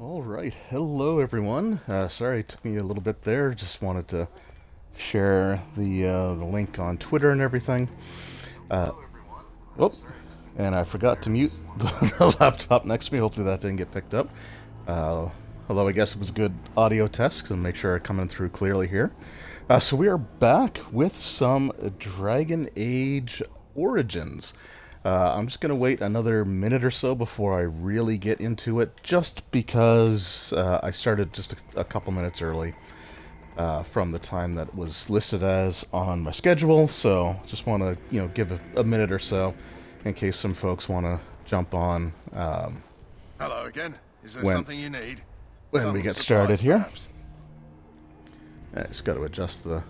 All right, hello everyone. Sorry it took me a little bit there. Just wanted to share the link on Twitter and everything. Uh, oh, and I forgot to mute the laptop next to me. Hopefully that didn't get picked up. Uh, Although I guess it was a good audio test, so make sure I'm coming through clearly here. So we are back with some Dragon Age Origins. I'm just going to wait another minute or so before I really get into it, just because I started just a couple minutes early from the time that was listed as on my schedule. So just want to, give a minute or so in case some folks want to jump on Hello again. Is there when something you need? when we Some get started supplies, here. perhaps? I just got to adjust the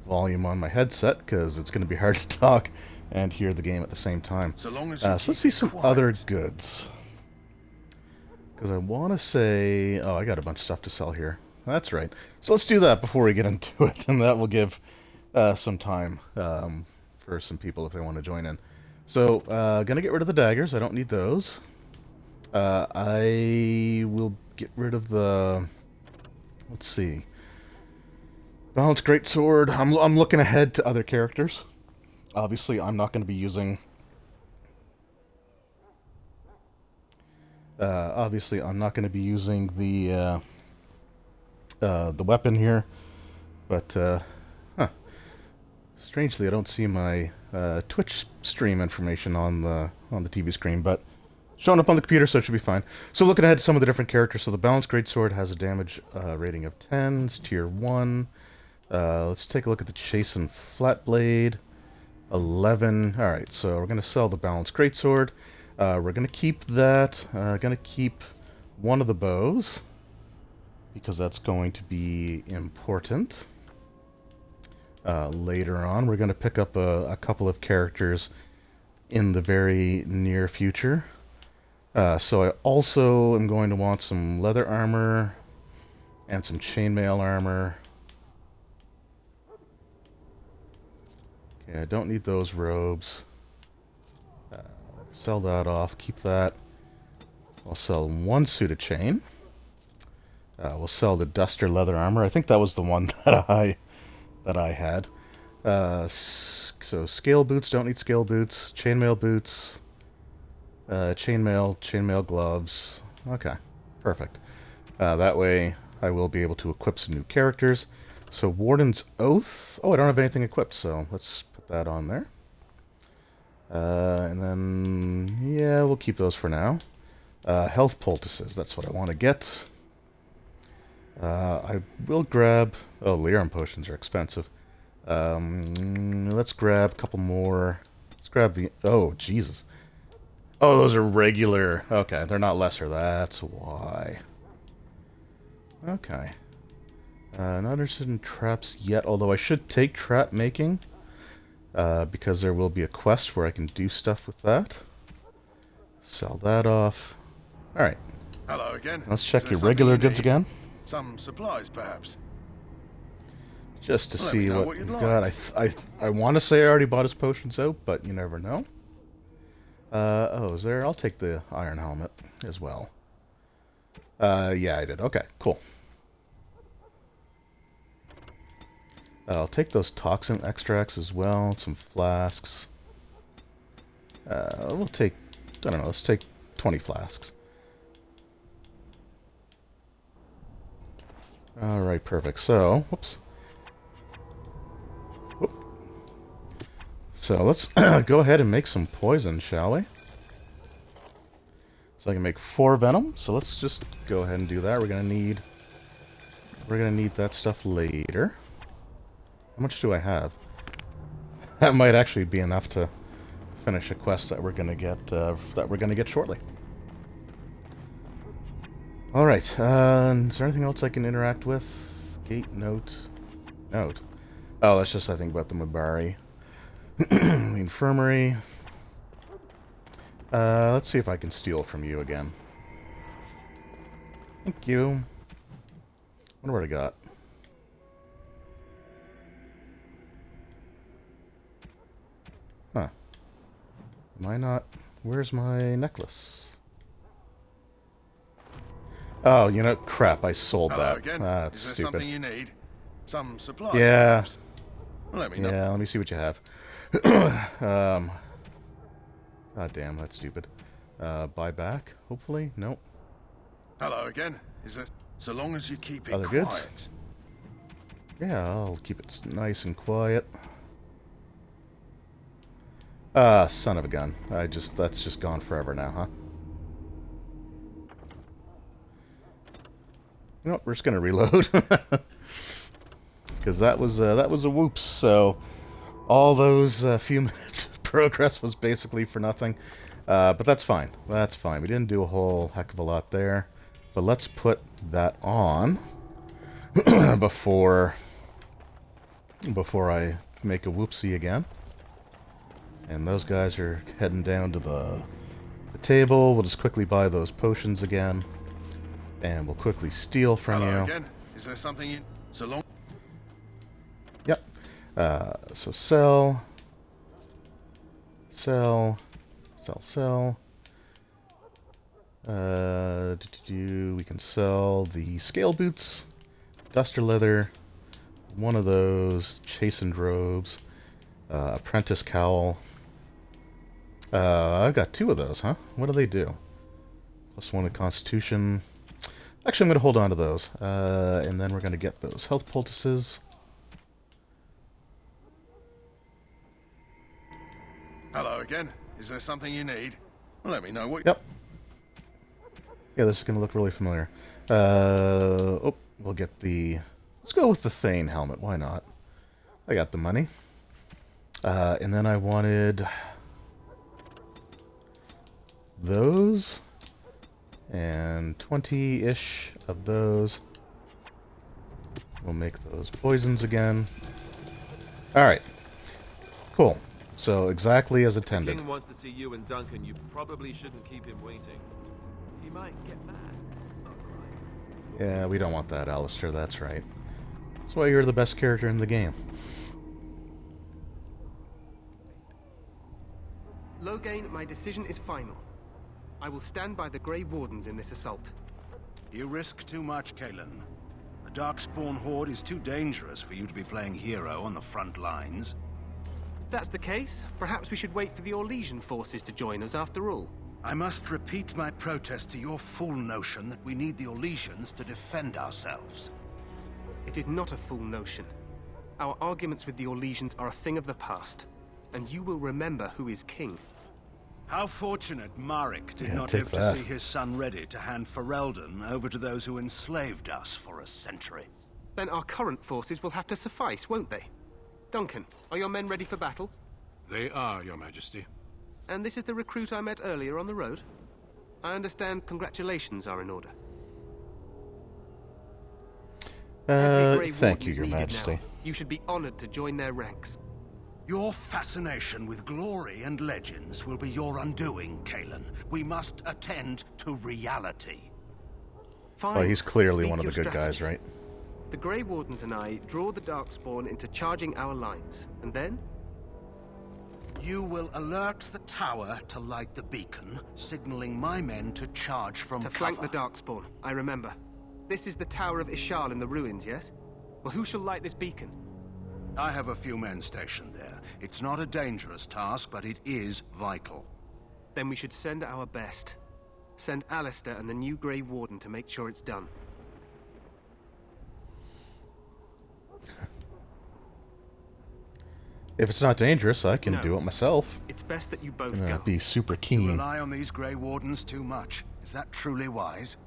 volume on my headset because it's going to be hard to talk and hear the game at the same time. So long as you So let's keep see it some other quiet. goods. Because I want to say... Oh, I got a bunch of stuff to sell here. That's right. So let's do that before we get into it, and that will give some time for some people if they want to join in. So, gonna get rid of the daggers. I don't need those. I will get rid of the... Let's see. Balanced Greatsword. I'm looking ahead to other characters. Obviously, I'm not going to be using... obviously, I'm not going to be using the weapon here, but huh. Strangely, I don't see my Twitch stream information on the TV screen, but showing up on the computer, so it should be fine. So looking ahead to some of the different characters. So the Balanced Greatsword has a damage rating of 10, it's tier 1. Let's take a look at the Chastened Flatblade. 11. Alright, so we're going to sell the Balanced Greatsword. We're going to keep that. Going to keep one of the bows, because that's going to be important. Later on, we're going to pick up a couple of characters in the very near future. So I also am going to want some leather armor and some chainmail armor. Okay, I don't need those robes. Sell that off, keep that. I'll sell one suit of chain. We'll sell the duster leather armor. I think that was the one that I had. So scale boots, don't need scale boots. Chainmail boots. Chainmail gloves. Okay, perfect. That way I will be able to equip some new characters. So Warden's Oath. Oh, I don't have anything equipped, so let's put that on there. And then, yeah, we'll keep those for now. Health poultices, that's what I want to get. I will grab... Oh, Lyrum potions are expensive. Let's grab a couple more. Let's grab the... Oh, Jesus. Oh, those are regular. Okay, they're not lesser. That's why. Okay. Not interested in traps yet, although I should take trap making. Because there will be a quest where I can do stuff with that. Sell that off. Alright. Hello again. Let's Is check there your something regular you goods need? again. Some supplies, perhaps? Just to Let me see know what what you'd we've got. like. I want to say I already bought his potions out, but you never know. Oh, is there? I'll take the iron helmet as well. Yeah, I did. Okay, cool. I'll take those toxin extracts as well, some flasks. We'll take, I don't know, let's take 20 flasks. Alright, perfect. So, whoops. Whoop. So let's go ahead and make some poison, shall we? So I can make 4 venom. So let's just go ahead and do that. We're gonna need that stuff later. How much do I have? That might actually be enough to finish a quest that we're gonna get shortly. All right. Is there anything else I can interact with? Gate note. Note. Oh, that's just I think about the Mabari. The infirmary. Let's see if I can steal from you again. Thank you. Wonder what I got. Huh. Am I not... Where's my necklace? Oh, you know, crap, I sold Hello that. again. That's Is there stupid. something you need? Some supplies, Yeah, perhaps? Let me know. yeah, let me see what you have. God damn, that's stupid. Buy back, hopefully? Nope. Hello again. Is it so long as you keep it Other goods? quiet? Yeah, I'll keep it nice and quiet. Son of a gun. That's just gone forever now, huh? You know what, we're just gonna reload. Because that was a whoops, so all those few minutes of progress was basically for nothing. But that's fine. That's fine. We didn't do a whole heck of a lot there. But let's put that on before I make a whoopsie again. And those guys are heading down to the table. We'll just quickly buy those potions again. And we'll quickly steal from Hello you. again. Is there something you... So long... Yep. So sell. Sell. Sell, sell. We can sell the scale boots, duster leather, one of those, chastened robes, apprentice cowl. I've got two of those, huh? What do they do? Plus one of constitution. Actually, I'm going to hold on to those. And then we're going to get those health poultices. Hello again. Is there something you need? Let me know what... Yep. Yeah, this is going to look really familiar. We'll get the... Let's go with the Thane helmet. Why not? I got the money. And then I wanted... those. And 20-ish of those. We'll make those poisons again. Alright. Cool. So, exactly as intended. If the king wants to see you and Duncan, you probably shouldn't keep him waiting. He might get mad. Yeah, we don't want that, Alistair, that's right. That's why you're the best character in the game. Loghain, my decision is final. I will stand by the Grey Wardens in this assault. You risk too much, Kalen. The Darkspawn Horde is too dangerous for you to be playing hero on the front lines. If that's the case, perhaps we should wait for the Orlesian forces to join us after all. I must repeat my protest to your fool notion that we need the Orlesians to defend ourselves. It is not a fool notion. Our arguments with the Orlesians are a thing of the past, and you will remember who is king. How fortunate Marek did Yeah, not take live that. to see his son ready to hand Ferelden over to those who enslaved us for a century. Then our current forces will have to suffice, won't they? Duncan, are your men ready for battle? They are, Your Majesty. And this is the recruit I met earlier on the road? I understand congratulations are in order. Every Grey Thank you, Warden's Your needed Majesty. now. You should be honored to join their ranks. Your fascination with glory and legends will be your undoing, Kalen. We must attend to reality. Fine. Well, he's clearly Speak one of the your good guys, strategy. right? The Grey Wardens and I draw the Darkspawn into charging our lines, and then? You will alert the tower to light the beacon, signaling my men to charge from To cover. flank the Darkspawn, I remember. This is the Tower of Ishal in the ruins, yes? Well, who shall light this beacon? I have a few men stationed there. It's not a dangerous task, but it is vital. Then we should send our best. Send Alistair and the new Grey Warden to make sure it's done. If it's not dangerous, I can No. do it myself. It's best that you both I'm go. gonna be super You keen. rely on these Grey Wardens too much. Is that truly wise?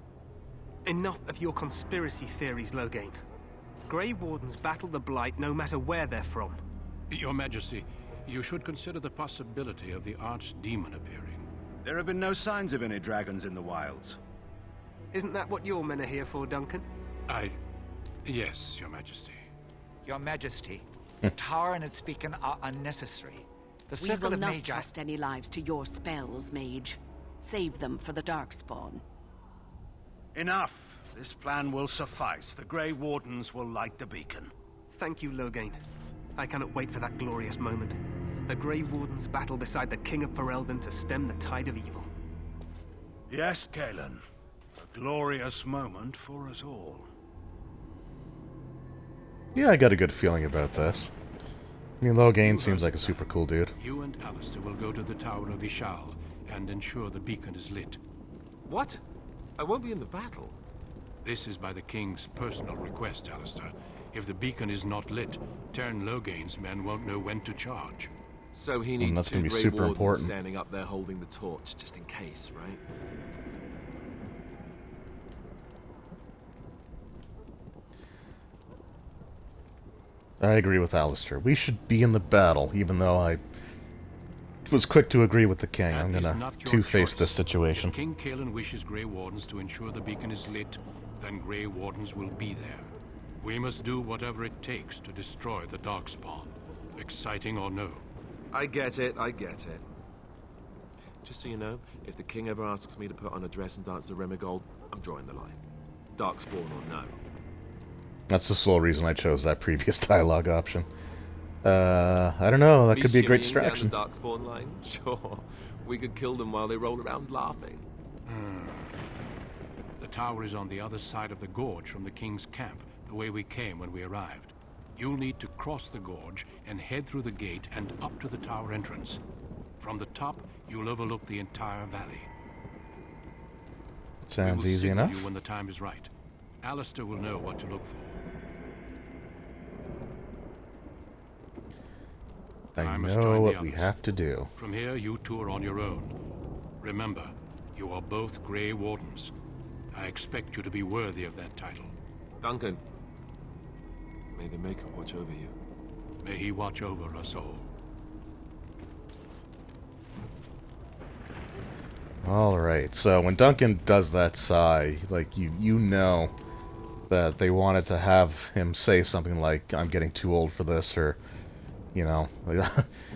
Enough of your conspiracy theories, Loghain. Grey Wardens battle the Blight no matter where they're from. Your Majesty, you should consider the possibility of the archdemon appearing. There have been no signs of any dragons in the wilds. Isn't that what your men are here for, Duncan? Yes, Your Majesty. Your Majesty, the tower and its beacon are unnecessary. The We Circle will of not Magi... trust any lives to your spells, Mage. Save them for the Darkspawn. Enough! This plan will suffice. The Grey Wardens will light the beacon. Thank you, Loghain. I cannot wait for that glorious moment. The Grey Wardens battle beside the King of Ferelden to stem the tide of evil. Yes, Kalen. Glorious moment for us all. Yeah, I got a good feeling about this. I mean, Loghain seems like a super cool dude. You and Alistair will go to the Tower of Ishal and ensure the beacon is lit. What? I won't be in the battle. This is by the King's personal request, Alistair. If the beacon is not lit, Tern Loghain's men won't know when to charge. So he needs that's two gonna be Grey super Wardens important. standing up there holding the torch, just in case, right? I agree with Alistair. We should be in the battle, even though I was quick to agree with the king. I'm That is gonna not your two-face choice. this situation. If King Kalen wishes Grey Wardens to ensure the beacon is lit, then Grey Wardens will be there. We must do whatever it takes to destroy the Darkspawn, exciting or no. I get it, I get it. Just so you know, if the king ever asks me to put on a dress and dance the Remigold, I'm drawing the line. Darkspawn or no. That's the sole reason I chose that previous dialogue option. I don't know, that Me could be a great shimmying distraction. down the Darkspawn line? Sure. We could kill them while they roll around laughing. The tower is on the other side of the gorge from the King's camp, the way we came when we arrived. You'll need to cross the gorge and head through the gate and up to the tower entrance. From the top, you'll overlook the entire valley. Sounds We will easy signal enough. you when the time is right. Alistair will know what to look for. I I must know join the what we others. have to do. From here, you two are on your own. Remember, you are both Grey Wardens. I expect you to be worthy of that title. Duncan, may the Maker watch over you. May he watch over us all. Alright, so when Duncan does that sigh, like, you know that they wanted to have him say something like, I'm getting too old for this, or, you know,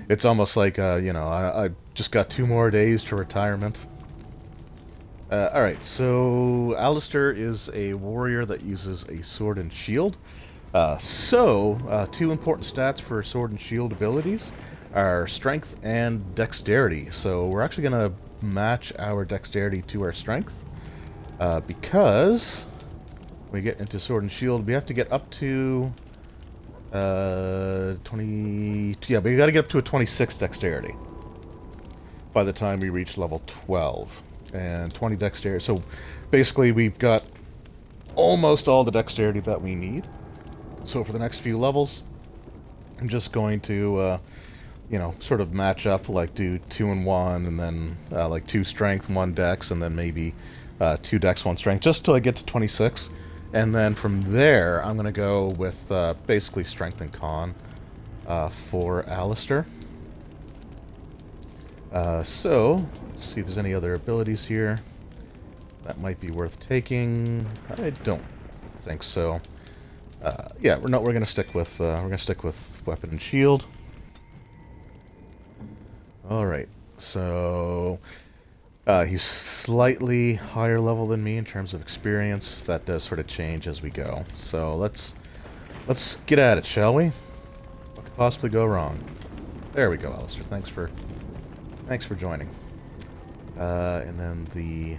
it's almost like, you know, I just got 2 more days to retirement. Alright, so Alistair is a warrior that uses a sword and shield. 2 important stats for sword and shield abilities are strength and dexterity. So we're actually going to match our dexterity to our strength, because when we get into sword and shield, we have to get up to 20. Yeah, we got to get up to a 26 dexterity by the time we reach level 12, and 20 dexterity. So basically, we've got almost all the dexterity that we need. So for the next few levels, I'm just going to, you know, sort of match up, like do 2 and 1, and then like 2 strength, 1 dex, and then maybe 2 dex, 1 strength, just till I get to 26. And then from there, I'm going to go with basically strength and con for Alistair. So, let's see if there's any other abilities here that might be worth taking. I don't think so. Yeah, we're gonna stick with weapon and shield. All right, so he's slightly higher level than me in terms of experience. That does sort of change as we go. So let's get at it, shall we? What could possibly go wrong? There we go, Alistair. Thanks for joining. And then the.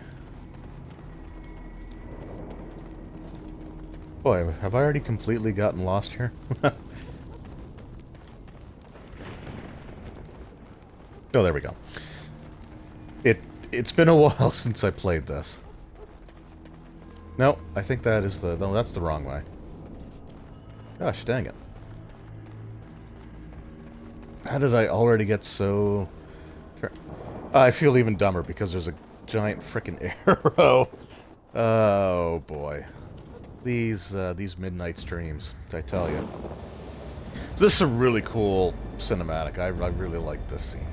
Boy, have I already completely gotten lost here? Oh, there we go. It's been a while since I played this. No, I think that is the... No, that's the wrong way. Gosh, dang it. How did I already get so... I feel even dumber because there's a giant frickin' arrow. Oh, boy. These midnight streams, I tell you. This is a really cool cinematic. I really like this scene.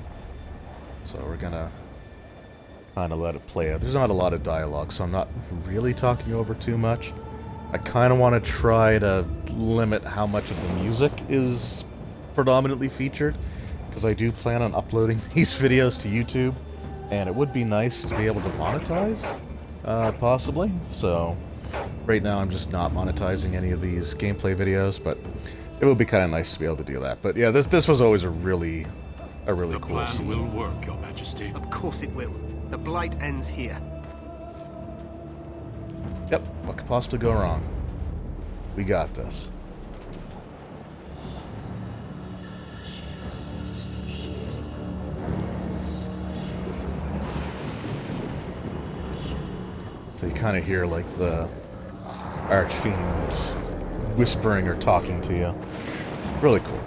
So we're gonna kind of let it play out. There's not a lot of dialogue, so I'm not really talking over too much. I kind of want to try to limit how much of the music is predominantly featured, because I do plan on uploading these videos to YouTube, and it would be nice to be able to monetize, possibly. So right now I'm just not monetizing any of these gameplay videos, but it would be kind of nice to be able to do that. But yeah, this was always a really The cool plan scene. will work, Your Majesty. Of course it will. The blight ends here. Yep, what could possibly go wrong? We got this. So you kind of hear like the archfiends whispering or talking to you. Really cool.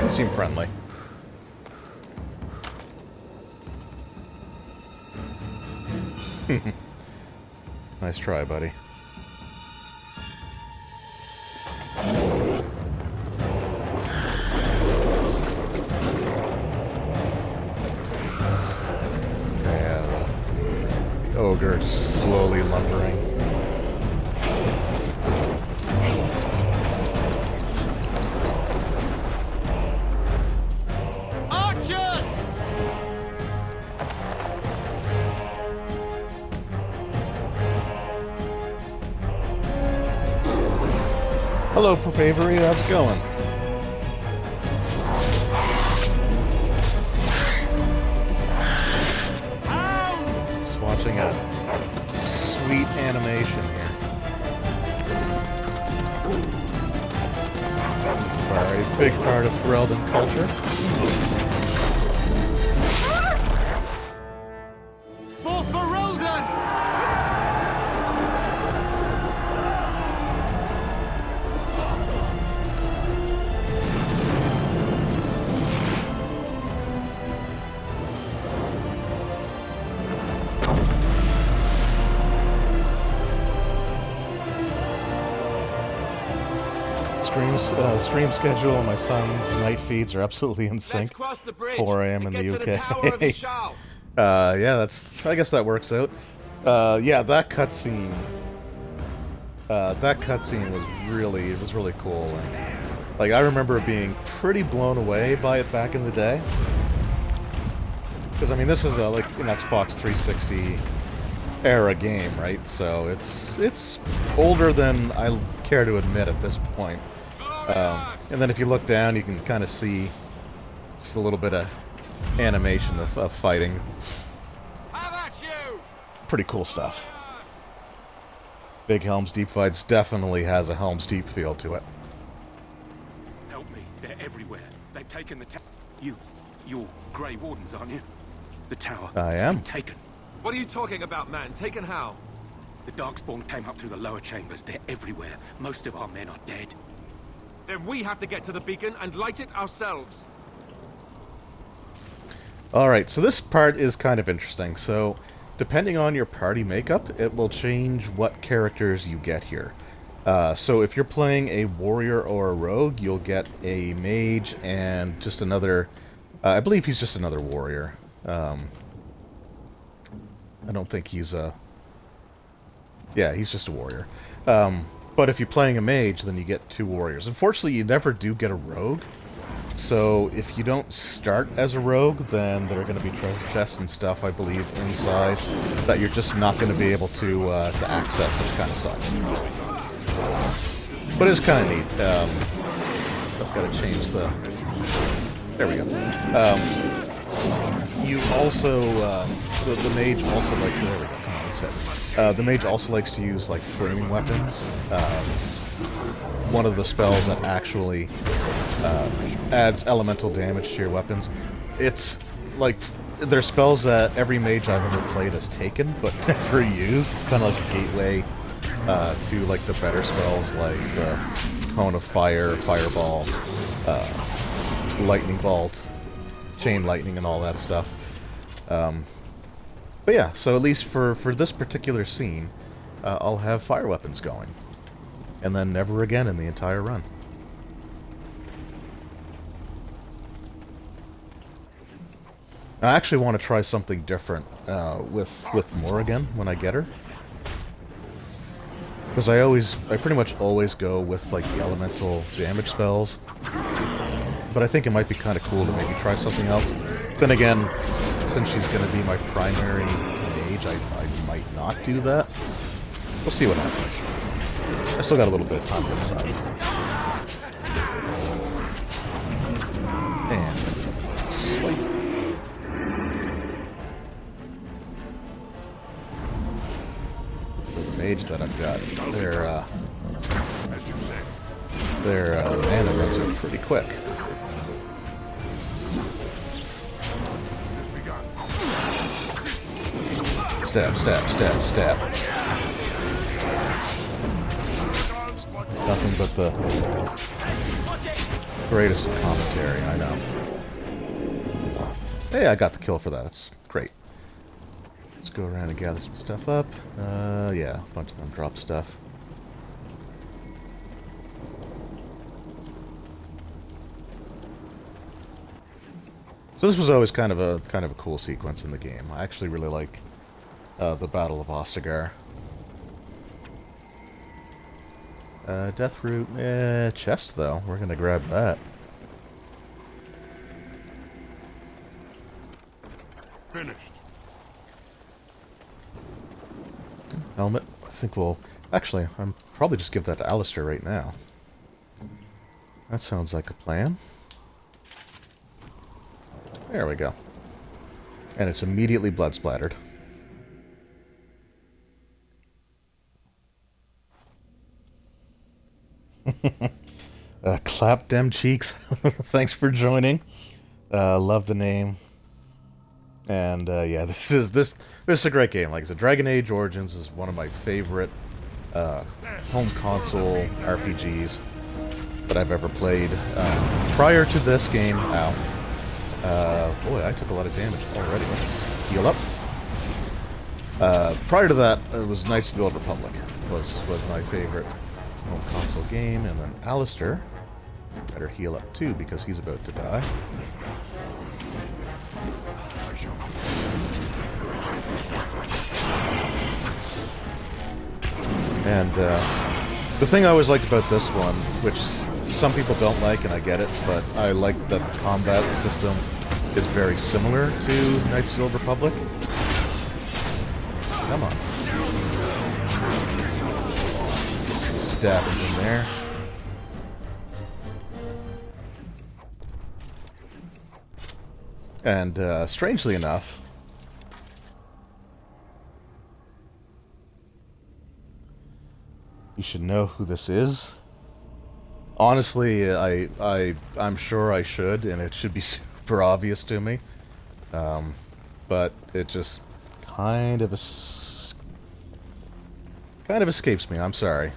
They seem friendly. Nice try, buddy. Yeah, the ogre just slowly lumbering. Archers! Hello, Pope Avery, how's it going? Just watching a sweet animation here. A big part of Ferelden culture. For Ferelden! Stream schedule and my son's night feeds are absolutely in sync. 4 a.m. in the UK. Yeah, I guess that works out. Yeah, that cutscene. That cutscene was really cool, and like I remember being pretty blown away by it back in the day. Because I mean, this is like an Xbox 360 era game, right? So it's older than I care to admit at this point. And then if you look down, you can kind of see just a little bit of animation of fighting. Pretty cool stuff. Big Helm's Deep fights definitely has a Helm's Deep feel to it. Help me. They're everywhere. They've taken the tower. You're Grey Wardens, aren't you? The tower. I am. It's been taken. What are you talking about, man? Taken how? The Darkspawn came up through the lower chambers. They're everywhere. Most of our men are dead. Then we have to get to the beacon and light it ourselves. Alright, so this part is kind of interesting. So, depending on your party makeup, it will change what characters you get here. So if you're playing a warrior or a rogue, you'll get a mage and just another... I believe he's just another warrior. I don't think he's a... Yeah, he's just a warrior. But if you're playing a mage, then you get 2 warriors. Unfortunately, you never do get a rogue. So if you don't start as a rogue, then there are going to be treasure chests and stuff, I believe, inside that you're just not going to be able to access, which kind of sucks. But it's kind of neat. I've got to change the... There we go. You also... the mage also likes... There we go. Come on, let's hit. The mage also likes to use, like, flaming weapons. One of the spells that actually adds elemental damage to your weapons. It's, like... There's spells that every mage I've ever played has taken, but never used. It's kind of like a gateway to, like, the better spells, like the Cone of Fire, Fireball, Lightning Bolt, Chain Lightning, and all that stuff. But yeah, so at least for this particular scene, I'll have fire weapons going. And then never again in the entire run. I actually want to try something different with Morrigan when I get her. Because I pretty much always go with, like, the elemental damage spells. But I think it might be kind of cool to maybe try something else. Then again, since she's going to be my primary mage, I might not do that. We'll see what happens. I still got a little bit of time to decide. And swipe. The mage that I've got, their mana runs are pretty quick. Stab, stab, stab, stab. Nothing but the greatest commentary, I know. Hey, I got the kill for that. That's great. Let's go around and gather some stuff up. Yeah, a bunch of them drop stuff. So this was always kind of a cool sequence in the game. I actually really like the Battle of Ostagar. Death Root, chest though. We're gonna grab that. Finished. Helmet. I think we'll... Actually, I'm probably just give that to Alistair right now. That sounds like a plan. There we go. And it's immediately blood splattered. Clap dem cheeks. Thanks for joining. Love the name. And yeah, this is a great game. Like I said, Dragon Age Origins is one of my favorite home console RPGs that I've ever played. Prior to this game, boy, I took a lot of damage already. Let's heal up. Prior to that, it was Knights of the Old Republic was my favorite home console game, and then Alistair better heal up too because he's about to die. And the thing I always liked about this one, which some people don't like, and I get it, but I like that the combat system is very similar to Knights of the Old Republic. Come on. Let's get some stabbings in there. And strangely enough, you should know who this is. Honestly, I'm sure I should, and it should be super obvious to me. But it just kind of escapes me. I'm sorry.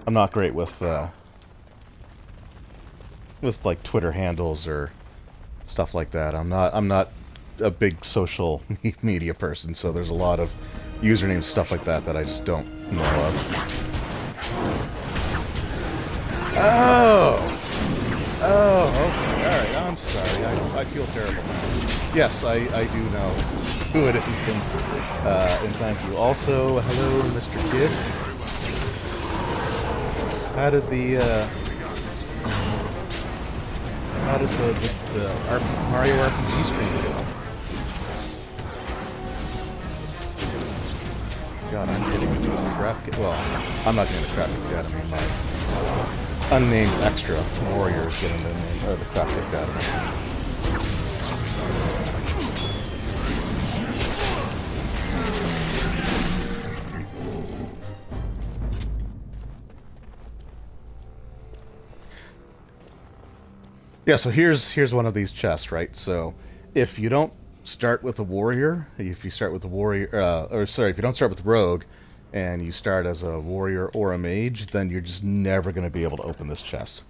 I'm not great with like Twitter handles or stuff like that. I'm not a big social media person, so there's a lot of usernames, stuff like that I just don't know of. Oh, okay, alright, I'm sorry. I feel terrible now. Yes, I do know who it is, and thank you. Also, hello, Mr. Kid. How did the Mario RPG stream go? God, I'm getting into a crap kick. Well, I'm not getting the crap kicked out of me. My unnamed extra warrior is getting the crap kicked out of me. Yeah, so here's one of these chests, right? So if you don't start with a warrior, if you start with a warrior, if you don't start with rogue, and you start as a warrior or a mage, then you're just never going to be able to open this chest.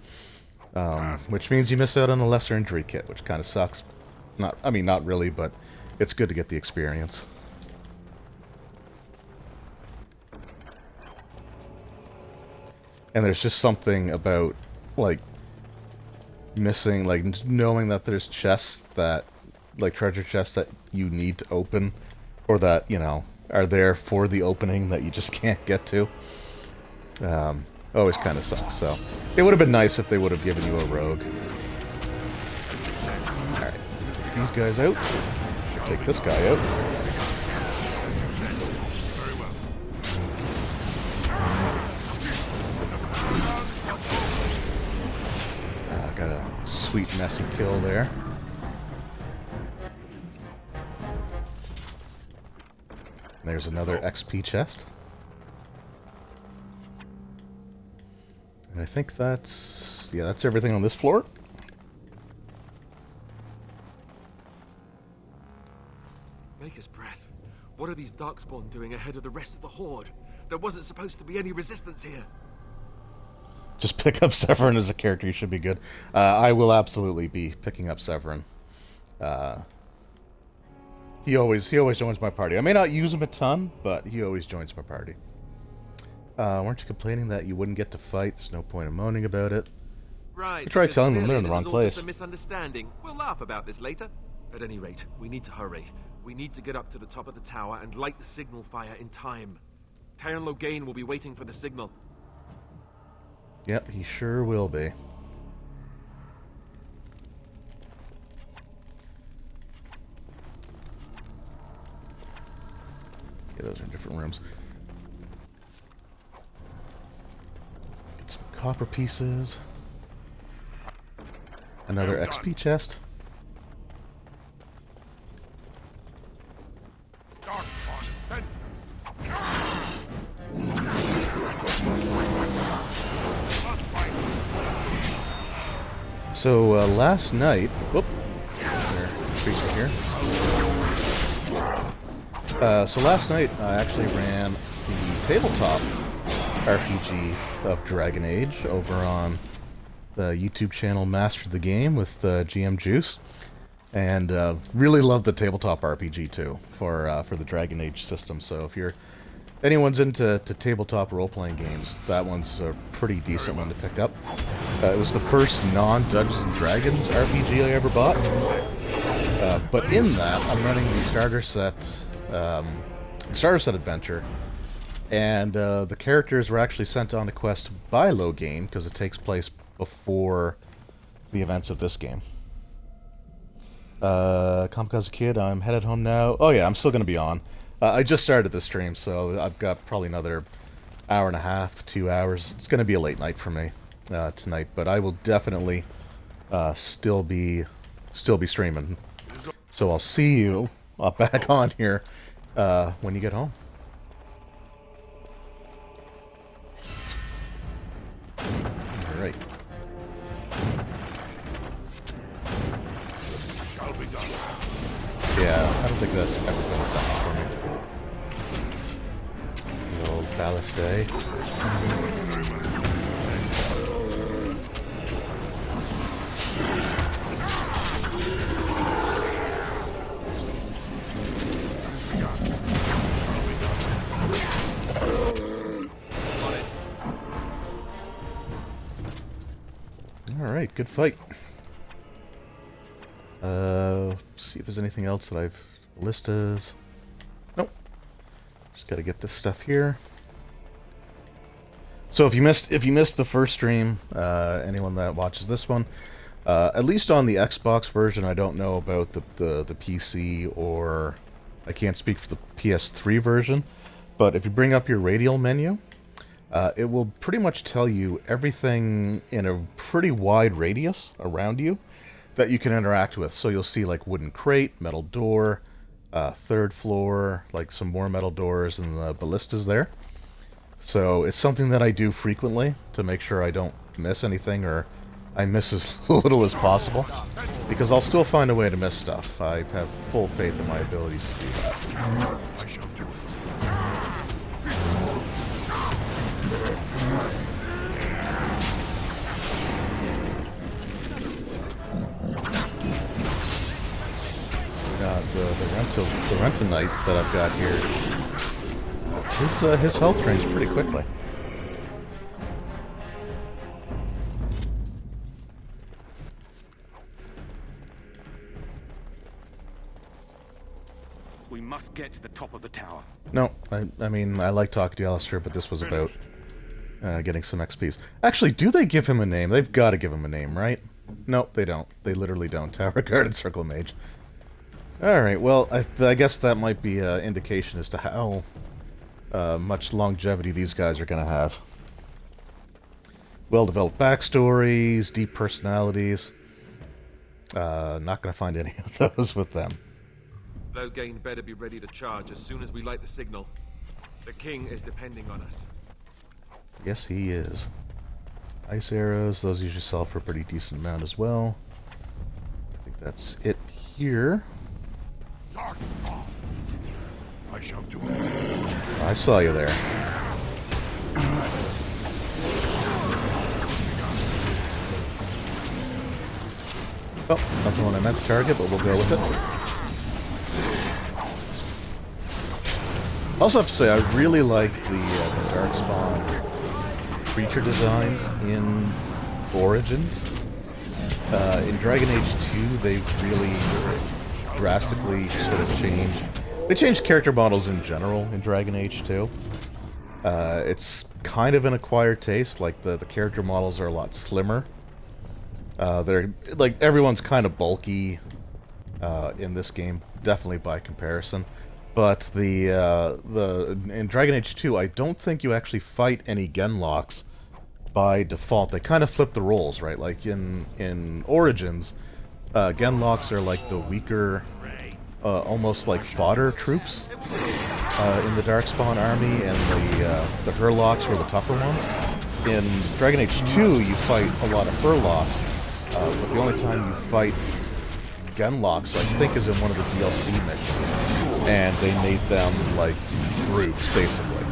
Which means you miss out on a lesser injury kit, which kind of sucks. Not really, but it's good to get the experience. And there's just something about, like, missing, like, knowing that there's chests that, like, treasure chests that you need to open, or that, you know, are there for the opening that you just can't get to. Always kind of sucks. So it would have been nice if they would have given you a rogue. All right, take these guys out. Should take this guy out. Got a sweet messy kill there. There's another XP chest. And I think that's everything on this floor. Maker's breath. What are these Darkspawn doing ahead of the rest of the Horde? There wasn't supposed to be any resistance here. Just pick up Severin as a character. You should be good. I will absolutely be picking up Severin. He always joins my party. I may not use him a ton, but he always joins my party. Weren't you complaining that you wouldn't get to fight? There's no point in moaning about it. Right. You try telling them they're in the this wrong is all place. just a misunderstanding. We'll laugh about this later. At any rate, we need to hurry. We need to get up to the top of the tower and light the signal fire in time. Taron Logain will be waiting for the signal. Yep, he sure will be. Okay, those are different rooms. Get some copper pieces. Another XP chest. So last night, whoop, creature here. So last night I actually ran the tabletop RPG of Dragon Age over on the YouTube channel Master the Game with GM Juice, and really loved the tabletop RPG too for the Dragon Age system. So if anyone's into tabletop role-playing games, that one's a pretty decent one to pick up. It was the first non-Dungeons & Dragons RPG I ever bought. But in that, I'm running the starter set adventure, and the characters were actually sent on a quest by Logain, because it takes place before the events of this game. Kamikaze Kid, I'm headed home now. Oh yeah, I'm still going to be on. I just started the stream, so I've got probably another hour and a half, 2 hours. It's going to be a late night for me tonight, but I will definitely still be streaming. So I'll see you back on here when you get home. All right. Yeah, I don't think that's ever been a thing for me. The old balliste. Alright, good fight. See if there's anything else that I've listed. Nope. Just gotta get this stuff here. So if you missed the first stream, anyone that watches this one, at least on the Xbox version, I don't know about the PC, or I can't speak for the PS3 version, but if you bring up your radial menu, it will pretty much tell you everything in a pretty wide radius around you that you can interact with. So you'll see like wooden crate, metal door, third floor, like some more metal doors, and the ballistas there. So it's something that I do frequently to make sure I don't miss anything, or I miss as little as possible, because I'll still find a way to miss stuff. I have full faith in my abilities to do that. I shall do it. The Rentonite that I've got here, his health drains pretty quickly. We must get to the top of the tower. No, I mean, I like talking to Alistair, but this was about getting some XPs. Actually, do they give him a name? They've got to give him a name, right? No, they don't. They literally don't. Tower Guard and Circle Mage. Alright, well, I guess that might be an indication as to how much longevity these guys are going to have. Well-developed backstories, deep personalities. Not going to find any of those with them. Loghain better be ready to charge as soon as we light the signal. The king is depending on us. Yes, he is. Ice arrows, those usually sell for a pretty decent amount as well. I think that's it here. I shall do it. I saw you there. Oh, not the one I meant to target, but we'll go with it. I also have to say, I really like the Darkspawn creature designs in Origins. In Dragon Age 2, they really drastically sort of changed. They changed character models in general in Dragon Age 2. It's kind of an acquired taste. Like the character models are a lot slimmer. They're like everyone's kind of bulky in this game, definitely by comparison. But in Dragon Age 2, I don't think you actually fight any Genlocks by default. They kind of flip the roles, right? Like in Origins, Genlocks are like the weaker, almost like fodder troops in the Darkspawn army, and the Hurlocks were the tougher ones. In Dragon Age 2, you fight a lot of Hurlocks, but the only time you fight Genlocks, I think, is in one of the DLC missions, and they made them like brutes, basically.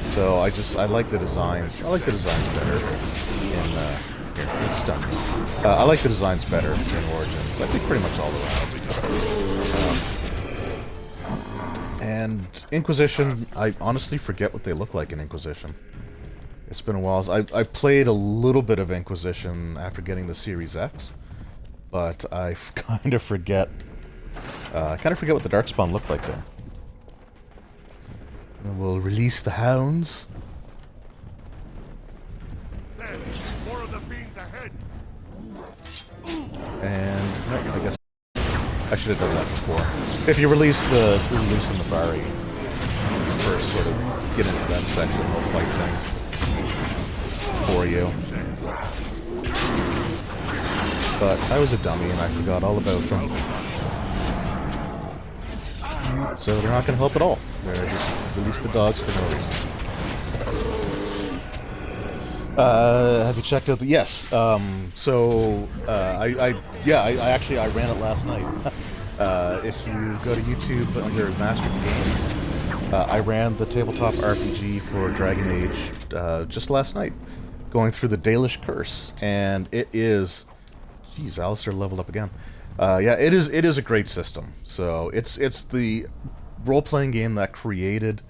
So I like the designs. I like the designs better in here, stun. I like the designs better in Origins. I think pretty much all around. And Inquisition, I honestly forget what they look like in Inquisition. It's been a while. I played a little bit of Inquisition after getting the Series X, but I kind of forget. I kind of forget what the Darkspawn looked like there. And we'll release the hounds. There, more of the fiends ahead. And no, I guess I should have done that before. If you release the Nabari, you first sort of get into that section, they'll fight things for you. But I was a dummy and I forgot all about them. So they're not going to help at all. They're just release the dogs for no reason. Have you checked out the... Yes. I ran it last night. If you go to YouTube under Master the Game, I ran the tabletop RPG for Dragon Age just last night, going through the Dalish Curse, and it is... Jeez, Alistair leveled up again. It is a great system. So it's the role-playing game that created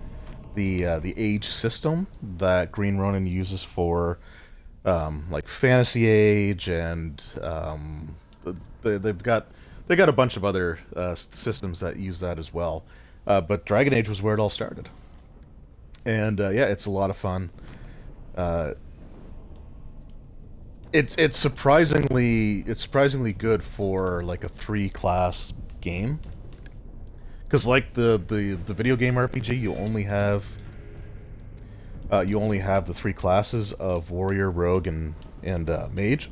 the age system that Green Ronin uses for like Fantasy Age, and they got a bunch of other systems that use that as well. But Dragon Age was where it all started, and it's a lot of fun. It's surprisingly good for like a 3-class game. Because like the video game RPG, you only have the 3 classes of warrior, rogue, and mage.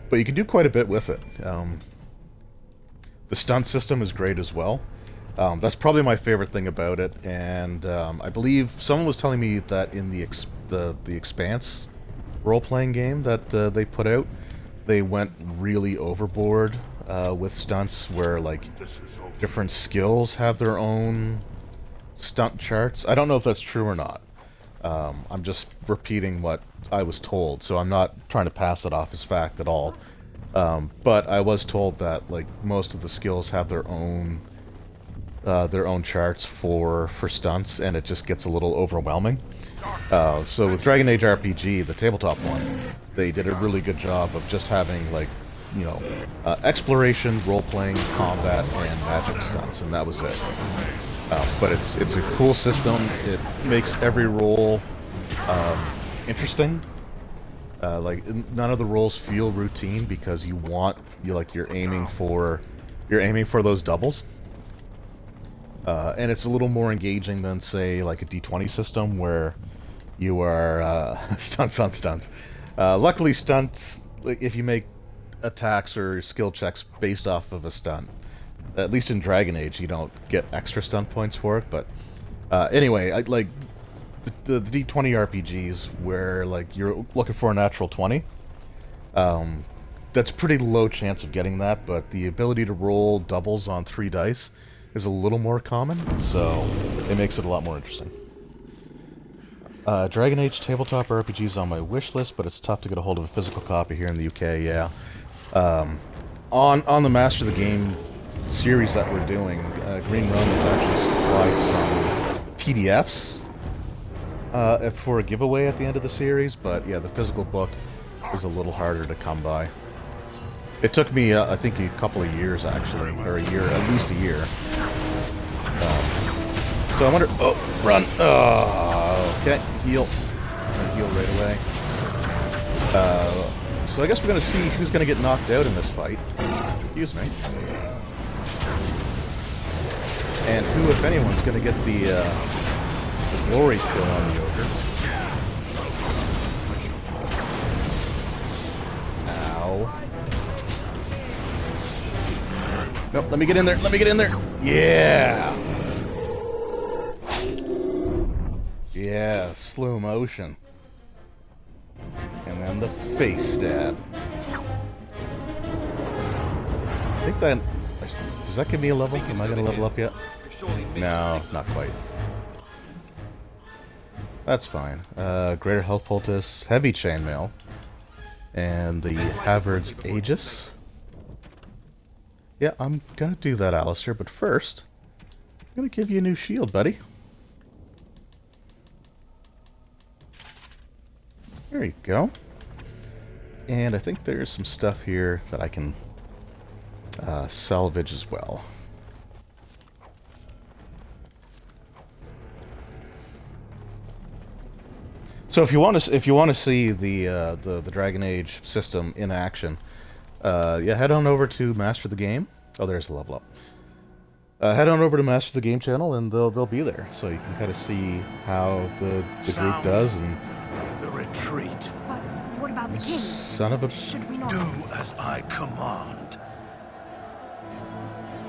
But you can do quite a bit with it. The stunt system is great as well. That's probably my favorite thing about it. And I believe someone was telling me that in the Expanse role-playing game that they put out, they went really overboard with stunts, where like different skills have their own stunt charts. I don't know if that's true or not. I'm just repeating what I was told, so I'm not trying to pass it off as fact at all. But I was told that like most of the skills have their own charts for stunts, and it just gets a little overwhelming. So with Dragon Age RPG, the tabletop one, they did a really good job of just having like exploration, role-playing, combat, and magic stunts, and that was it. But it's a cool system. It makes every role interesting. Like none of the roles feel routine because you're aiming for those doubles. And it's a little more engaging than, say, like a D20 system where you are stunts on stunts. Luckily, stunts, like, if you make attacks or skill checks based off of a stunt, at least in Dragon Age, you don't get extra stunt points for it. But anyway, like the D20 RPGs where like you're looking for a natural 20. That's pretty low chance of getting that, but the ability to roll doubles on 3 dice is a little more common, so it makes it a lot more interesting. Dragon Age tabletop RPG is on my wish list, but it's tough to get a hold of a physical copy here in the UK. Yeah, on the Master of the Game series that we're doing, Green Run has actually supplied some PDFs for a giveaway at the end of the series, but yeah, the physical book is a little harder to come by. It took me, I think, a couple of years, actually, or a year, at least a year. So I wonder... Oh, run! Okay, heal. I'm gonna heal right away. So I guess we're gonna see who's gonna get knocked out in this fight. Excuse me. And who, if anyone's gonna get the glory kill on the ogre. Ow. Nope, let me get in there, let me get in there! Yeah! Yeah, slow motion. And then the face stab. I think that... Does that give me a level? Am I gonna level up yet? No, not quite. That's fine. Greater Health Poultice, Heavy Chainmail, and the Havard's Aegis. Yeah, I'm gonna do that, Alistair, but first, I'm gonna give you a new shield, buddy. There you go. And I think there's some stuff here that I can salvage as well. So if you want to see the Dragon Age system in action, yeah, head on over to Master the Game. Oh, there's the level up. Head on over to Master the Game channel, and they'll be there, so you can kind of see how the group does. And the retreat. But what about the king? Son of a... Should we not? Do as I command.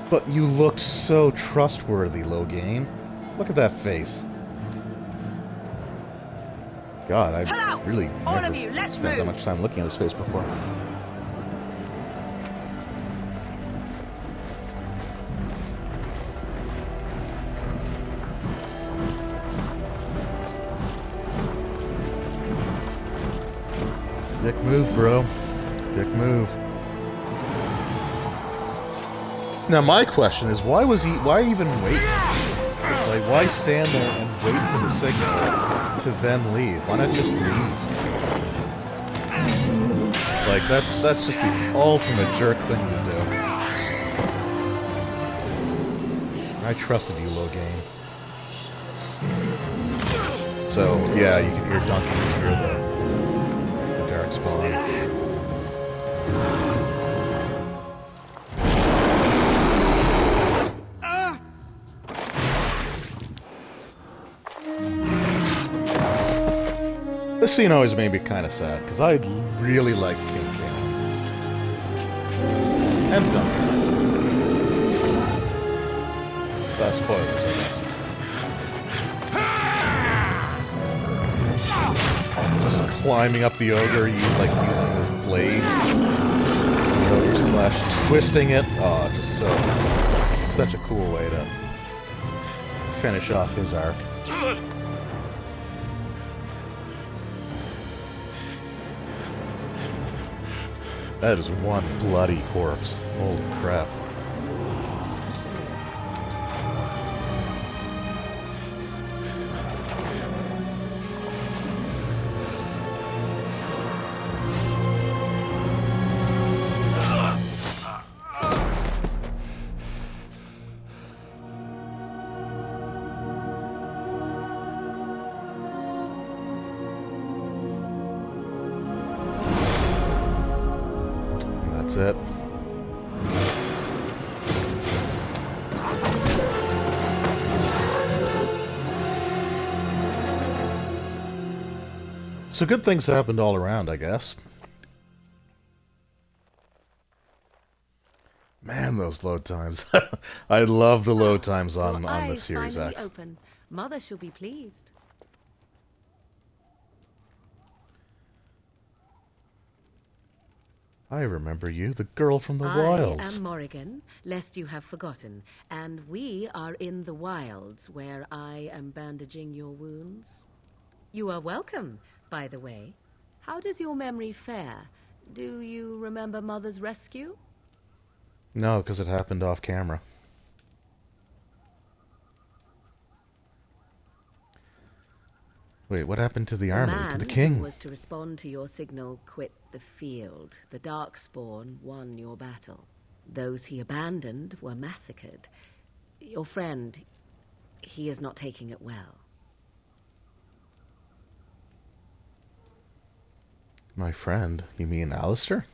But you looked so trustworthy, Logain. Look at that face. God, I've really never spent that much time looking at his face before. Dick move, bro. Dick move. Now my question is, why even wait? Like, why stand there and wait for the signal to then leave? Why not just leave? Like, that's just the ultimate jerk thing to do. I trusted you, Logain. So, yeah, you can hear Duncan, you can hear the dark spawn. This scene always made me kind of sad, because I really like King Kaelin. And Duncan. Spoilers, I guess. Just climbing up the ogre, like using his blades. The ogre's flesh, twisting it. Oh, just such a cool way to finish off his arc. That is one bloody corpse. Holy crap. That's it. So good things happened all around, I guess. Man, those load times. I love the load times on the Series X. Open. Mother shall be pleased. I remember you, the girl from the I wilds. am Morrigan, lest you have forgotten, and we are in the wilds where I am bandaging your wounds. You are welcome, by the way. How does your memory fare? Do you remember Mother's rescue? No, because it happened off camera. Wait, what happened to the army? To the king? Who was to respond to your signal, quit the field. The Darkspawn won your battle. Those he abandoned were massacred. Your friend, he is not taking it well. My friend? You mean Alistair?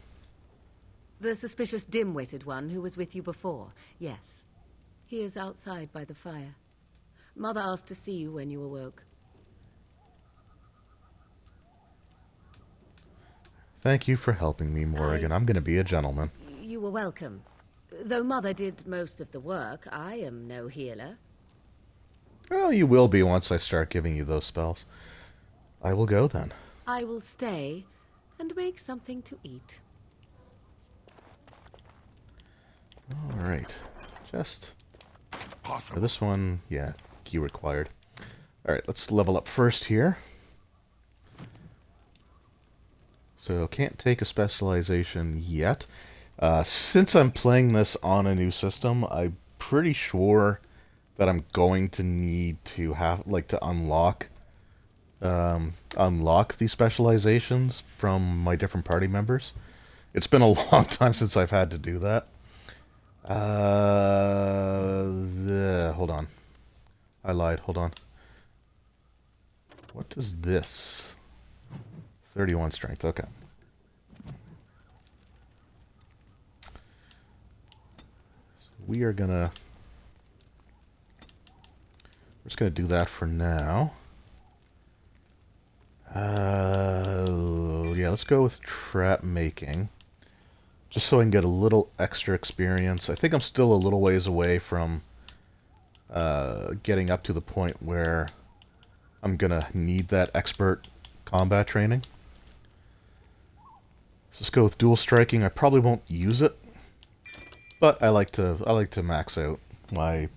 The suspicious dim-witted one who was with you before, yes. He is outside by the fire. Mother asked to see you when you awoke. Thank you for helping me, Morrigan. I'm going to be a gentleman. You were welcome. Though Mother did most of the work, I am no healer. Well, you will be once I start giving you those spells. I will go then. I will stay and make something to eat. Alright. Just... Awesome. this one, yeah, key required. Alright, let's level up first here. So, can't take a specialization yet. Since I'm playing this on a new system, I'm pretty sure that I'm going to need to have, like, to unlock these specializations from my different party members. It's been a long time since I've had to do that. Hold on. I lied, hold on. What is this? 31 strength, okay. So we're just gonna do that for now. Yeah, let's go with trap making. Just so I can get a little extra experience. I think I'm still a little ways away from getting up to the point where I'm gonna need that expert combat training. So let's go with dual striking. I probably won't use it, but I like to max out my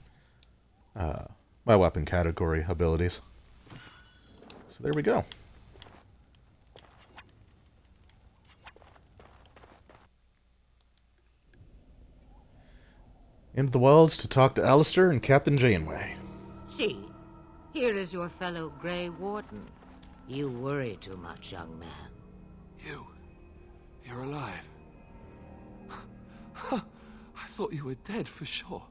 my weapon category abilities. So there we go. Into the wilds to talk to Alistair and Captain Janeway. See, here is your fellow Grey Warden. You worry too much, young man. You're alive. I thought you were dead for sure.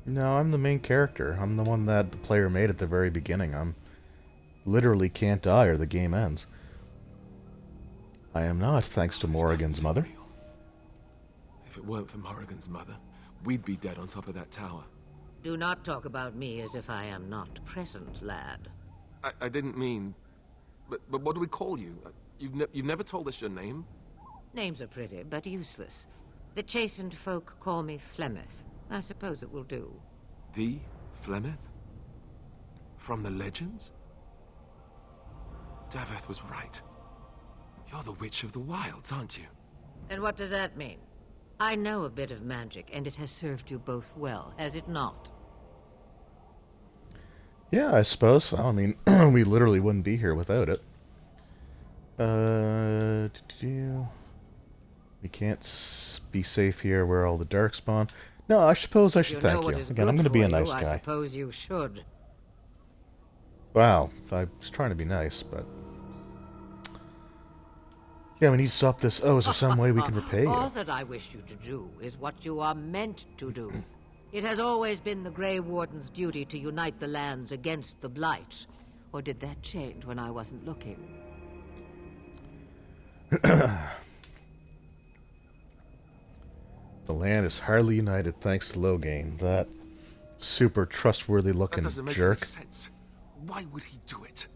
No, I'm the main character. I'm the one that the player made at the very beginning. I'm literally can't die or the game ends. I am not, thanks to Morrigan's mother. If it weren't for Morrigan's mother, we'd be dead on top of that tower. Do not talk about me as if I am not present, lad. I didn't mean... But what do we call you? You've never told us your name? Names are pretty, but useless. The chastened folk call me Flemeth. I suppose it will do. The Flemeth? From the legends? Daveth was right. You're the Witch of the Wilds, aren't you? And what does that mean? I know a bit of magic, and it has served you both well, has it not? Yeah, I suppose so. I mean, we literally wouldn't be here without it. We can't be safe here where all the Darkspawn. No, I suppose I should thank you. Again, I'm going to be a nice guy. I suppose you should. Wow, I was trying to be nice, but... Yeah, we need to stop this. Oh, is there some way we can repay you? All that I wish you to do is what you are meant to do. It has always been the Grey Warden's duty to unite the lands against the Blights. Or did that change when I wasn't looking? The land is hardly united thanks to Loghain, that super trustworthy That looking doesn't make jerk. any sense. Why would he do it?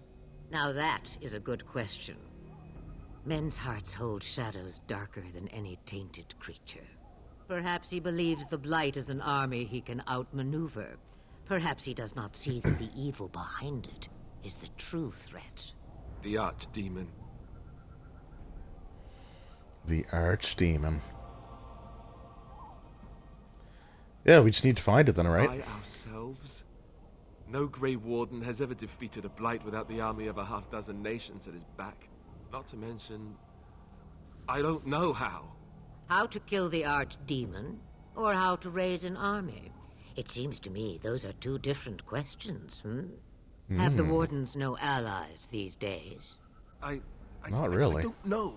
Now that is a good question. Men's hearts hold shadows darker than any tainted creature. Perhaps he believes the Blight is an army he can outmaneuver. Perhaps he does not see that the evil behind it is the true threat. The archdemon. The archdemon. Yeah, we just need to find it then, right? By ourselves? No Grey Warden has ever defeated a Blight without the army of a half-dozen nations at his back. Not to mention... I don't know how. How to kill the archdemon, or how to raise an army? It seems to me those are two different questions, Have the Wardens no allies these days? Not really. I don't know.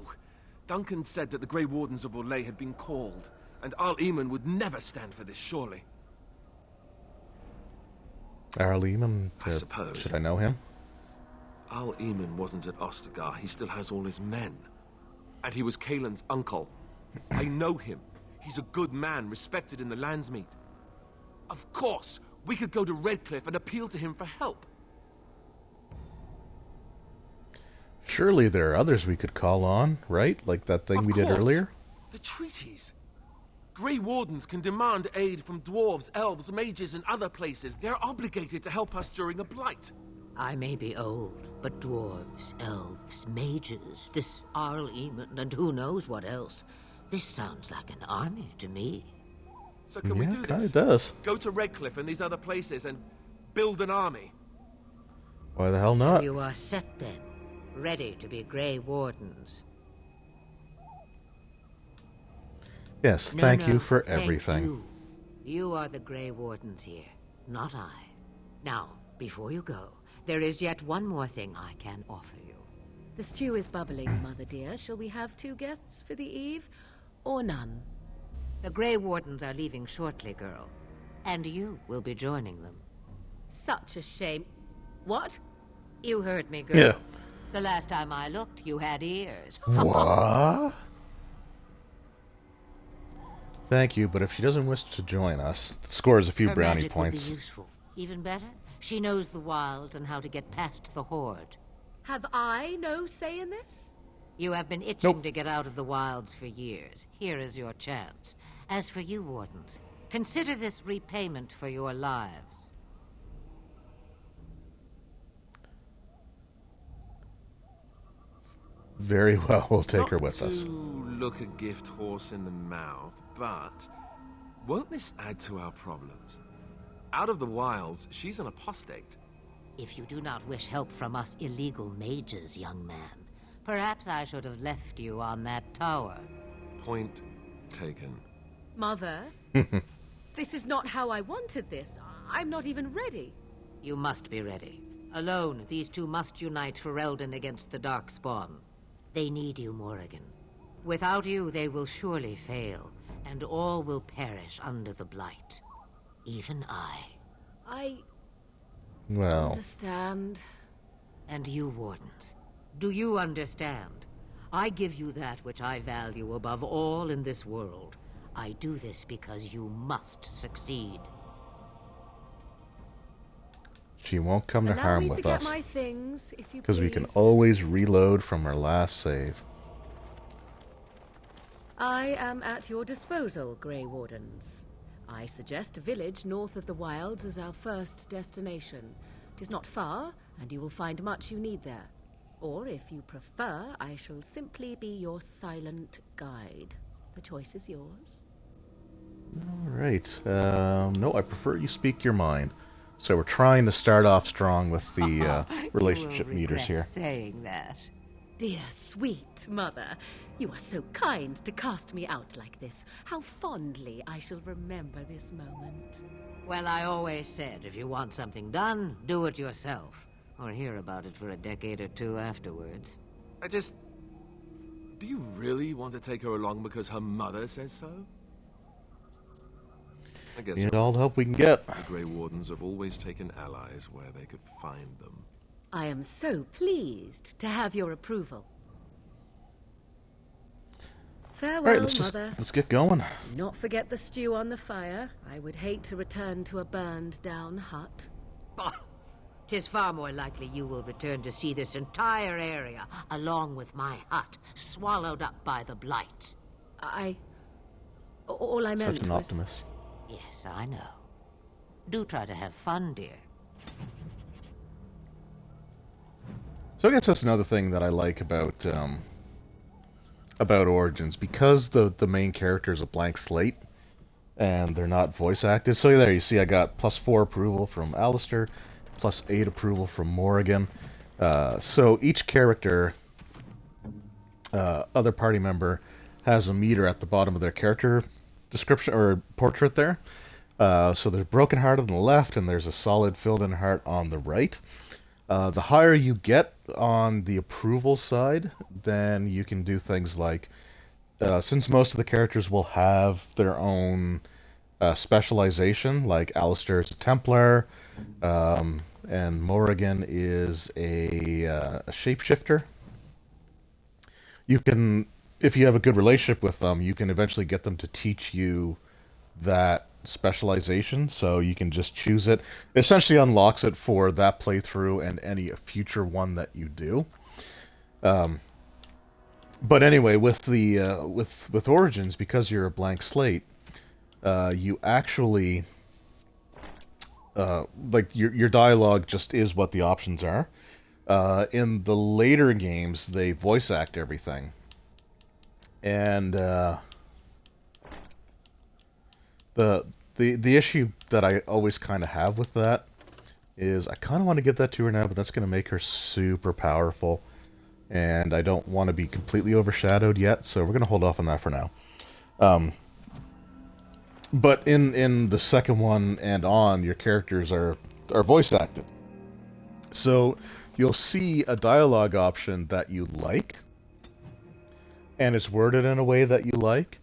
Duncan said that the Grey Wardens of Orlais had been called, and Al Eamon would never stand for this, surely. Al Eamon, I suppose. should I know him? Al Eamon wasn't at Ostagar. He still has all his men. And he was Kaelin's uncle. I know him. He's a good man, respected in the Landsmeet. Of course, we could go to Redcliffe and appeal to him for help. Surely there are others we could call on, right? Like that thing we did earlier? The treaties. Grey Wardens can demand aid from dwarves, elves, mages, and other places. They're obligated to help us during a blight. I may be old, but dwarves, elves, mages, this Arl Eamon, and who knows what else. This sounds like an army to me. So can we do Yeah, kind this? of does. Go to Redcliffe and these other places and build an army. Why the hell So not? you are set then, ready to be Grey Wardens. Yes, No, thank no, you for thank everything. You. You are the Grey Wardens here, not I. Now, before you go, there is yet one more thing I can offer you. The stew is bubbling, Mother dear. Shall we have 2 guests for the eve, or none? The Grey Wardens are leaving shortly, girl. And you will be joining them. Such a shame. What? You heard me, girl. Yeah. The last time I looked, you had ears. What? Thank you, but if she doesn't wish to join us, scores a few Her brownie magic would be points. useful. Even better, she knows the wilds and how to get past the Horde. Have I no say in this? You have been itching Nope. to get out of the wilds for years. Here is your chance. As for you, Wardens, consider this repayment for your lives. Very well, we'll take her Not with us. to look a gift horse in the mouth, but won't this add to our problems? Out of the wilds, she's an apostate. If you do not wish help from us illegal mages, young man, perhaps I should have left you on that tower. Point taken. Mother, this is not how I wanted this. I'm not even ready. You must be ready. Alone, these two must unite for Eldon against the Darkspawn. They need you, Morrigan. Without you, they will surely fail, and all will perish under the Blight. Even I. Well, Understand. And you, Wardens, do you understand? I give you that which I value above all in this world. I do this because you must succeed. she won't come to Allow harm me with to get us. my things, if you Because we can please. always reload from our last save. I am at your disposal, Grey Wardens. I suggest a village north of the wilds as our first destination. It is not far, and you will find much you need there. Or, if you prefer, I shall simply be your silent guide. The choice is yours. Alright, no, I prefer you speak your mind. So we're trying to start off strong with the relationship You will meters here. regret saying that. Dear, sweet mother, you are so kind to cast me out like this. How fondly I shall remember this moment. Well, I always said, if you want something done, do it yourself. Or hear about it for a decade or two afterwards. Do you really want to take her along because her mother says so? I guess Need all the help we can get. the Grey Wardens have always taken allies where they could find them. I am so pleased to have your approval. Farewell, All right, Mother. let's get going. Not forget the stew on the fire. I would hate to return to a burned-down hut. Bah! 'Tis far more likely you will return to see this entire area, along with my hut, swallowed up by the blight. All I meant Such an was... optimist. Yes, I know. Do try to have fun, dear. So I guess that's another thing that I like about Origins, because the main character is a blank slate and they're not voice acted. So there you see I got +4 approval from Alistair, +8 approval from Morrigan. So each character, other party member, has a meter at the bottom of their character description or portrait there. So there's broken heart on the left and there's a solid filled in heart on the right. The higher you get on the approval side, then you can do things like, since most of the characters will have their own specialization, like Alistair is a Templar, and Morrigan is a shapeshifter. You can, if you have a good relationship with them, you can eventually get them to teach you that specialization, so you can just choose it. It essentially unlocks it for that playthrough and any future one that you do. But anyway, with the with Origins, because you're a blank slate, you actually like your dialogue just is what the options are. In the later games, they voice act everything, and the issue that I always kind of have with that is I kind of want to give that to her now, but that's going to make her super powerful, and I don't want to be completely overshadowed yet, so we're going to hold off on that for now. But in the second one and on, your characters are voice acted. So you'll see a dialogue option that you like, and it's worded in a way that you like.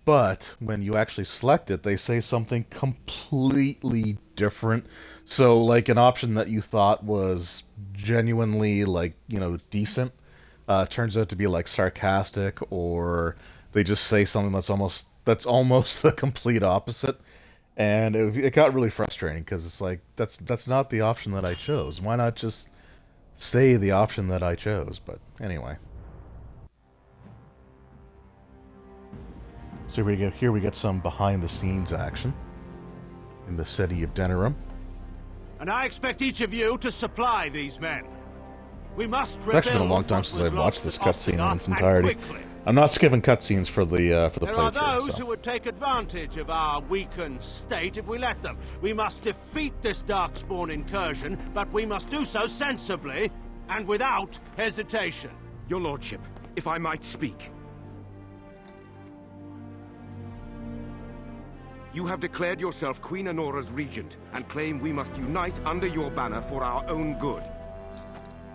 But when you actually select it, they say something completely different. So, like, an option that you thought was genuinely, like, you know, decent, turns out to be, like, sarcastic, or they just say something that's almost the complete opposite. And it got really frustrating, because it's like, that's not the option that I chose. Why not just say the option that I chose? But anyway. So here we get some behind-the-scenes action in the city of Denerim. And I expect each of you to supply these men. We must It's actually been a long time since I've watched this cutscene in its entirety. I'm not skipping cutscenes for the playthrough. There are those who would take advantage of our weakened state if we let them. We must defeat this Darkspawn incursion, but we must do so sensibly and without hesitation. Your lordship, if I might speak. You have declared yourself Queen Honora's regent, and claim we must unite under your banner for our own good.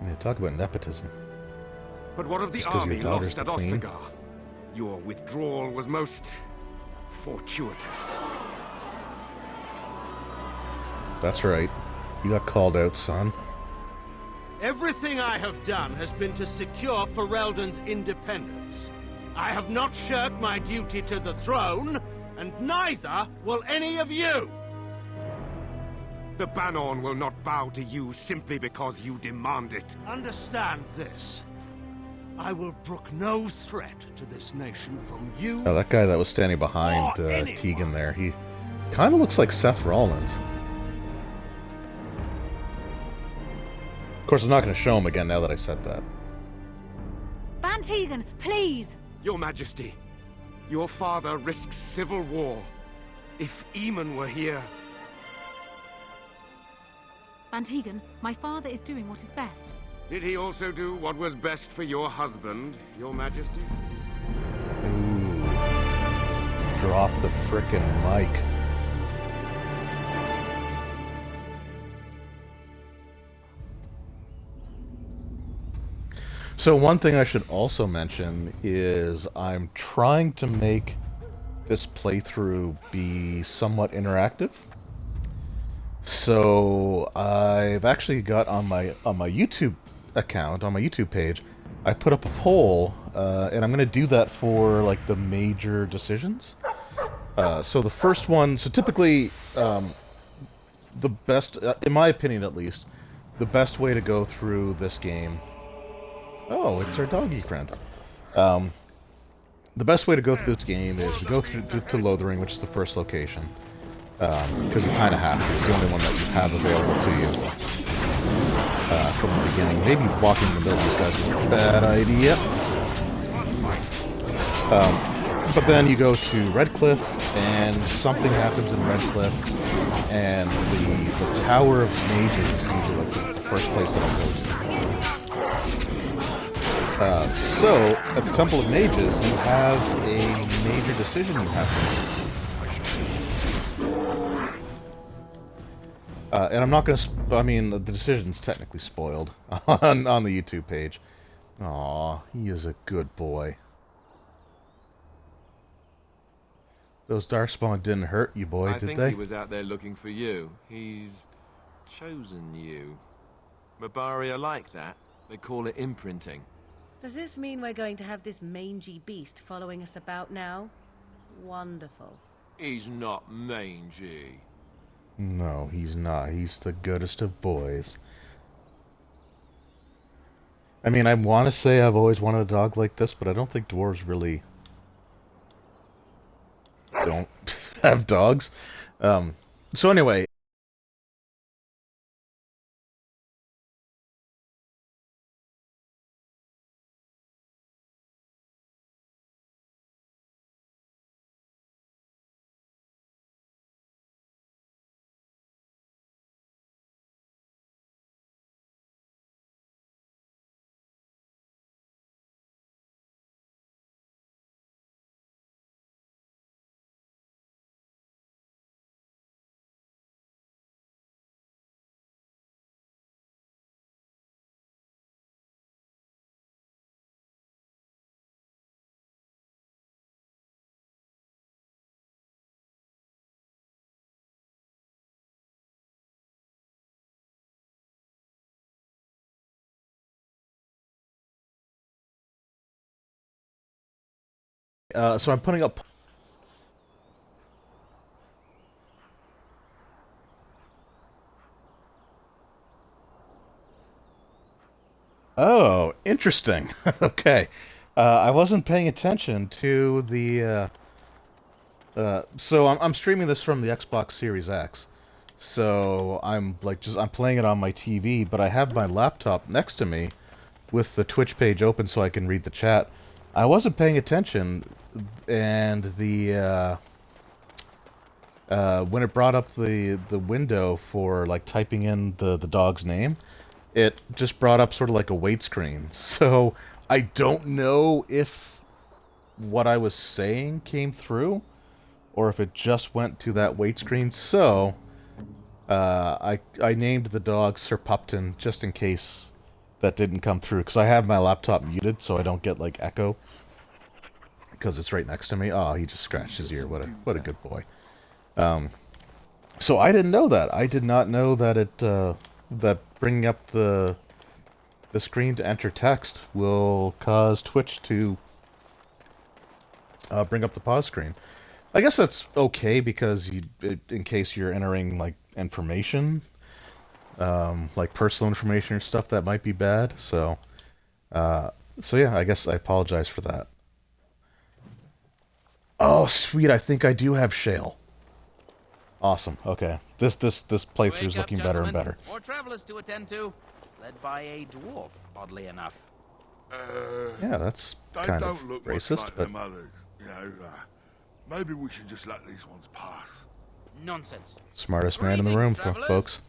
Yeah, talk about nepotism. But what of the Just 'cause your army daughter's lost at the queen? Ostagar? Your withdrawal was most fortuitous. That's right. You got called out, son. Everything I have done has been to secure Ferelden's independence. I have not shirked my duty to the throne, and neither will any of you! The Banon will not bow to you simply because you demand it. Understand this. I will brook no threat to this nation from you. Oh, that guy that was standing behind Tegan there, he kind of looks like Seth Rollins. Of course, I'm not going to show him again now that I said that. Van Tegan, please! Your Majesty, your father risks civil war. If Eamon were here... Van Tegan, my father is doing what is best. Did he also do what was best for your husband, Your Majesty? Ooh. Drop the frickin' mic. So one thing I should also mention is I'm trying to make this playthrough be somewhat interactive. So I've actually got on my YouTube account, on my YouTube page, I put up a poll, and I'm going to do that for like the major decisions. So the first one, so typically, the best, in my opinion at least, the best way to go through this game. Oh, it's our doggy friend. Um, the best way to go through this game is we go through to Lothering, which is the first location, because you kind of have to. It's the only one that you have available to you from the beginning. Maybe walking in the middle of these guys is a bad idea. But then you go to Redcliffe, and something happens in Redcliffe, and the Tower of Mages is usually like the first place that I'll go to. So, at the Temple of Mages, you have a major decision you have to make. And I'm not going to... I mean, the decision's technically spoiled on the YouTube page. Aw, he is a good boy. Those Darkspawn didn't hurt you, boy, did they? I think he was out there looking for you. He's chosen you. Mabari are like that. They call it imprinting. Does this mean we're going to have this mangy beast following us about now? Wonderful. He's not mangy. No, he's not. He's the goodest of boys. I mean, I want to say I've always wanted a dog like this, but I don't think dwarves really don't have dogs. So anyway... so I'm putting up... Oh, interesting. Okay. I wasn't paying attention to the... so I'm streaming this from the Xbox Series X. So I'm I'm playing it on my TV, but I have my laptop next to me with the Twitch page open so I can read the chat. I wasn't paying attention, and when it brought up the window for like typing in the dog's name, it just brought up sort of like a wait screen. So I don't know if what I was saying came through, or if it just went to that wait screen. So I named the dog Sir Pupton just in case that didn't come through, because I have my laptop muted so I don't get like echo, because it's right next to me. Oh, he just scratched his ear. What a good boy. So I didn't know that. I did not know that that bringing up the screen to enter text will cause Twitch to bring up the pause screen. I guess that's okay, because in case you're entering like information, like personal information or stuff that might be bad. So yeah, I guess I apologize for that. Oh, sweet! I think I do have Shale. Awesome. Okay, this playthrough is looking better and better. More travelers to attend to, led by a dwarf, oddly enough. Yeah, that's kind of look racist, like but them others, you know. Maybe we should just let these ones pass. Nonsense. Smartest man in the room, folks.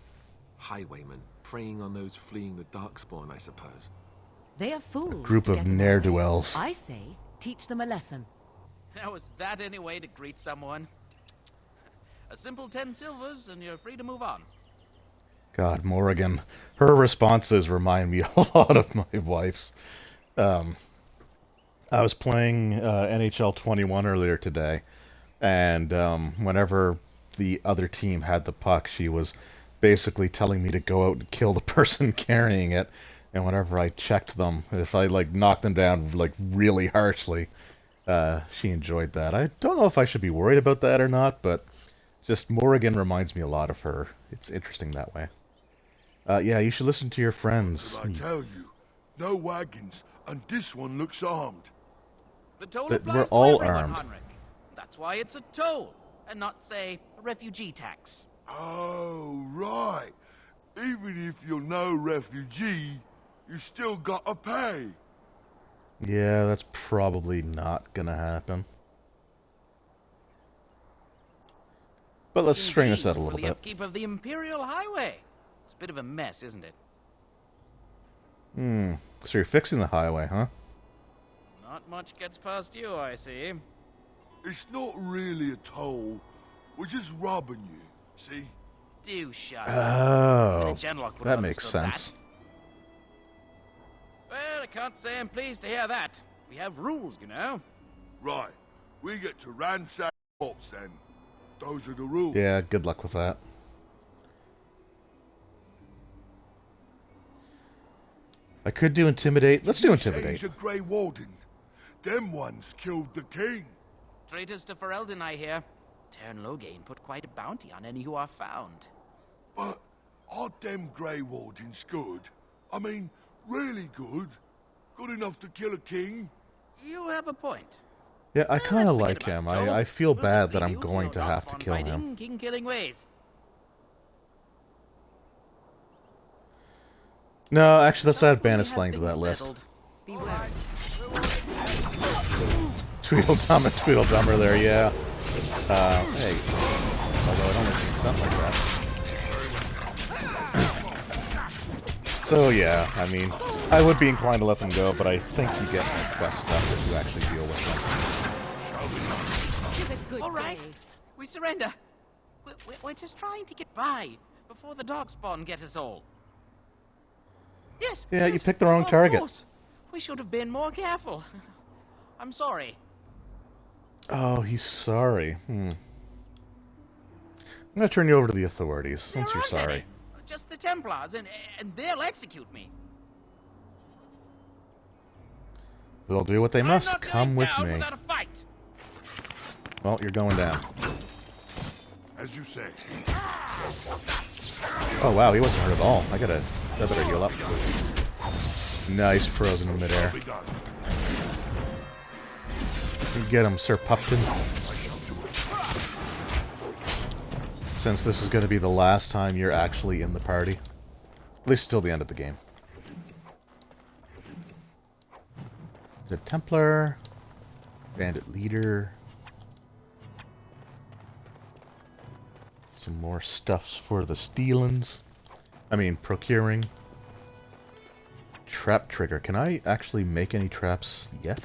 Highwaymen, preying on those fleeing the Darkspawn, I suppose. They are fools. Group of ne'er-do-wells. I say, teach them a lesson. Now, is that any way to greet someone? A simple 10 silvers, and you're free to move on. God, Morrigan. Her responses remind me a lot of my wife's. I was playing NHL 21 earlier today, and whenever the other team had the puck, she was basically telling me to go out and kill the person carrying it, And whenever I checked them, if I like knocked them down like really harshly, she enjoyed that. I don't know if I should be worried about that or not, but just Morrigan reminds me a lot of her. It's interesting that way. Yeah, you should listen to your friends. What did I tell you? No wagons, and this one looks armed. The toll But applies we're to all everyone, armed. Heinrich. That's why it's a toll, and not, say, a refugee tax. Oh, right. Even if you're no refugee, you still gotta pay. Yeah, that's probably not gonna happen. But let's string this out a little For the bit. upkeep of the Imperial Highway. It's a bit of a mess, isn't it? So you're fixing the highway, huh? Not much gets past you, I see. It's not really a toll. We're just robbing you, see? Do shut up. Oh, Genlock would that have makes understood sense. that. Well, I can't say I'm pleased to hear that. We have rules, you know. Right. We get to ransack bots then. Those are the rules. Yeah, good luck with that. I could do Intimidate. Let's do Intimidate. He's a Grey Warden. Them ones killed the king. Traitors to Ferelden, I hear. Tern Loghain put quite a bounty on any who are found. But are them Grey Wardens good? I mean, really good? Good enough to kill a king? You have a point. Yeah, I kind of Let's like forget him. about it, Joel. I feel We'll bad just that leave I'm you going your to have to dog-spawn kill fighting, him. king-killing ways. No, actually, let's add When we Banislang have to that things list. settled. Beware. Tweedledum and Tweedledummer there, yeah. Hey. Although I don't like being stunned like that. So, yeah, I mean, I would be inclined to let them go, but I think you get more quest stuff if you actually deal with them. Give it good All right, day. we surrender. We're just trying to get by before the dogspawn get us all. Yes. Yeah, you yes, picked the wrong of target. course. We should have been more careful. I'm sorry. Oh, he's sorry. I'm gonna turn you over to the authorities, since There you're aren't sorry. any. Just the Templars, and they'll execute me. They'll do what they I'm must. not Come going with down me. without a fight. Well, you're going down. As you say. Oh wow, he wasn't hurt at all. I better heal up. Nice, frozen in midair. Be done. You get him, Sir Pupton. Since this is going to be the last time you're actually in the party. At least till the end of the game. The Templar. Bandit Leader. Some more stuffs for the stealings. I mean, procuring. Trap trigger. Can I actually make any traps yet?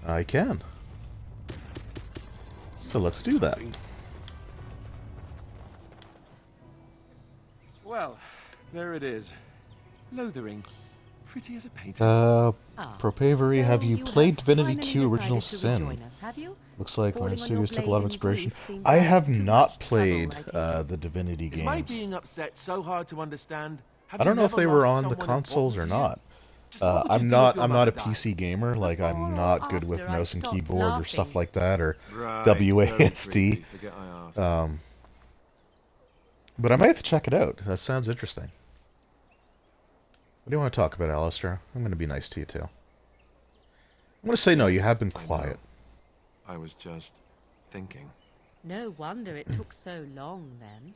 I can. So let's do that. Well, there it is. Lothering. Pretty as a painting. Propavery, So have you played Divinity finally 2 Original decided to Sin? rejoin us, have you? Looks like Falling my on studios your took a lot of blade in inspiration. grief seems I like have too not much played trouble, I take it. the Divinity Is my games. being upset so hard to understand? Have I you don't know if never they were lost on the someone consoles or important to you? not. Just what would you I'm do if not your a mother PC gamer. Like I'm Before or not good with after I mouse and stopped keyboard or stuff laughing? like that, or Right, very WASD. creepy. Forget I asked. But I might have to check it out. That sounds interesting. What do you want to talk about, Alistair? I'm going to be nice to you too. I'm going to say no. You have been quiet. I was just thinking. No wonder it took so long, then.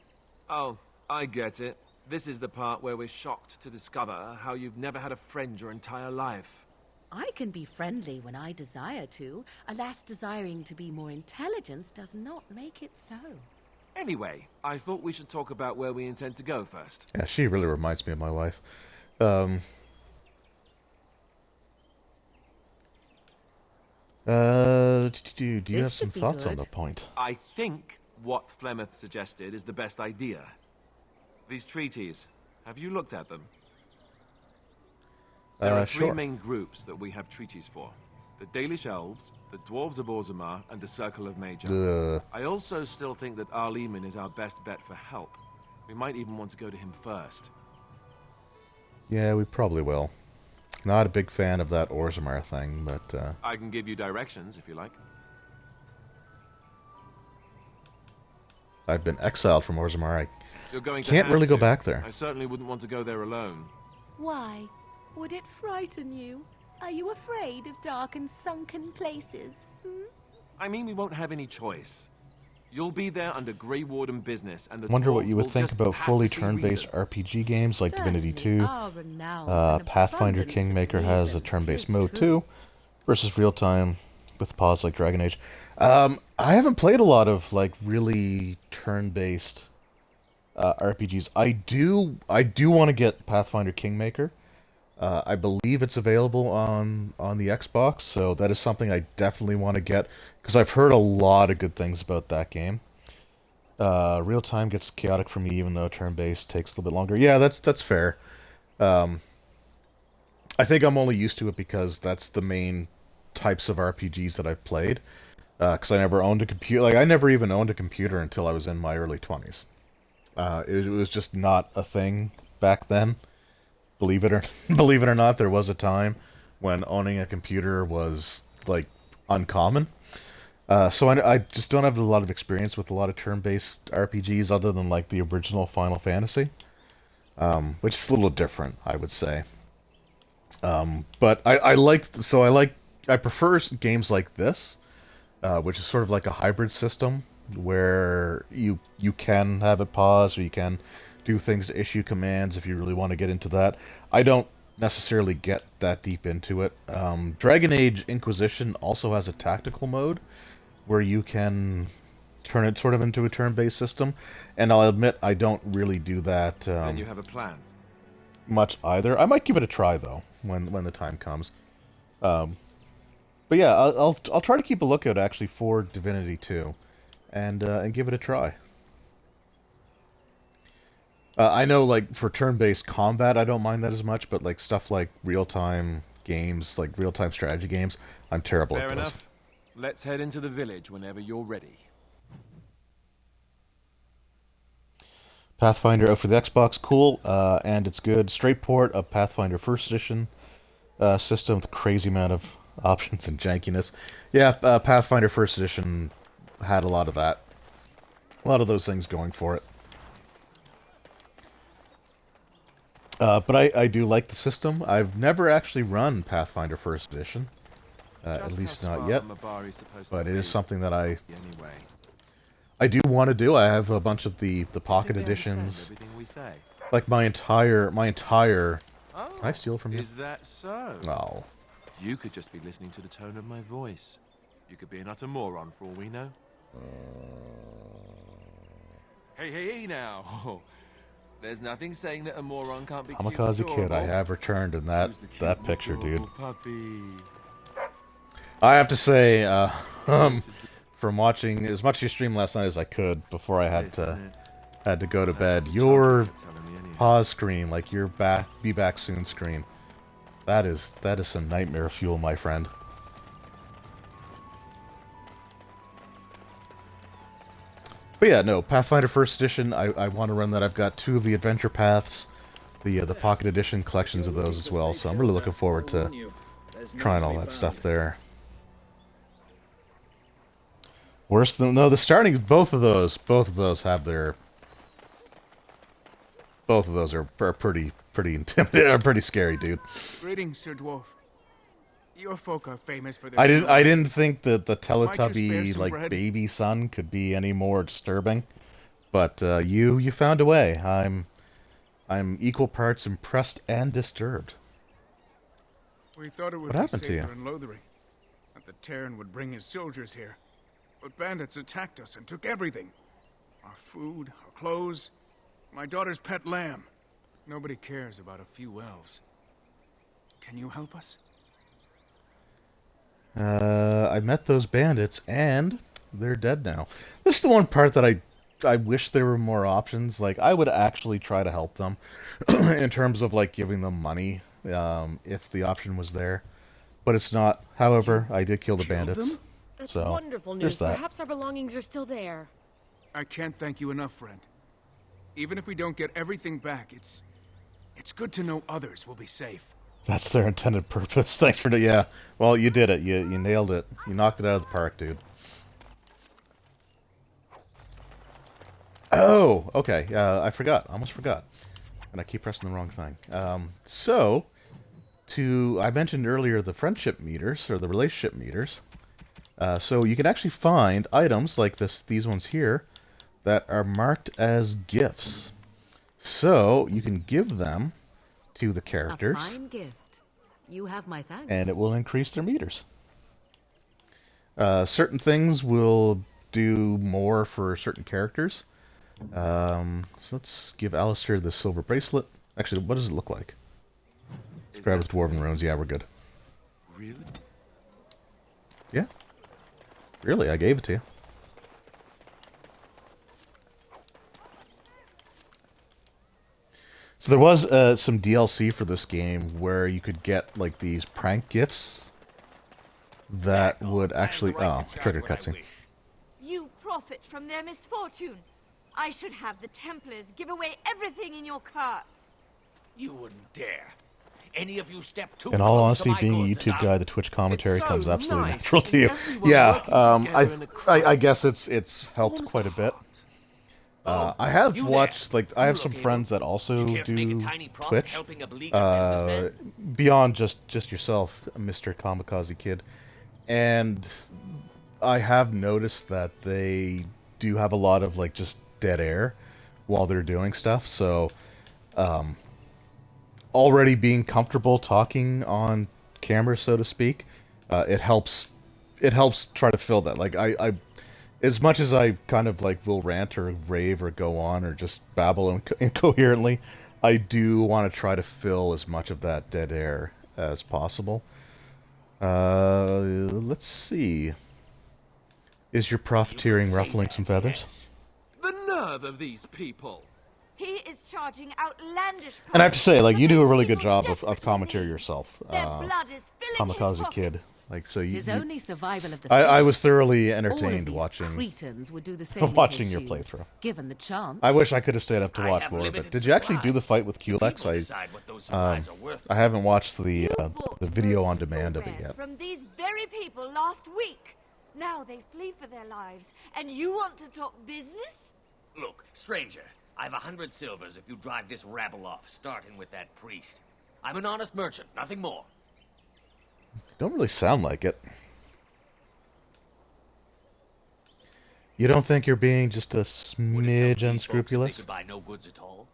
Oh, I get it. This is the part where we're shocked to discover how you've never had a friend your entire life. I can be friendly when I desire to. Alas, desiring to be more intelligent does not make it so. Anyway, I thought we should talk about where we intend to go first. Yeah, she really reminds me of my wife. Do you This have some should be thoughts on good. the point? I think what Flemeth suggested is the best idea. These treaties, have you looked at them? There are three Sure. main groups that we have treaties for. The Dalish Elves, the Dwarves of Orzammar, and the Circle of Major. I also still think that Arleman is our best bet for help. We might even want to go to him first. Yeah, we probably will. Not a big fan of that Orzammar thing, but I can give you directions if you like. I've been exiled from Orzammar. I You're going to can't have really go to. back there. I certainly wouldn't want to go there alone. Why? Would it frighten you? Are you afraid of dark and sunken places? I mean, we won't have any choice. You'll be there under Grey Warden business, and the Wonder what dwarves you would will think just about have fully to see turn-based reason. RPG games like Divinity 2. Are renowned for an Pathfinder abundance of Kingmaker has a reason. turn-based Tis mode true. too, versus real-time with pause like Dragon Age. I haven't played a lot of like really turn-based RPGs. I do want to get Pathfinder Kingmaker. I believe it's available on the Xbox, so that is something I definitely want to get because I've heard a lot of good things about that game. Real time gets chaotic for me, even though turn-based takes a little bit longer. Yeah, that's fair. I think I'm only used to it because that's the main types of RPGs that I've played. Because I never owned a computer. Like I never even owned a computer until I was in my early 20s. It was just not a thing back then. Believe it or believe it or not, there was a time when owning a computer was like uncommon. So I just don't have a lot of experience with a lot of turn-based RPGs other than like the original Final Fantasy, which is a little different, I would say. But I prefer games like this, which is sort of like a hybrid system where you can have it pause or you can do things to issue commands if you really want to get into that. I don't necessarily get that deep into it. Dragon Age Inquisition also has a tactical mode where you can turn it sort of into a turn-based system, and I'll admit I don't really do that Then you have a plan. much either. I might give it a try though when the time comes. But yeah, I'll try to keep a lookout actually for Divinity 2, and give it a try. I know like for turn-based combat, I don't mind that as much, but like stuff like real-time games, like real-time strategy games, I'm terrible Fair at those. enough. Let's head into the village whenever you're ready. Pathfinder out for the Xbox, cool, and it's good. Straight port of Pathfinder First Edition system with crazy amount of options and jankiness. Yeah, Pathfinder First Edition had a lot of that. A lot of those things going for it. But I do like the system. I've never actually run Pathfinder First Edition. At least not yet. But it is something that I do want to do. I have a bunch of the pocket editions. Like my entire Oh, can I steal from you? Is that so? No. You could just be listening to the tone of my voice. You could be an utter moron for all we know. Hey now. There's nothing saying that a moron can't be Kamikaze cute Kid, I adorable. have returned in that picture, dude. Puppy. I have to say, from watching as much of your stream last night as I could before I had to go to bed, your pause screen, like your be back soon screen, that is some nightmare fuel, my friend. But yeah, no, Pathfinder First Edition, I want to run that. I've got 2 of the adventure paths, the Pocket Edition collections of those as well, so I'm really looking forward to trying all that stuff there. Worse than no, the starting both of those have their both of those are pretty intimidating, are pretty scary, dude. Greetings, Sir Dwarf. Your folk are famous for their... I didn't think that the Might you Teletubby spare some bread? baby son could be any more disturbing, but you found a way. I'm equal parts impressed and disturbed. We thought it would What be happened to safer you? in Lothering, that the Terran would bring his soldiers here. But bandits attacked us and took everything. Our food, our clothes, my daughter's pet lamb. Nobody cares about a few elves. Can you help us? I met those bandits, and they're dead now. This is the one part that I wish there were more options. Like, I would actually try to help them in terms of, like, giving them money, if the option was there. But it's not. However, I did kill the bandits. them? That's So, wonderful there's news. that. Perhaps our belongings are still there. I can't thank you enough, friend. Even if we don't get everything back, It's good to know others will be safe. That's their intended purpose. Thanks for yeah. Well, you did it. You nailed it. You knocked it out of the park, dude. Oh, okay. I forgot. I almost forgot. And I keep pressing the wrong thing. I mentioned earlier the friendship meters, or the relationship meters. So you can actually find items like these ones here that are marked as gifts. So you can give them to the characters. A fine gift. You have my thanks. And it will increase their meters. Certain things will do more for certain characters. So let's give Alistair the silver bracelet. Actually, what does it look like? Let's grab his dwarven runes. Yeah, we're good. Really? Yeah. Really, I gave it to you. So there was some DLC for this game where you could get like these prank gifts that would actually trigger cutscene. You profit from their misfortune. I should have the Templars give away everything in your carts. You wouldn't dare. Any of you step too In all close to honesty, my being a goods YouTube and guy, the Twitch commentary so comes absolutely nice natural to seeing you. everyone Yeah, working together in a I guess it's helped quite a bit. I have watched, like, I have some friends that also do Twitch. Beyond just yourself, Mr. Kamikaze Kid. And I have noticed that they do have a lot of, like, just dead air while they're doing stuff. So, already being comfortable talking on camera, so to speak, it helps try to fill that. Like, I as much as I kind of like will rant or rave or go on or just babble incoherently, I do want to try to fill as much of that dead air as possible. Let's see. Is your profiteering ruffling some feathers? The nerve of these people! He is charging outlandish prices. And I have to say, like, you do a really good job of commentary yourself, Their blood is filling his Kamikaze pockets. Kid. Like, so It is only survival of the I fittest. was thoroughly All of entertained these watching cretins would do the same watching in your his shoes, playthrough. Given the chance. I wish I could have stayed up to watch more of it. Did you actually do the fight with Culex? I haven't watched the video on demand of it yet. From these very people last week. Now they flee for their lives, and you want to talk business? Look, stranger, I've 100 silvers if you drive this rabble off, starting with that priest. I'm an honest merchant, nothing more. Don't really sound like it. You don't think you're being just a smidge unscrupulous? They could buy no goods at all.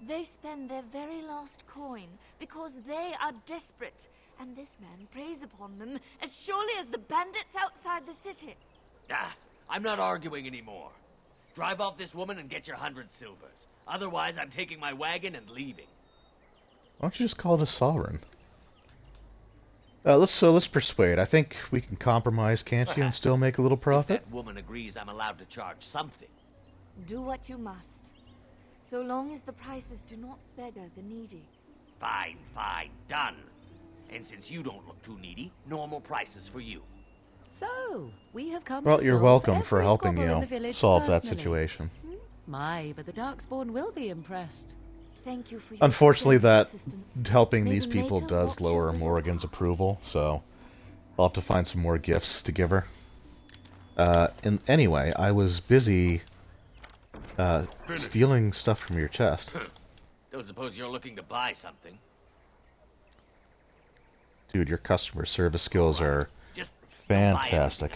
They spend their very last coin because they are desperate, and this man preys upon them as surely as the bandits outside the city. Ah, I'm not arguing anymore. Drive off this woman and get your 100 silvers. Otherwise, I'm taking my wagon and leaving. Why don't you just call it a sovereign? Let's persuade. I think we can compromise, can't you, and still make a little profit? If that woman agrees I'm allowed to charge something. Do what you must, so long as the prices do not beggar the needy. Fine, fine, done. And since you don't look too needy, normal prices for you. So, we have come Well, to you're solve welcome for every helping squabble in the village solve that personally. situation. My, but the Darkspawn will be impressed. Thank you for your Unfortunately, that assistance. helping May these the people Maker does watch lower over you. Morrigan's approval, so I'll have to find some more gifts to give her. And anyway, I was busy stealing stuff from your chest. Don't suppose you're looking to buy something. Dude, your customer service skills are Just fantastic.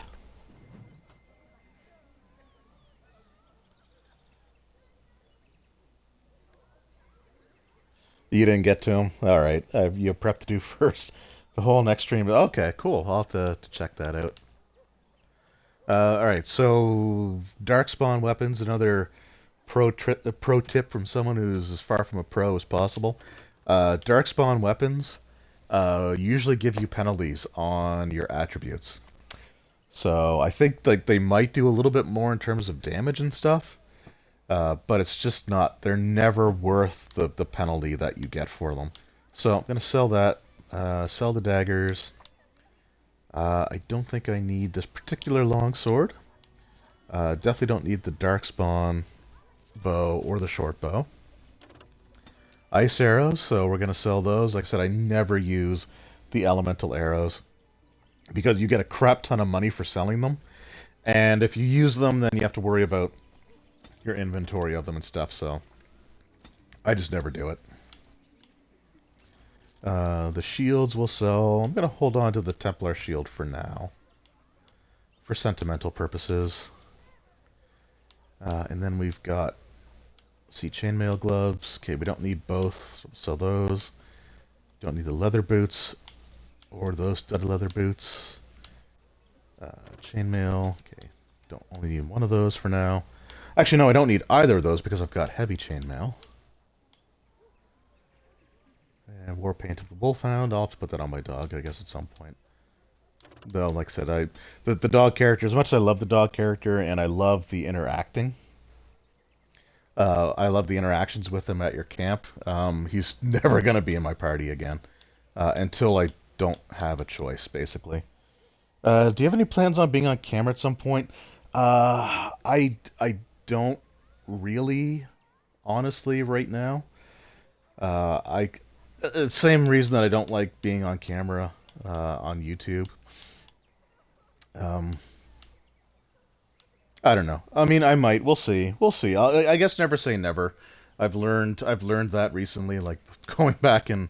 You didn't get to him? Alright, you have prep to do first. The whole next stream. Okay, cool. I'll have to check that out. Alright, so Darkspawn weapons, another pro tip from someone who's as far from a pro as possible. Darkspawn weapons usually give you penalties on your attributes. So I think like they might do a little bit more in terms of damage and stuff. But it's just not, they're never worth the penalty that you get for them. So I'm going to sell that, sell the daggers. I don't think I need this particular longsword. Definitely don't need the Darkspawn bow or the short bow. ice arrows, so we're going to sell those. Like I said, I never use the elemental arrows because you get a crap ton of money for selling them. And if you use them, then you have to worry about your inventory of them and stuff, so I just never do it. The shields will sell. I'm going to hold on to the Templar shield for now, for sentimental purposes. And then we've got, see, chainmail gloves. Okay, we don't need both, so we'll sell those. Don't need the leather boots or those studded leather boots. Chainmail. Okay, don't only need one of those for now. Actually, no, I don't need either of those because I've got heavy chainmail. And war paint of the wolfhound. I'll have to put that on my dog, I guess, at some point. Though, like I said, the dog character, as much as I love the dog character and I love the interacting, I love the interactions with him at your camp. He's never going to be in my party again until I don't have a choice, basically. Do you have any plans on being on camera at some point? I don't really, honestly, right now. Same reason that I don't like being on camera on YouTube. I don't know. I mean, I might. We'll see. We'll see. I guess never say never. I've learned that recently, like going back and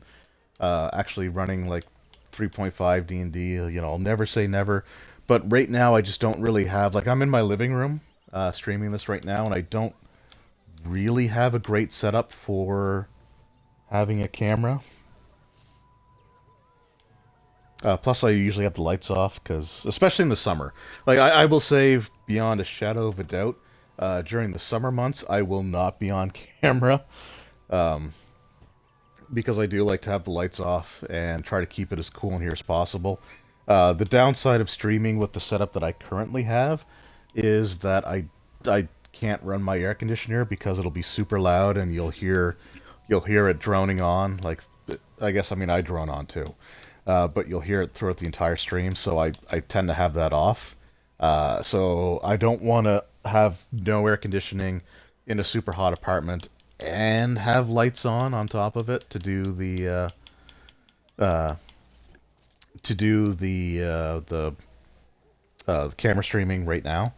actually running like 3.5 D&D. You know, I'll never say never. But right now, I just don't really have, like, I'm in my living room streaming this right now, and I don't really have a great setup for having a camera. Plus, I usually have the lights off, because, especially in the summer. Like, I will say, beyond a shadow of a doubt, during the summer months, I will not be on camera. Because I do like to have the lights off and try to keep it as cool in here as possible. The downside of streaming with the setup that I currently have is that I can't run my air conditioner because it'll be super loud and you'll hear it droning on. Like, I guess, I mean, I drone on too. But you'll hear it throughout the entire stream, so I tend to have that off. So I don't want to have no air conditioning in a super hot apartment and have lights on top of it to do the camera streaming right now.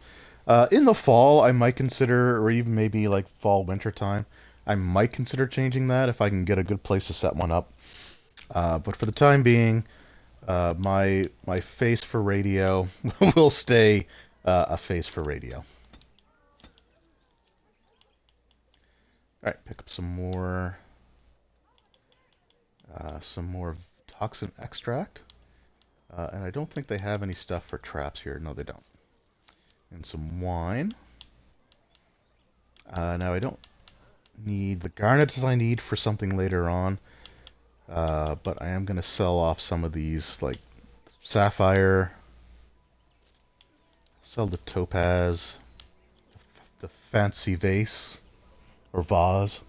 In the fall, I might consider, or even maybe like fall winter time, I might consider changing that if I can get a good place to set one up. But for the time being, my face for radio will stay a face for radio. All right, pick up some more toxin extract, and I don't think they have any stuff for traps here. No, they don't. And some wine. Now I don't need the garnets I need for something later on. But I am going to sell off some of these, like sapphire, sell the topaz, the fancy vase, or vase.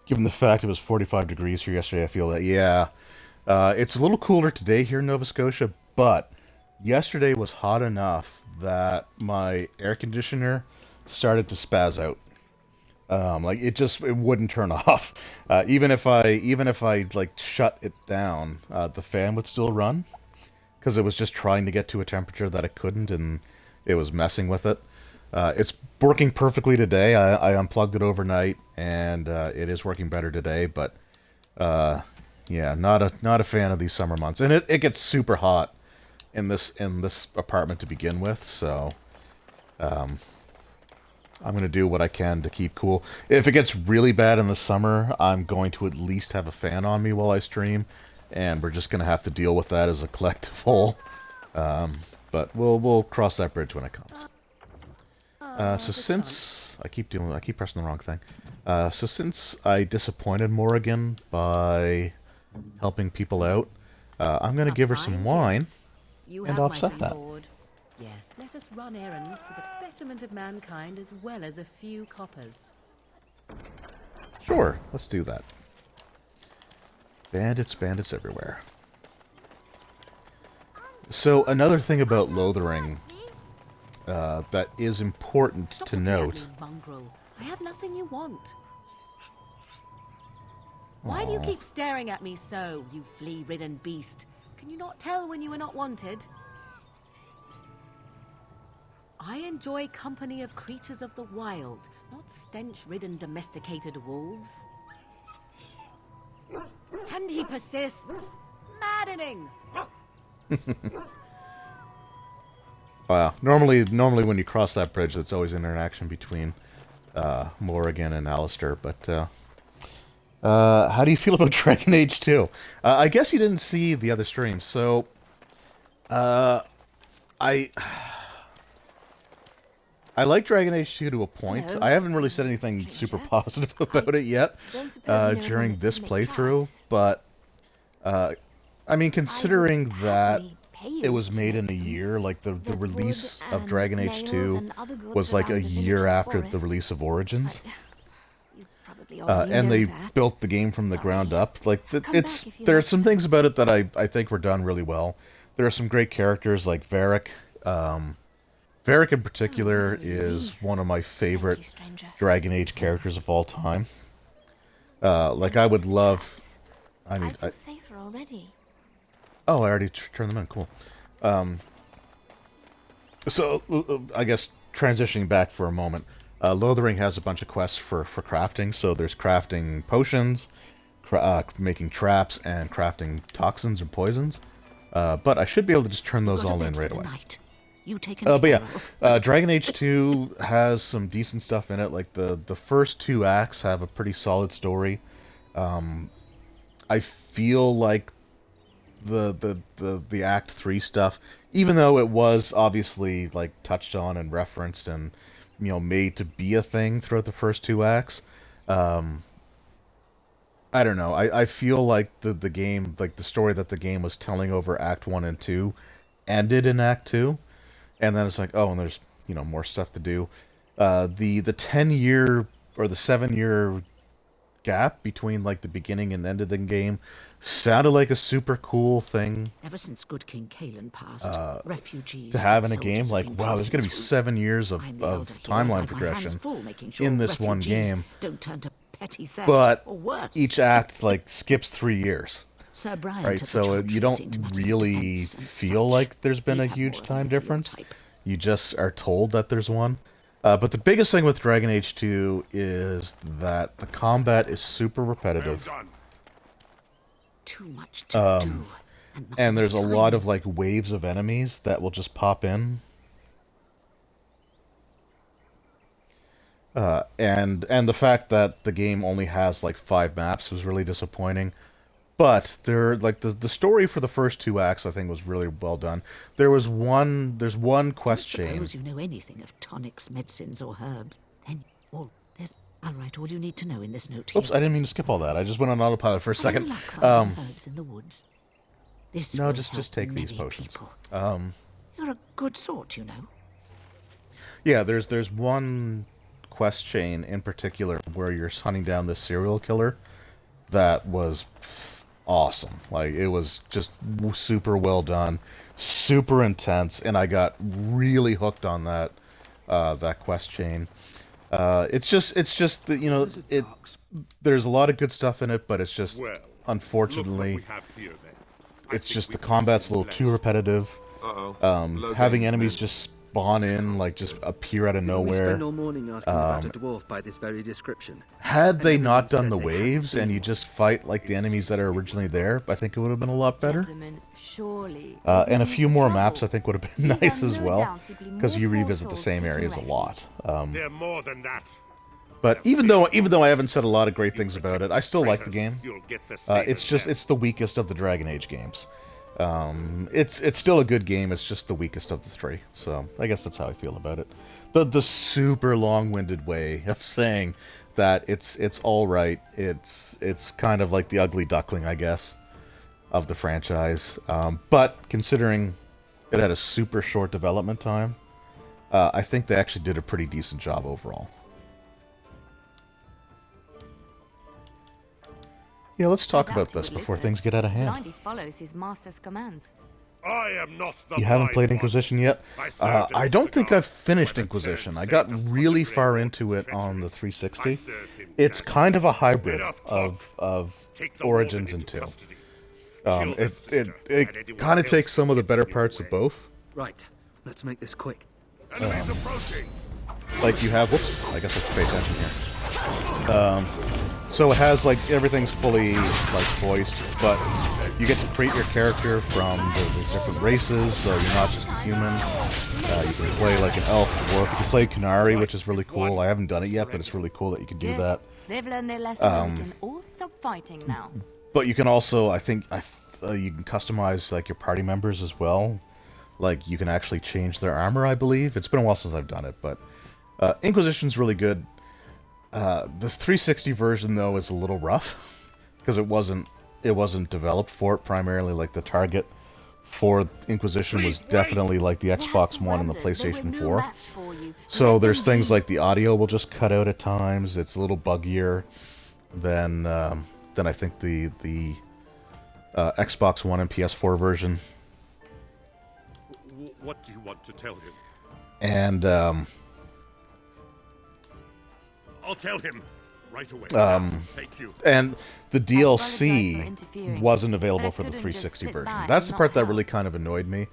Given the fact it was 45 degrees here yesterday, I feel that, yeah. It's a little cooler today here in Nova Scotia, but yesterday was hot enough that my air conditioner started to spaz out. Like it wouldn't turn off. Even if I like shut it down, the fan would still run because it was just trying to get to a temperature that it couldn't, and it was messing with it. It's working perfectly today. I unplugged it overnight, and it is working better today. But yeah, not a fan of these summer months, and it gets super hot in this apartment to begin with. So. I'm going to do what I can to keep cool. If it gets really bad in the summer, I'm going to at least have a fan on me while I stream, and we're just going to have to deal with that as a collective whole. But we'll cross that bridge when it comes. So since I keep pressing the wrong thing. So since I disappointed Morrigan by helping people out, I'm going to give her some wine and offset that. Yes, let us run errands for the betterment of mankind as well as a few coppers. Sure, let's do that. Bandits everywhere. So another thing about Lothering that is important to note. Mongrel, I have nothing you want. Why do you keep staring at me so, you flea-ridden beast? Can you not tell when you are not wanted? I enjoy company of creatures of the wild, not stench-ridden domesticated wolves. And he persists. Maddening! Wow. Normally when you cross that bridge, it's always an interaction between Morrigan and Alistair, but how do you feel about Dragon Age 2? I guess you didn't see the other streams, so I like Dragon Age 2 to a point. Hello. I haven't really said anything super positive about it yet during this playthrough, but I mean, considering that it was made in a year, like the release of Dragon Age 2 was like a year after the release of Origins, and they built the game from the ground up. Like there are some things about it that I think were done really well. There are some great characters like Varric. Varric in particular is one of my favorite Dragon Age characters of all time. Like I would love. I feel safer already. Oh, I already turned them in. Cool. So I guess transitioning back for a moment, Lothering has a bunch of quests for crafting. So there's crafting potions, making traps, and crafting toxins and poisons. But I should be able to just turn those all in right away. But yeah, Dragon Age 2 has some decent stuff in it. Like the first two acts have a pretty solid story. I feel like the Act 3 stuff, even though it was obviously like touched on and referenced and made to be a thing throughout the first two acts, I don't know. I feel like the game, like the story that the game was telling over Act 1 and 2 ended in Act 2. And then it's like, oh, and there's, more stuff to do. The 10-year or the 7-year gap between, like, the beginning and end of the game sounded like a super cool thing. Ever since good King Cailan passed, refugees to have in a game. Like, wow, there's going to be 7 years of timeline progression in this one game. Don't turn to petty theft but or worse. Each act, like, skips 3 years. Sir Brian right, so you don't really feel like there's been a huge time difference. You just are told that there's one. But the biggest thing with Dragon Age 2 is that the combat is super repetitive. Too much to do. And there's a lot of like waves of enemies that will just pop in. And the fact that the game only has like 5 maps was really disappointing. But the story for the first 2 acts I think was really well done. There's one quest chain. Suppose you know anything of tonics, medicines, or herbs. Then there's I'll write all you need to know in this note here. Oops, I didn't mean to skip all that. I just went on autopilot for a second. Herbs in the woods. No, just take these potions. You're a good sort, you know. Yeah, there's one quest chain in particular where you're hunting down this serial killer that was awesome. Like, it was just super well done, super intense, and I got really hooked on that quest chain. It's just that, there's a lot of good stuff in it, but it's just unfortunately it's just the combat's a little too repetitive. Having enemies just spawn in, like, just appear out of nowhere. Spend all morning asking about a dwarf by this very description. Had they not done the waves and you just fight like the enemies that are originally there, I think it would have been a lot better. And a few more maps I think would have been nice as well, because you revisit the same areas a lot. They're more than that. But even though I haven't said a lot of great things about it, I still like the game. It's the weakest of the Dragon Age games. It's still a good game. It's just the weakest of the 3. So I guess that's how I feel about it. The super long-winded way of saying that it's all right. It's kind of like the ugly duckling, I guess, of the franchise. But considering it had a super short development time, I think they actually did a pretty decent job overall. Yeah, let's talk about this before things get out of hand. Follows his master's commands. I am not the You haven't played Inquisition yet? I don't think I've finished Inquisition. I got really far into it on the 360. It's kind of a hybrid of Origins and 2. It kind of takes some of the better parts of both. Right. Let's make this quick. Like you have, whoops, I guess I should pay attention here. So it has like everything's fully like voiced, but you get to create your character from the different races, so you're not just a human. You can play like an elf, dwarf. You can play Canary, which is really cool. I haven't done it yet, but it's really cool that you can do that. They've learned their lesson. We can all stop fighting now. But you can also, I think, you can customize like your party members as well. Like you can actually change their armor, I believe. It's been a while since I've done it, but Inquisition's really good. This 360 version though is a little rough because it wasn't developed for it primarily. Like the target for Inquisition was definitely like the Xbox One and the PlayStation 4. So there's things like the audio will just cut out at times. It's a little buggier than I think the Xbox One and PS4 version. What do you want to tell him? And I'll tell him right away. Thank you. And the DLC wasn't available for the 360 version. That's the part that really kind of annoyed me,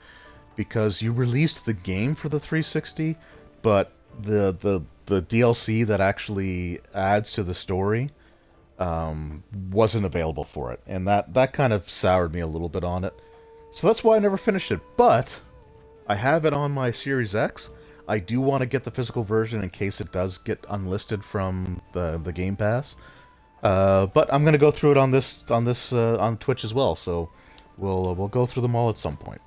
because you released the game for the 360, but the DLC that actually adds to the story wasn't available for it, and that kind of soured me a little bit on it. So that's why I never finished it. But I have it on my Series X. I do want to get the physical version in case it does get unlisted from the Game Pass. But I'm going to go through it on Twitch as well. So we'll go through them all at some point.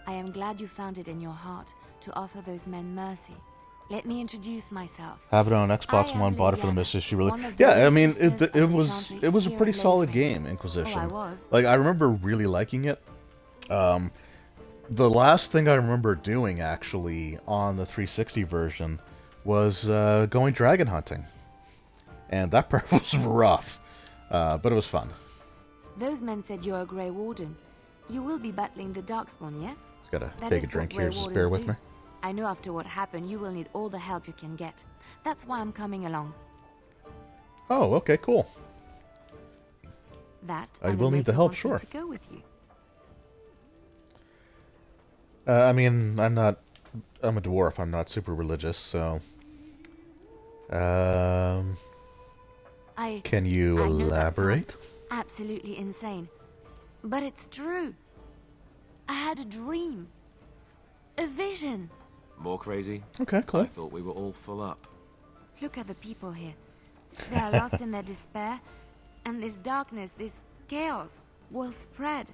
I am glad you found it in your heart to offer those men mercy. Let me introduce myself. Have it on Xbox One. Bought it for the missus. She really, yeah. I mean, it was a pretty solid game, Inquisition. Like I remember really liking it. The last thing I remember doing, actually, on the 360 version was going dragon hunting. And that part was rough, but it was fun. Those men said you're a Grey Warden. You will be battling the Darkspawn, yes? Just gotta take a drink here, just bear with me. I know after what happened, you will need all the help you can get. That's why I'm coming along. Oh, okay, cool. That I will need the help, sure. To go with you. I mean, I'm a dwarf. I'm not super religious, so. Can you elaborate? Absolutely insane, but it's true. I had a dream, a vision. More crazy? Okay, cool. I thought we were all full up. Look at the people here. They are lost in their despair, and this darkness, this chaos, will spread.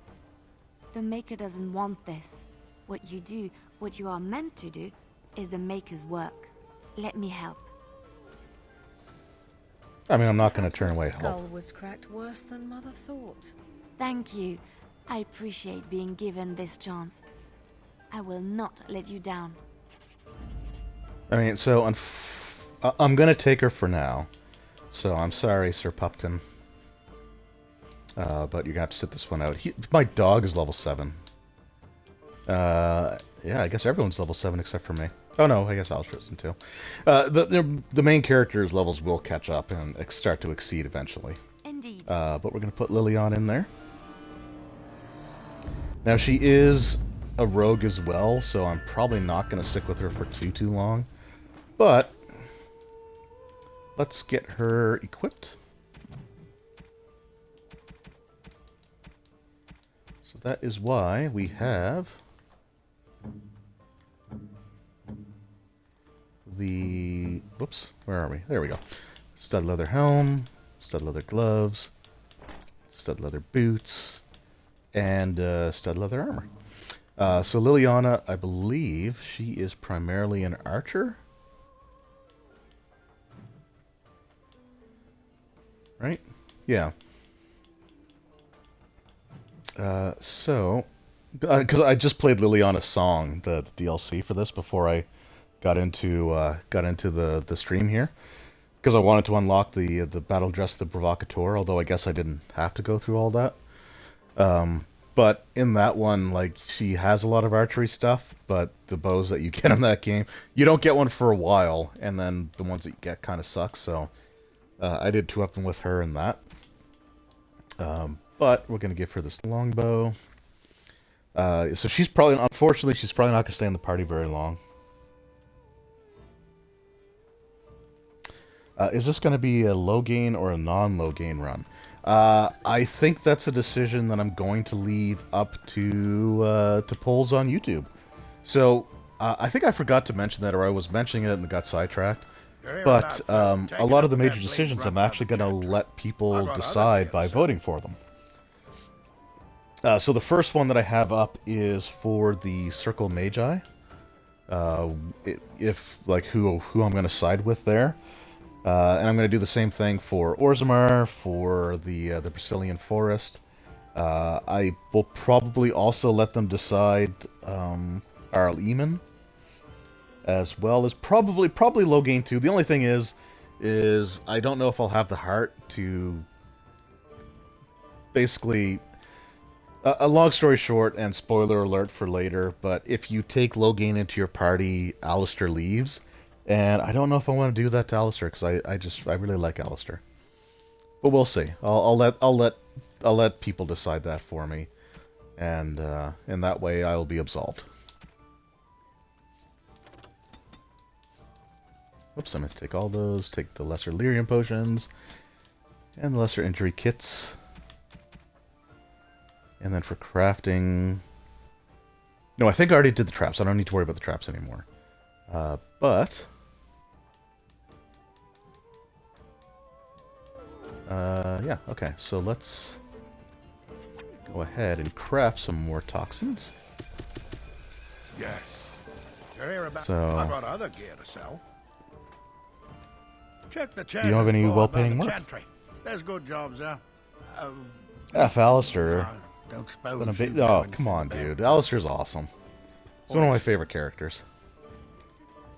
The Maker doesn't want this. What you do, what you are meant to do, is the Maker's work. Let me help. I mean, I'm not going to turn away Skull help. was cracked worse than Mother thought. Thank you. I appreciate being given this chance. I will not let you down. I mean, so I'm going to take her for now. So I'm sorry, Sir Pupton. But you're going to have to sit this one out. My dog is level 7. Yeah, I guess everyone's level 7 except for me. Oh no, I guess Altruism too. The main characters' levels will catch up and start to exceed eventually. Indeed. But we're going to put Liliana in there. Now she is a rogue as well, so I'm probably not going to stick with her for too long. But let's get her equipped. So that is why we have the, whoops, where are we? There we go. Stud leather helm, stud leather gloves, stud leather boots, and stud leather armor. So Liliana, I believe she is primarily an archer. Right? Yeah. So, because I just played Liliana's song, the DLC for this, before I got into the stream here, because I wanted to unlock the battle dress, the provocateur. Although I guess I didn't have to go through all that. But in that one, like, she has a lot of archery stuff, but the bows that you get in that game, you don't get one for a while, and then the ones that you get kind of suck, so I did 2-up with her in that. But we're going to give her this longbow. So she's probably, unfortunately, she's probably not going to stay in the party very long. Is this going to be a low gain or a non-low gain run? I think that's a decision that I'm going to leave up to polls on YouTube. So I think I forgot to mention that, or I was mentioning it and got sidetracked. But a lot of the major decisions I'm actually going to let people decide by voting for them. So the first one that I have up is for the Circle Magi. If like who I'm going to side with there. And I'm going to do the same thing for Orzammar, for the Brazilian Forest. I will probably also let them decide Arl Eamon, as well as probably low gain too. The only thing is I don't know if I'll have the heart to basically. A long story short, and spoiler alert for later, but if you take low gain into your party, Alistair leaves. And I don't know if I want to do that to Alistair, because I really like Alistair. But we'll see. I'll let people decide that for me, and in that way I'll be absolved. Whoops! I'm going to take all those. Take the lesser lyrium potions, and the lesser injury kits, and then for crafting. No, I think I already did the traps. I don't need to worry about the traps anymore. But. Yeah, okay, so let's go ahead and craft some more toxins. Yes. You're here about. So, I got other gear to sell. Check the do you have any well-paying work? There's good jobs there. F. Alistair. Don't suppose. Oh, come on, dude. Alistair's awesome. He's one of my favorite characters.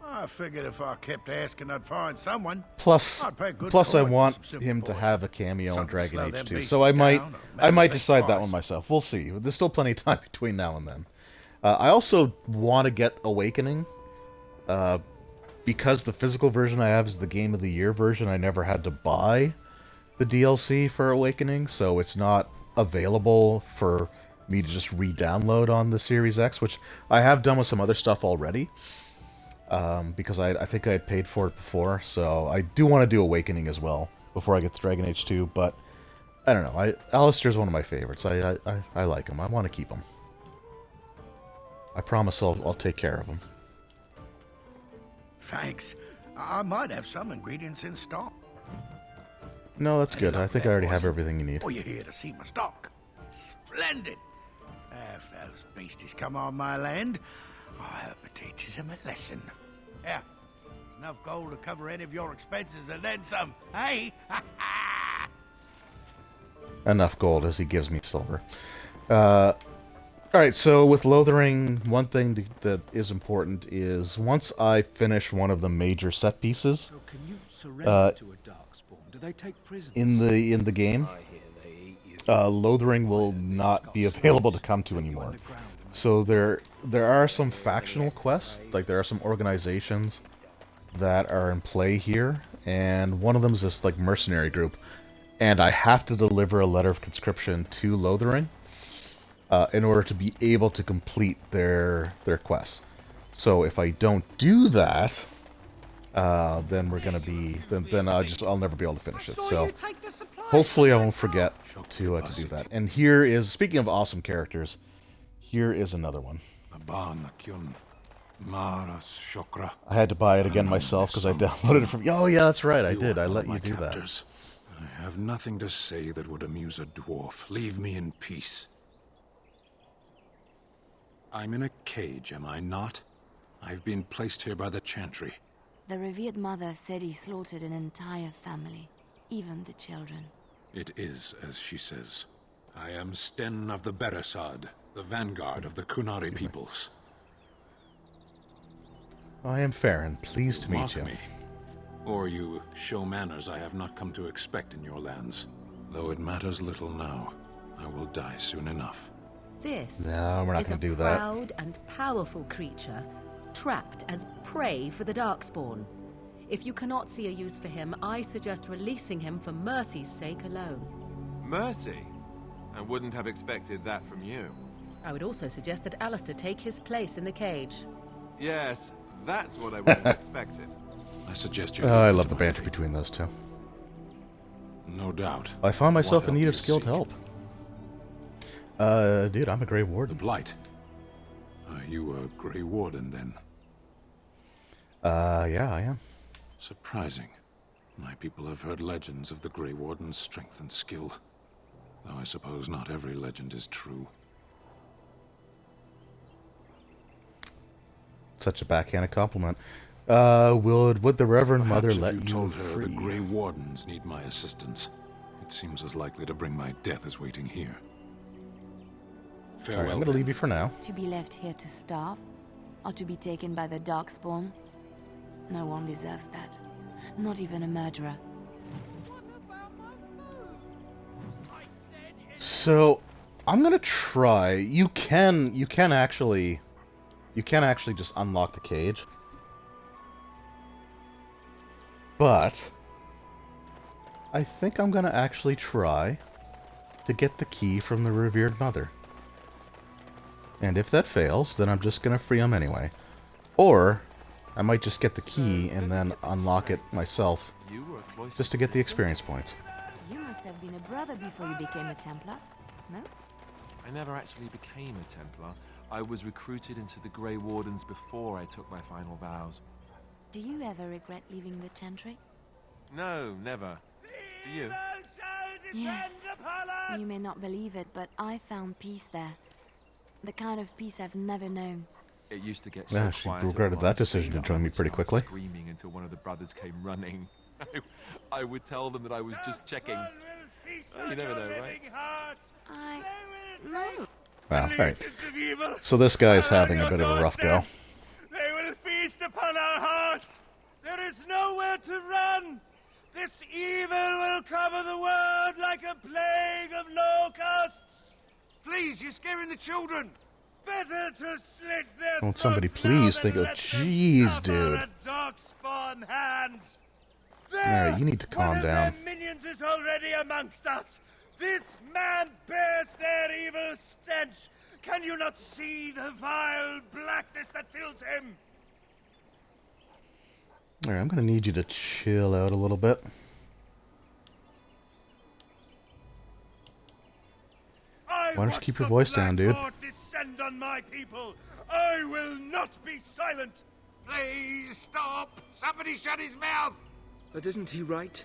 I figured if I kept asking, I'd find someone. Plus I want him to have a cameo in Dragon Age 2, so I might decide that one myself. We'll see. There's still plenty of time between now and then. I also want to get Awakening, because the physical version I have is the Game of the Year version. I never had to buy the DLC for Awakening, so it's not available for me to just re-download on the Series X, which I have done with some other stuff already. Because I think I had paid for it before, so I do want to do Awakening as well before I get to Dragon Age 2, but I don't know. Alistair's one of my favorites. I like him. I want to keep him. I promise I'll take care of him. Thanks. I might have some ingredients in stock. No, that's good. I think I already have everything you need. Oh, you're here to see my stock. Splendid. If those beasties come on my land, I hope it teaches him a lesson. Yeah, enough gold to cover any of your expenses and then some. Hey? Enough gold as he gives me silver. Alright, so with Lothering, one thing that is important is once I finish one of the major set pieces in the game, Lothering will not be available to come to anymore. So there are some factional quests, like there are some organizations that are in play here, and one of them is this like mercenary group, and I have to deliver a letter of conscription to Lothering in order to be able to complete their quests. So if I don't do that, then we're gonna be then I'll never be able to finish it. So hopefully I won't forget to do that. And here is, speaking of awesome characters, here is another one. I had to buy it again myself because I downloaded it from. Oh yeah, that's right. I did. I let you do that. I have nothing to say that would amuse a dwarf. Leave me in peace. I'm in a cage, am I not? I've been placed here by the Chantry. The revered mother said he slaughtered an entire family, even the children. It is as she says. I am Sten of the Beresad, the vanguard of the Kunari peoples. I am Farron, pleased to meet you. Me. Or you show manners I have not come to expect in your lands. Though it matters little now, I will die soon enough. This No, we're not is going a to do that. proud and powerful creature trapped as prey for the Darkspawn. If you cannot see a use for him, I suggest releasing him for mercy's sake alone. Mercy? I wouldn't have expected that from you. I would also suggest that Alistair take his place in the cage. Yes, that's what I would have expected. I suggest you... I love the banter between those two. No doubt. I found myself What in need help of you skilled seek? help. Dude, I'm a Grey Warden. The Blight. Are you a Grey Warden, then? Yeah, I am. Surprising. My people have heard legends of the Grey Warden's strength and skill. Though I suppose not every legend is true. Such a backhanded compliment. Would the Reverend Mother Perhaps if let you you told her free? the Grey Wardens need my assistance, it seems as likely to bring my death as waiting here. Alright, I'm gonna leave you for now. To be left here to starve? Or to be taken by the Darkspawn? No one deserves that. Not even a murderer. So, I'm gonna try. You can actually just unlock the cage. But I think I'm gonna actually try to get the key from the Revered Mother. And if that fails, then I'm just gonna free him anyway. Or I might just get the key and then unlock it myself, just to get the experience points. You must have been a brother before you became a Templar, no? I never actually became a Templar. I was recruited into the Grey Wardens before I took my final vows. Do you ever regret leaving the Chantry? No, never. Do you? Yes. You may not believe it, but I found peace there. The kind of peace I've never known. It used to get so Yeah, she quiet regretted at that once, decision to I join me would pretty start quickly. Screaming until one of the brothers came running. I would tell them that I was just checking. Oh, you never know, right? No. Wow, alright. So this guy's having a bit of a rough go. They will feast upon our hearts. There is nowhere to run. This evil will cover the world like a plague of locusts. Please, you're scaring the children. Better to slit their Won't somebody throats now please than think, oh, let them jeez, suffer dude. at Darkspawn hands. Alright, you need to calm One down. of their minions is already amongst us. This man bears their evil stench. Can you not see the vile blackness that fills him? Alright, I'm gonna need you to chill out a little bit. Why don't you keep your voice down, dude? Descend on my people. I will not be silent. Please stop. Somebody shut his mouth. But isn't he right?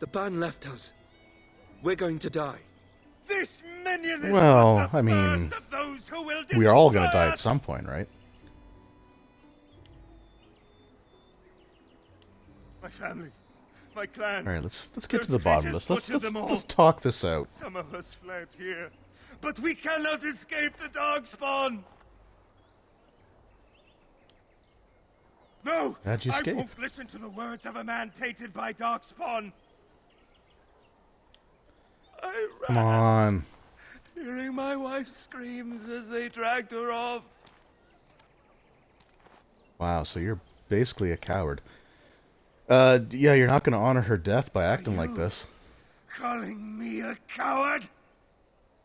The ban left us. We're going to die. This minion is Well, the I mean, first of those who will we are all gonna destroy die at us. some point, right? My family, my clan. Alright, let's get Their to the bottom of this. traitors butchered them all. Let's talk this out. Some of us fled here, but we cannot escape the Darkspawn. No! How'd you escape? I won't listen to the words of a man tainted by Darkspawn. I ran, Come on. hearing my wife's screams as they dragged her off. Wow, so you're basically a coward. Yeah, you're not gonna honor her death by acting like this. Calling me a coward?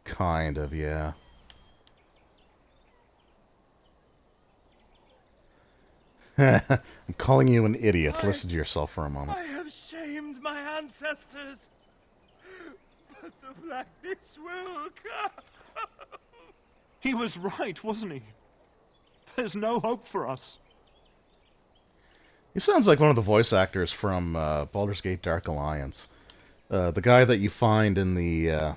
Kind of, yeah. I'm calling you an idiot. Listen to yourself for a moment. I have shamed my ancestors, but the blackness will come. He was right, wasn't he? There's no hope for us. He sounds like one of the voice actors from Baldur's Gate Dark Alliance. The guy that you find in the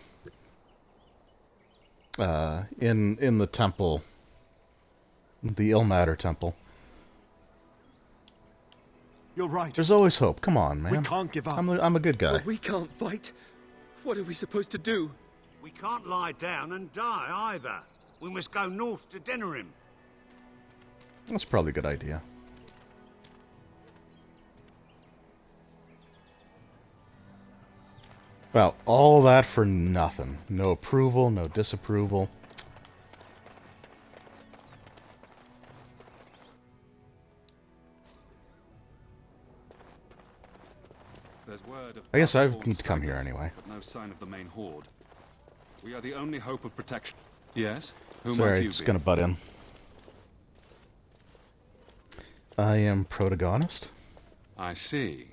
in the temple, the Ilmater temple. You're right. There's always hope. Come on, man. We can't give up. I'm a good guy. But we can't fight. What are we supposed to do? We can't lie down and die either. We must go north to Denerim. That's probably a good idea. Well, all that for nothing. No approval, no disapproval. There's word of I guess I Darkborn need to come here stragglers, anyway. but no sign of the main horde. We are the only hope of protection. Yes? Who might Sorry, you just be? gonna butt in. I am protagonist. I see.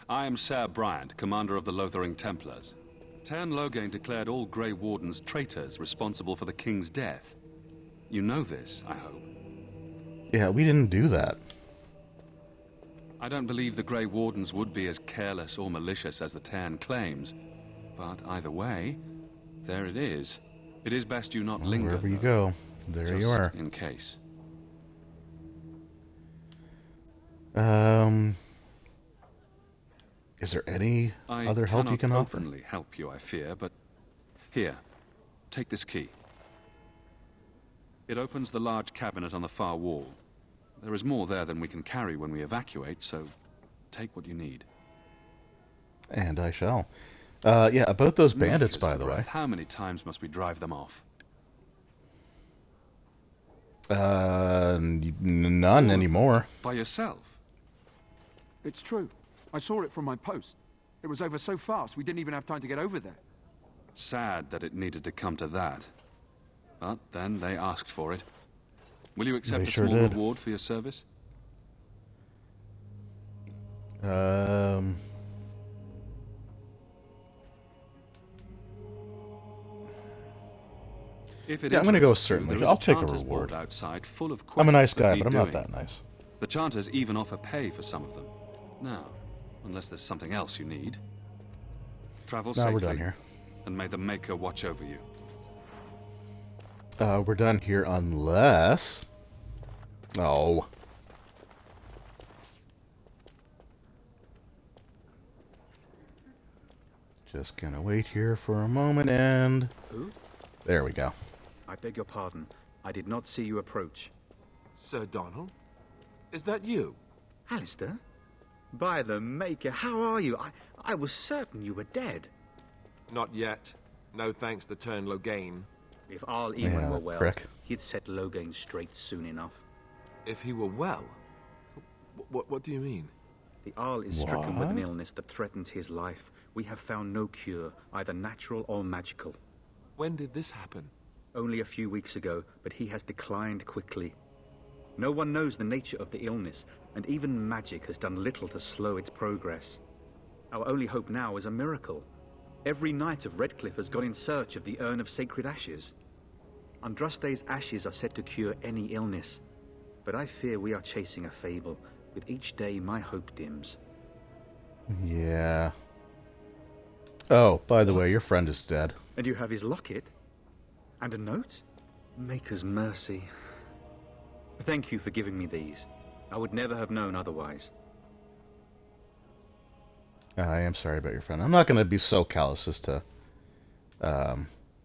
I am Ser Bryant, commander of the Lothering Templars. Tern Loghain declared all Grey Wardens traitors responsible for the king's death. You know this, I hope. Yeah, we didn't do that. I don't believe the Grey Wardens would be as careless or malicious as the Tern claims. But either way, there it is. It is best you not linger, Wherever you though, go, there just you are. in case. Is there any other help you can I offer? cannot openly help you, I fear, but here, take this key. It opens the large cabinet on the far wall. There is more there than we can carry when we evacuate, so take what you need. And I shall. Yeah, about those bandits, Maker's by the way. breath, how many times must we drive them off? None anymore. By yourself? It's true. I saw it from my post. It was over so fast, we didn't even have time to get over there. Sad that it needed to come to that. But then they asked for it. Will you accept They a sure small did. reward for your service? If it Yeah, I'm gonna go interests you, certainly. there is I'll take a chanter's reward. board outside full of I'm a nice quests that guy, need but I'm not doing. that nice. The chanters even offer pay for some of them. Now, unless there's something else you need. Travel No, safely. we're done here. And may the Maker watch over you. We're done here unless... Oh. Just gonna wait here for a moment and... Who? There we go. I beg your pardon. I did not see you approach. Sir Donald? Is that you? Alistair? By the Maker, how are you? I was certain you were dead. Not yet. No thanks to Tern Loghain. If Arl Eamon Yeah, were well, prick. he'd set Loghain straight soon enough. If he were well? What do you mean? The Arl is stricken with an What? illness that threatens his life. We have found no cure, either natural or magical. When did this happen? Only a few weeks ago, but he has declined quickly. No one knows the nature of the illness, and even magic has done little to slow its progress. Our only hope now is a miracle. Every knight of Redcliffe has gone in search of the Urn of Sacred Ashes. Andraste's ashes are said to cure any illness, but I fear we are chasing a fable. With each day, my hope dims. Yeah. Oh, by the way, your friend is dead. And you have his locket? And a note? Maker's mercy. Thank you for giving me these. I would never have known otherwise. I am sorry about your friend. I'm not going to be so callous as to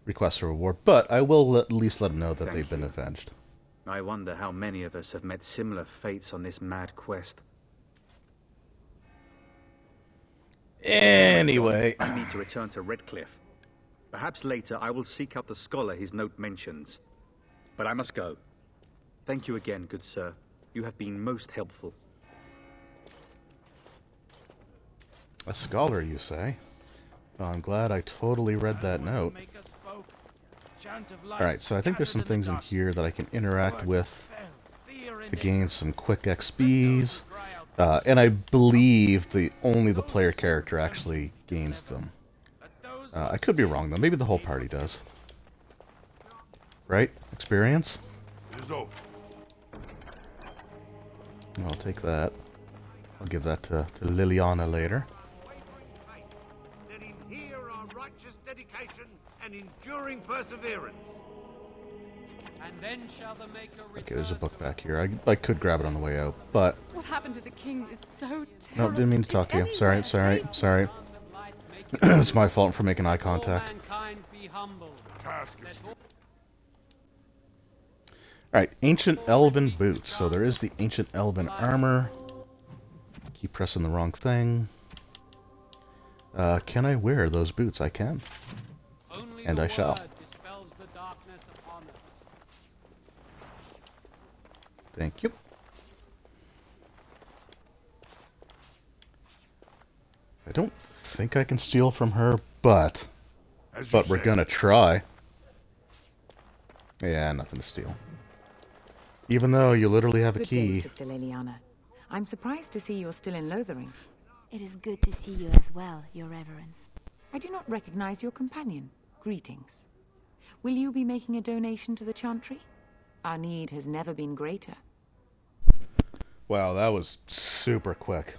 request a reward, but I will at least let him know that Thank they've been you. avenged. I wonder how many of us have met similar fates on this mad quest. Anyway. I need to return to Redcliffe. Perhaps later I will seek out the scholar his note mentions. But I must go. Thank you again, good sir. You have been most helpful. A scholar, you say? Well, I'm glad I totally read that note. Alright, so I think there's some things in here that I can interact with to gain some quick XPs. And I believe only the player character actually gains them. I could be wrong, though. Maybe the whole party does. Right? Experience? It is over. I'll take that. I'll give that to Liliana later. Let him hear our righteous dedication and enduring perseverance. And then shall the Maker Okay, there's a book back here. I could grab it on the way out, but... What happened to the king is so terrible. No, didn't mean to talk to you. Sorry. It's my fault for making eye contact. Alright, Ancient Elven Boots. So there is the Ancient Elven Armor. Keep pressing the wrong thing. Can I wear those boots? I can. And I shall. Thank you. I don't think I can steal from her, but we're say. gonna try. Yeah, nothing to steal. Even though you literally have a Good day, key. Sister Liliana. I'm surprised to see you're still in Lothering. It is good to see you as well, Your Reverence. I do not recognize your companion. Greetings. Will you be making a donation to the Chantry? Our need has never been greater. Wow, that was super quick.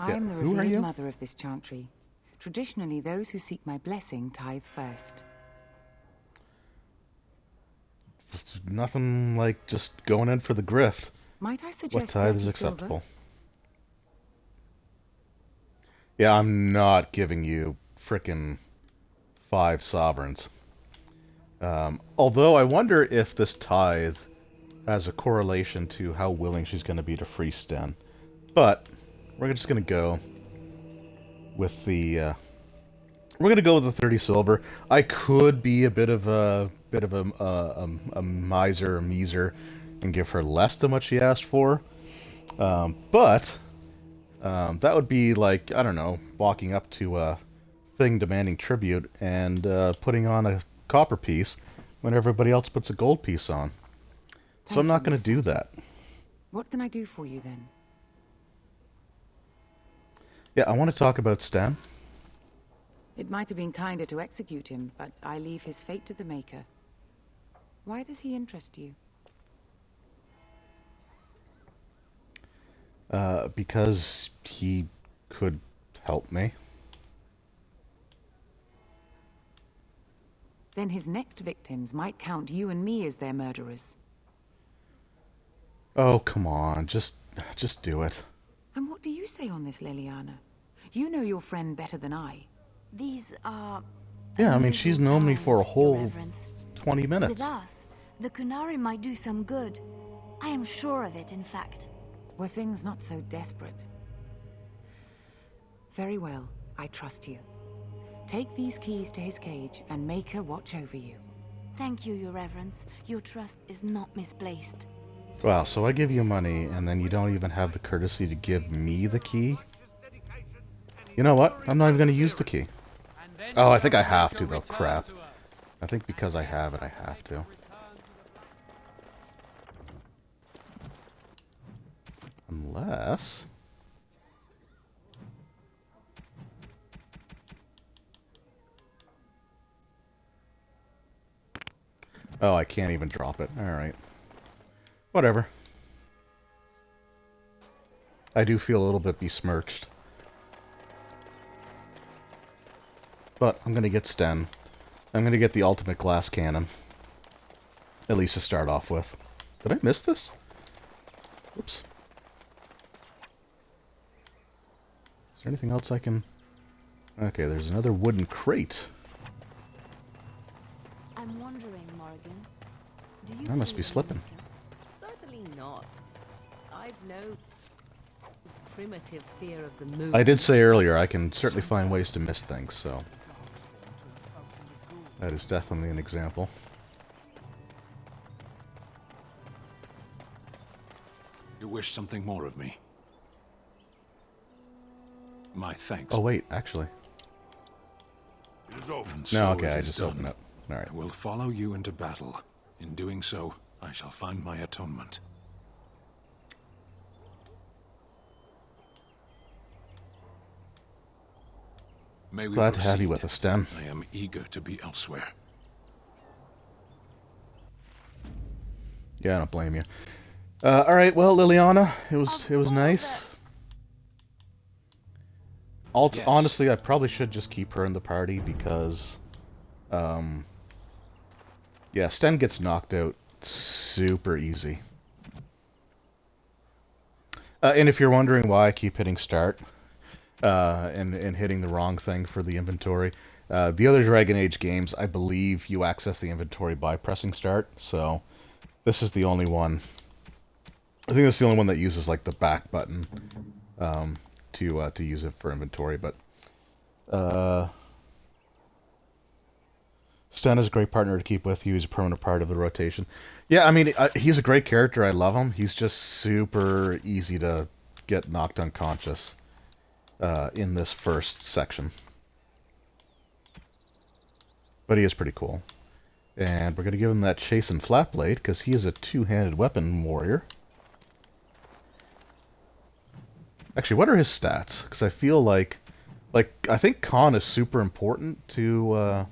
I am the who are revered you? mother of this Chantry. Traditionally, those who seek my blessing tithe first. Nothing like just going in for the grift. Might I suggest What tithe is 30 acceptable? silver? Yeah, I'm not giving you frickin' 5 sovereigns. Although I wonder if this tithe has a correlation to how willing she's going to be to free Sten. But we're just going to go with the we're going to go with the 30 silver. I could be a bit of a miser, a miser, and give her less than what she asked for. But that would be like, I don't know, walking up to a thing demanding tribute and putting on a copper piece when everybody else puts a gold piece on. So I'm not going to do that. What can I do for you then? Yeah, I want to talk about Stan. It might have been kinder to execute him, but I leave his fate to the Maker. Why does he interest you? Because he could help me. Then his next victims might count you and me as their murderers. Oh, come on. Just do it. And what do you say on this, Liliana? You know your friend better than I. These are... Yeah, I mean, she's known me for a whole Reverence. 20 minutes. With us, the Kunari might do some good. I am sure of it, in fact. Were things not so desperate? Very well, I trust you. Take these keys to his cage and make her watch over you. Thank you, Your Reverence. Your trust is not misplaced. Wow, so I give you money, and then you don't even have the courtesy to give me the key? You know what? I'm not even going to use the key. Oh, I think I have to, though. Crap. I think because I have it, I have to. Unless... Oh, I can't even drop it. Alright. Whatever. I do feel a little bit besmirched. But I'm going to get Sten. I'm going to get the ultimate glass cannon. At least to start off with. Did I miss this? Oops. Is there anything else I can... Okay, there's another wooden crate. I'm wondering, Morgan. Do you I must be believe in slipping. Certainly not. I've no primitive fear of the moon. I did say earlier I can certainly find ways to miss things, so... That is definitely an example. You wish something more of me? My thanks. Oh, wait, actually. It is open. No, okay, I just opened it. Alright. I will follow you into battle. In doing so, I shall find my atonement. May we Glad to have you proceed? with us, Stan. I am eager to be elsewhere. Yeah, I don't blame you. Alright, well, Liliana, it was nice. Yes. Honestly, I probably should just keep her in the party because... yeah, Sten gets knocked out super easy. And if you're wondering why I keep hitting start, and hitting the wrong thing for the inventory, the other Dragon Age games, I believe you access the inventory by pressing start, so this is the only one. I think that's the only one that uses like the back button to use it for inventory, but Sten is a great partner to keep with you. He's a permanent part of the rotation. Yeah, I mean, he's a great character. I love him. He's just super easy to get knocked unconscious in this first section. But he is pretty cool. And we're going to give him that Chase and Flat Blade, because he is a two-handed weapon warrior. Actually, what are his stats? Because I feel like I think Con is super important to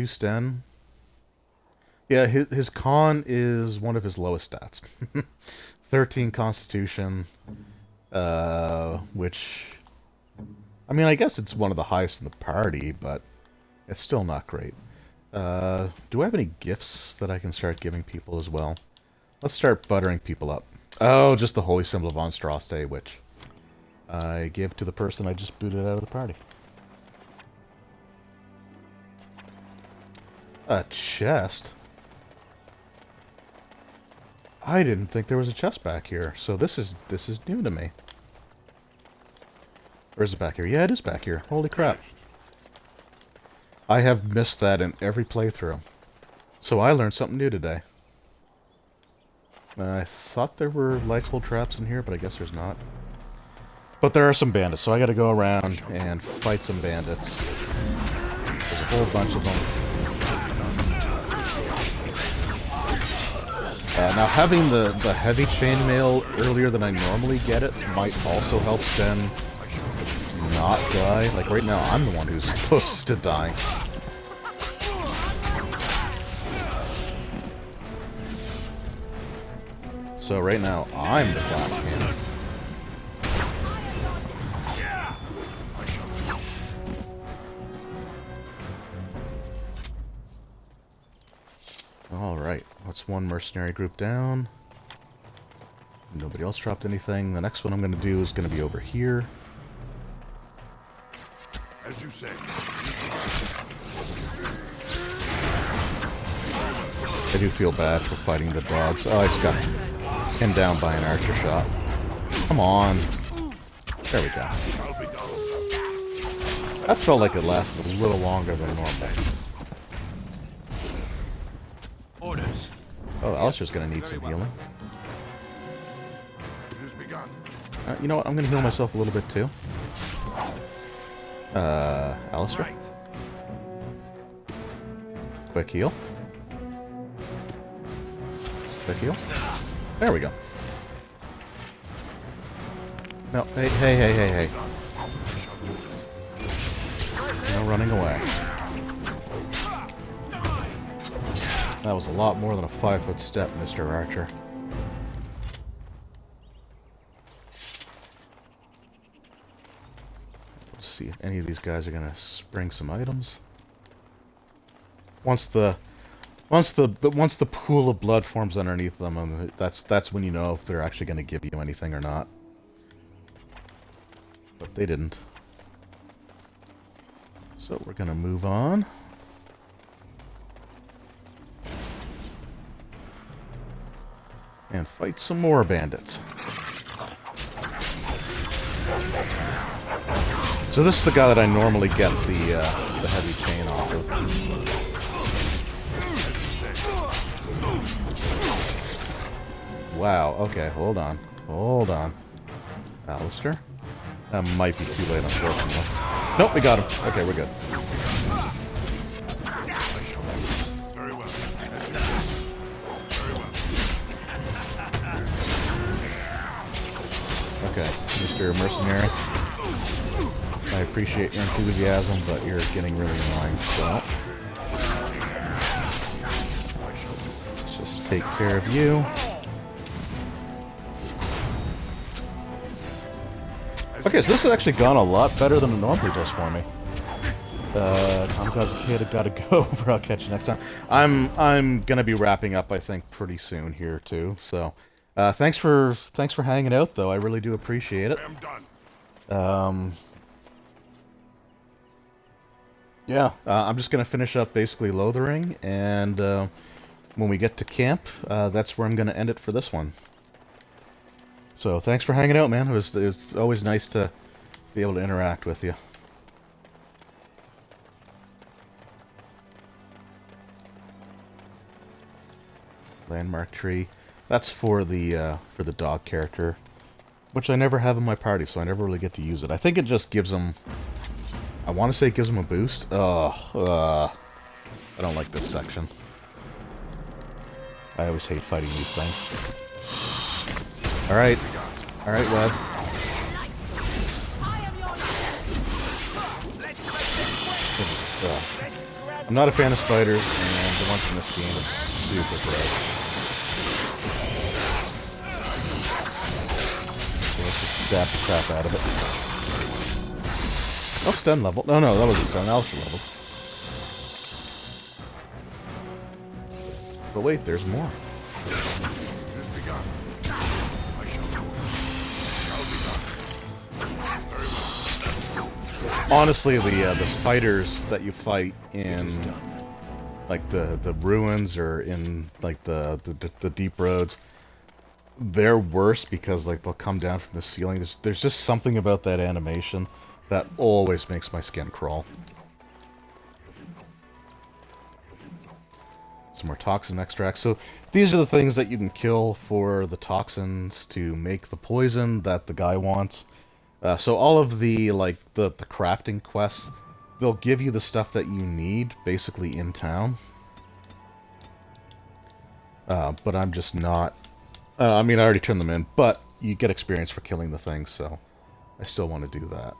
Sten. Yeah, his Con is one of his lowest stats. 13 Constitution, which, I mean, I guess it's one of the highest in the party, but it's still not great. Do I have any gifts that I can start giving people as well? Let's start buttering people up. Oh, just the Holy Symbol of Anstraste, which I give to the person I just booted out of the party. A chest? I didn't think there was a chest back here, so this is new to me. Or is it back here? Yeah, it is back here. Holy crap. I have missed that in every playthrough. So I learned something new today. I thought there were light-hold traps in here, but I guess there's not. But there are some bandits, so I gotta go around and fight some bandits. There's a whole bunch of them. Now, having the heavy chainmail earlier than I normally get it might also help Sten not die. Like, right now, I'm the one who's closest to dying. So right now, I'm the glass cannon. Alright, that's one mercenary group down. Nobody else dropped anything. The next one I'm going to do is going to be over here. As you say. I do feel bad for fighting the dogs. Oh, I just got pinned down by an archer shot. Come on. There we go. That felt like it lasted a little longer than normal. Orders. Oh, Alistair's gonna need some healing. You know what? I'm gonna heal myself a little bit too. Alistair. Quick heal. Quick heal. There we go. No, hey. No running away. That was a lot more than a 5-foot step, Mr. Archer. Let's see if any of these guys are gonna spring some items. Once the pool of blood forms underneath them, that's when you know if they're actually gonna give you anything or not. But they didn't. So we're gonna move on. And fight some more bandits. So this is the guy that I normally get the heavy chain off of. Wow, okay, hold on. Alistair? That might be too late, unfortunately. Nope, we got him. Okay, we're good. Okay, Mr. Mercenary. I appreciate your enthusiasm, but you're getting really annoying, so... let's just take care of you. Okay, so this has actually gone a lot better than it normally does for me. I'm gotta go, but I'll catch you next time. I'm gonna be wrapping up, I think, pretty soon here too. So, thanks for hanging out, though. I really do appreciate it. Yeah, I'm just gonna finish up basically Lothering, and when we get to camp, that's where I'm gonna end it for this one. So thanks for hanging out, man. It was always nice to be able to interact with you. Landmark tree. That's for the dog character, which I never have in my party, so I never really get to use it. I think it just gives him... I want to say it gives him a boost. I don't like this section. I always hate fighting these things. Alright. Alright, Red. I'm not a fan of spiders, and the ones in this game are super gross. So let's just stab the crap out of it. Oh, stun level. No, that wasn't stun. Alpha level. But wait, there's more. Honestly, the spiders that you fight in like the ruins or in like the deep roads, they're worse because like they'll come down from the ceiling. There's just something about that animation that always makes my skin crawl. Some more toxin extracts. So these are the things that you can kill for the toxins to make the poison that the guy wants. So all of the the crafting quests, they'll give you the stuff that you need basically in town. But I'm just not... I mean, I already turned them in, but you get experience for killing the things, so I still want to do that.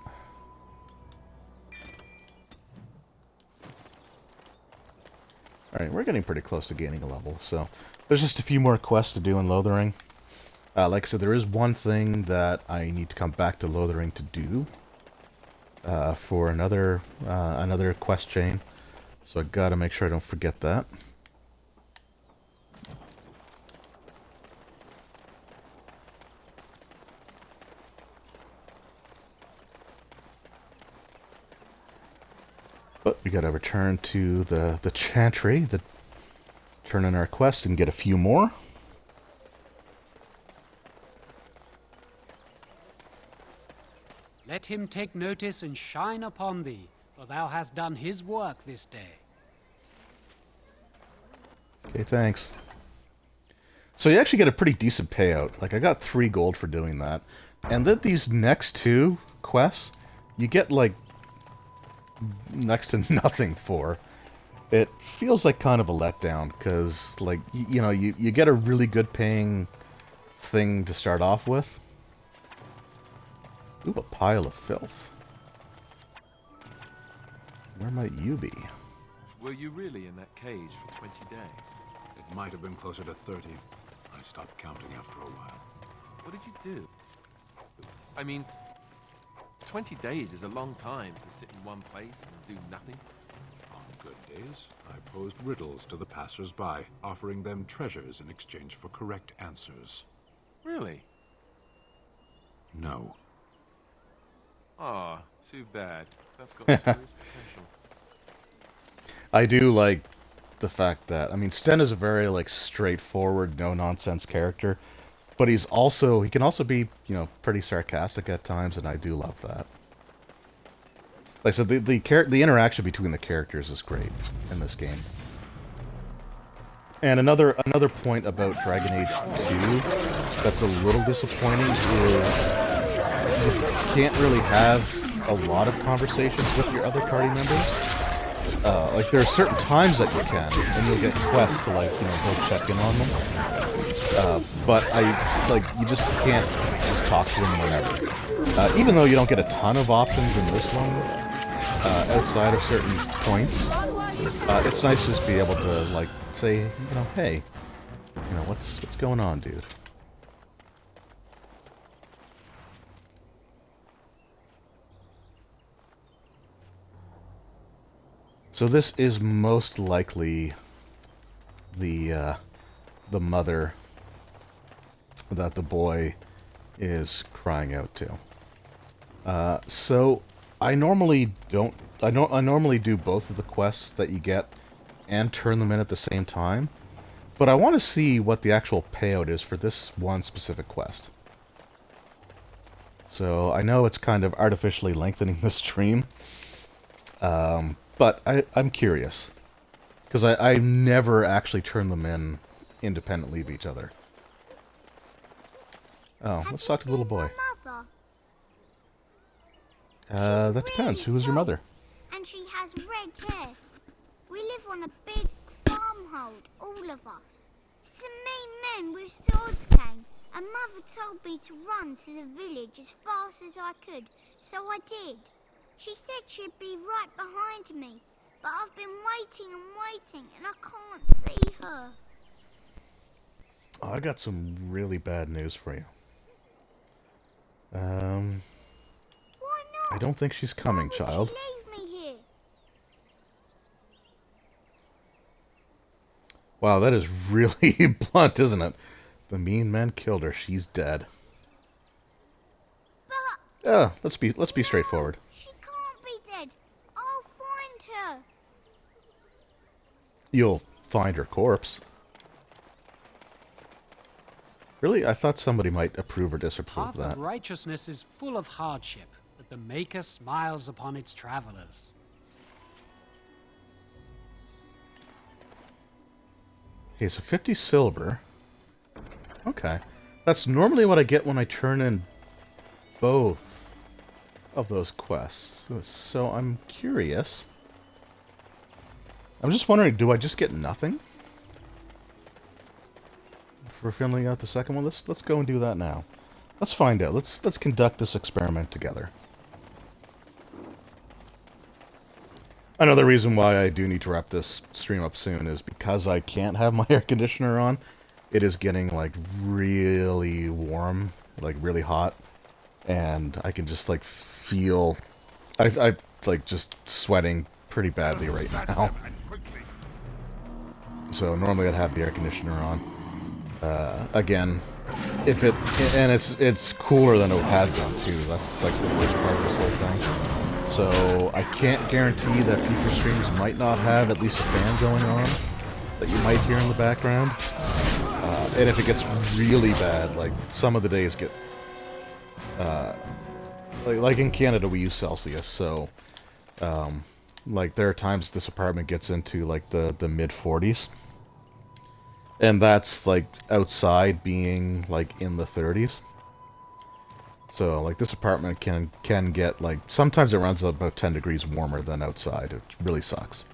Alright, we're getting pretty close to gaining a level, so there's just a few more quests to do in Lothering. Like I said, there is one thing that I need to come back to Lothering to do for another quest chain, so I gotta make sure I don't forget that. But we gotta return to the Chantry, turn in our quest and get a few more. Let him take notice and shine upon thee, for thou hast done his work this day. Okay, thanks. So you actually get a pretty decent payout. Like, I got 3 gold for doing that. And then these next 2 quests, you get, like, next to nothing for. It feels like kind of a letdown, because, like, you know, you get a really good paying thing to start off with. Ooh, a pile of filth. Where might you be? Were you really in that cage for 20 days? It might have been closer to 30. I stopped counting after a while. What did you do? I mean, 20 days is a long time to sit in one place and do nothing. On good days, I posed riddles to the passers-by, offering them treasures in exchange for correct answers. Really? No. Aw, too bad. That's got serious potential. I do like the fact that, I mean, Sten is a very, like, straightforward, no-nonsense character, but he can also be, you know, pretty sarcastic at times, and I do love that. Like I said, the interaction between the characters is great in this game. And another point about Dragon Age 2 that's a little disappointing is you can't really have a lot of conversations with your other party members. Like, there are certain times that you can, and you'll get quests to, like, you know, go check in on them. But you just can't just talk to them whenever. Even though you don't get a ton of options in this one, outside of certain points, it's nice to just be able to, like, say, you know, hey, you know, what's going on, dude? So this is most likely the mother that the boy is crying out to. So I normally don't. I normally do both of the quests that you get and turn them in at the same time. But I want to see what the actual payout is for this one specific quest. So I know it's kind of artificially lengthening the stream. But I'm curious. Because I never actually turn them in independently of each other. Oh, let's talk to the little boy. Mother. That depends. Who is your mother? And she has red hair. We live on a big farmhold, all of us. Some mean men with swords came, and Mother told me to run to the village as fast as I could, so I did. She said she'd be right behind me, but I've been waiting and waiting, and I can't see her. Oh, I got some really bad news for you. Why I don't think she's coming, child. not? Leave me here. Wow, that is really blunt, isn't it? The mean men killed her. She's dead. Yeah, let's be straightforward. She can't be dead. I'll find her. You'll find her corpse. Really? I thought somebody might approve or disapprove of Path that. of righteousness is full of hardship, but the Maker smiles upon its travelers. Okay, so 50 silver. Okay. That's normally what I get when I turn in both of those quests. So I'm curious. I'm just wondering, do I just get nothing for filling out the second one? Let's go and do that now. Let's find out. Let's conduct this experiment together. Another reason why I do need to wrap this stream up soon is because I can't have my air conditioner on. It is getting like really warm, like really hot, and I can just like feel I like just sweating pretty badly right now. So normally I'd have the air conditioner on. Again, if it and it's cooler than it had been too. That's like the worst part of this whole thing. So I can't guarantee that future streams might not have at least a fan going on that you might hear in the background. And if it gets really bad, like some of the days get, like in Canada we use Celsius, so like there are times this apartment gets into like the mid 40s, and that's like outside being like in the 30s. So like this apartment can get like sometimes it runs about 10 degrees warmer than outside. It really sucks.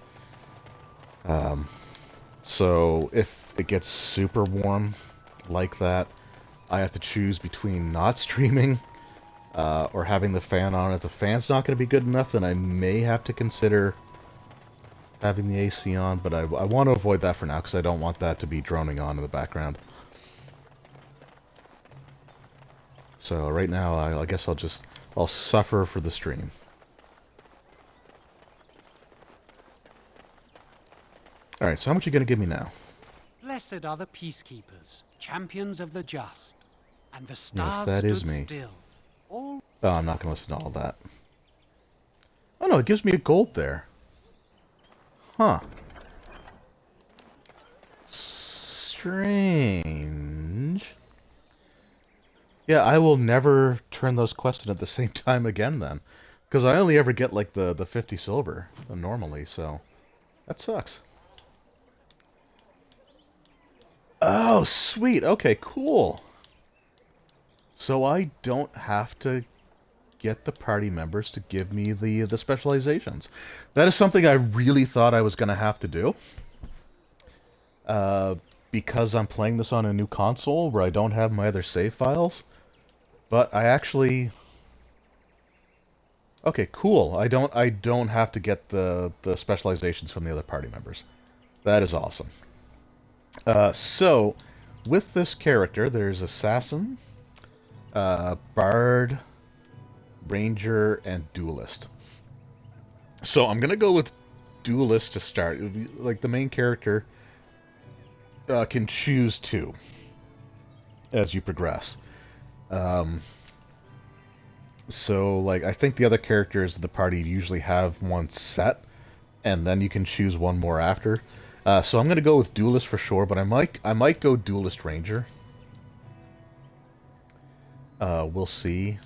So if it gets super warm like that, I have to choose between not streaming or having the fan on. If the fan's not going to be good enough, then I may have to consider having the AC on, but I want to avoid that for now because I don't want that to be droning on in the background. So right now, I guess I'll suffer for the stream. Alright, so how much are you going to give me now? Blessed are the peacekeepers, champions of the just, and the stars Yes, that is stood me. still. All Oh, I'm not going to listen to all that. Oh no, it gives me a gold there. Huh. Strange. Yeah, I will never turn those quests in at the same time again then. Because I only ever get like the 50 silver normally, so that sucks. Oh, sweet. Okay, cool. So I don't have to get the party members to give me the specializations. That is something I really thought I was going to have to do. Because I'm playing this on a new console where I don't have my other save files. But I actually... Okay, cool. I don't have to get the specializations from the other party members. That is awesome. So, with this character, there's Assassin, Bard, Ranger, and Duelist. So I'm gonna go with Duelist to start. Like, the main character can choose two as you progress. So, like, I think the other characters in the party usually have one set, and then you can choose one more after. So I'm gonna go with Duelist for sure, but I might go Duelist Ranger. We'll see.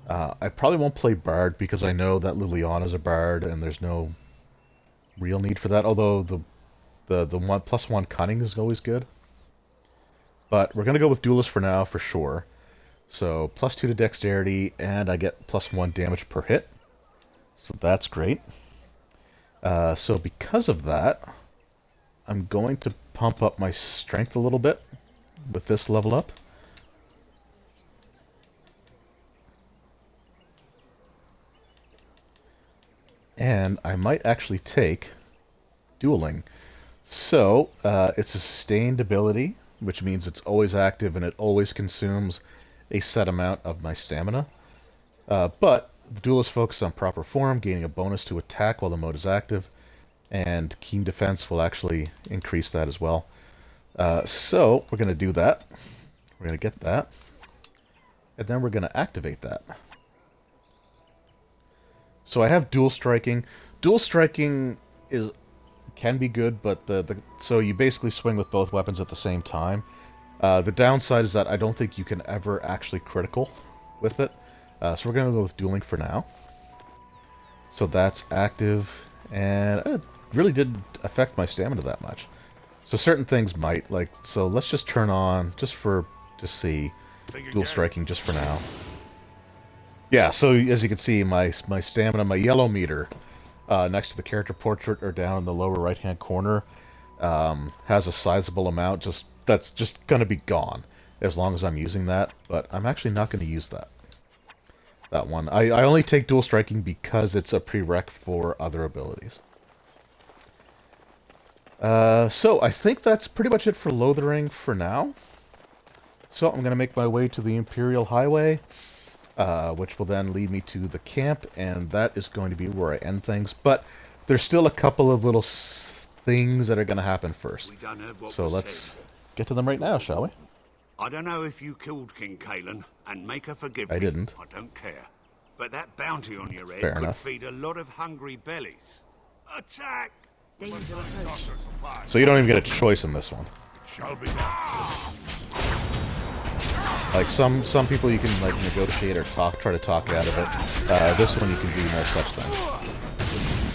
I probably won't play Bard because I know that Liliana's a Bard, and there's no real need for that. Although the +1 cunning is always good. but we're going to go with Duelist for now, for sure. So, +2 to Dexterity, and I get +1 damage per hit. So that's great. So because of that, I'm going to pump up my Strength a little bit with this level up. And I might actually take Dueling. So, it's a sustained ability, which means it's always active and it always consumes a set amount of my stamina. But the Duelist focuses on proper form, gaining a bonus to attack while the mode is active, and Keen Defense will actually increase that as well. So, we're going to do that. We're going to get that. And then we're going to activate that. So I have Dual Striking. Dual Striking can be good, but so you basically swing with both weapons at the same time. The downside is that I don't think you can ever actually critical with it. So we're going to go with Dueling for now. So that's active, and it really didn't affect my stamina that much. So certain things might, like, so let's just turn on, just to see, Dual Striking just for now. Yeah, so as you can see, my stamina, my yellow meter, next to the character portrait or down in the lower right-hand corner, has a sizable amount. That's just going to be gone as long as I'm using that, but I'm actually not going to use that one. I only take Dual Striking because it's a prereq for other abilities. So I think that's pretty much it for Lothering for now. So I'm going to make my way to the Imperial Highway, which will then lead me to the camp, and that is going to be where I end things. But there's still a couple of little things that are going to happen first. So let's get to them right now, shall we? I don't know if you killed King Kalen, and make her forgive me. I didn't. I don't care. But that bounty on your head Fair could enough. feed a lot of hungry bellies. Attack! So you don't even get a choice in this one. Shall be Like some people you can like negotiate or try to talk out of it. This one you can do no such thing.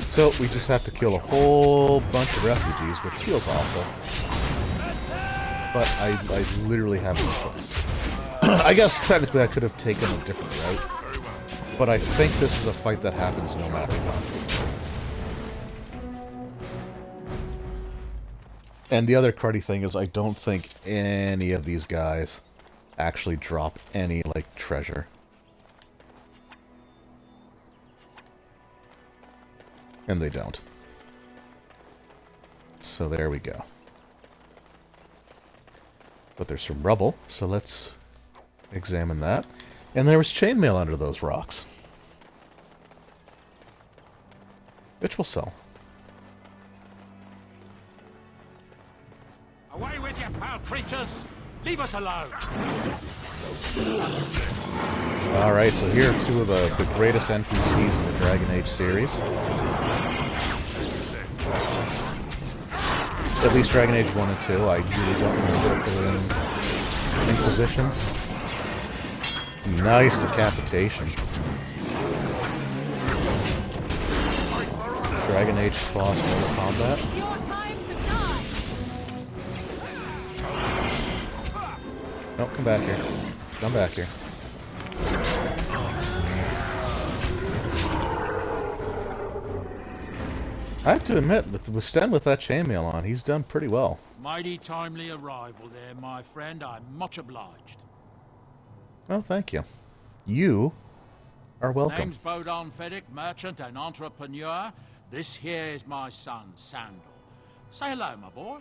So we just have to kill a whole bunch of refugees, which feels awful. But I literally have no choice. I guess technically I could have taken a different route, but I think this is a fight that happens no matter what. And the other cruddy thing is I don't think any of these guys actually drop any, like, treasure. And they don't. So there we go. But there's some rubble, so let's examine that. And there was chainmail under those rocks, which will sell. Away with you, foul creatures! Leave us alone! Alright, so here are two of the greatest NPCs in the Dragon Age series. At least Dragon Age 1 and 2. I really don't remember if they were in Inquisition. Nice decapitation. Dragon Age boss mode combat. No, come back here. Come back here. I have to admit, with Sten with that chainmail on, he's done pretty well. Mighty timely arrival there, my friend. I'm much obliged. Oh, thank you. You are welcome. Name's Bodon Feddick, merchant and entrepreneur. This here is my son, Sandal. Say hello, my boy.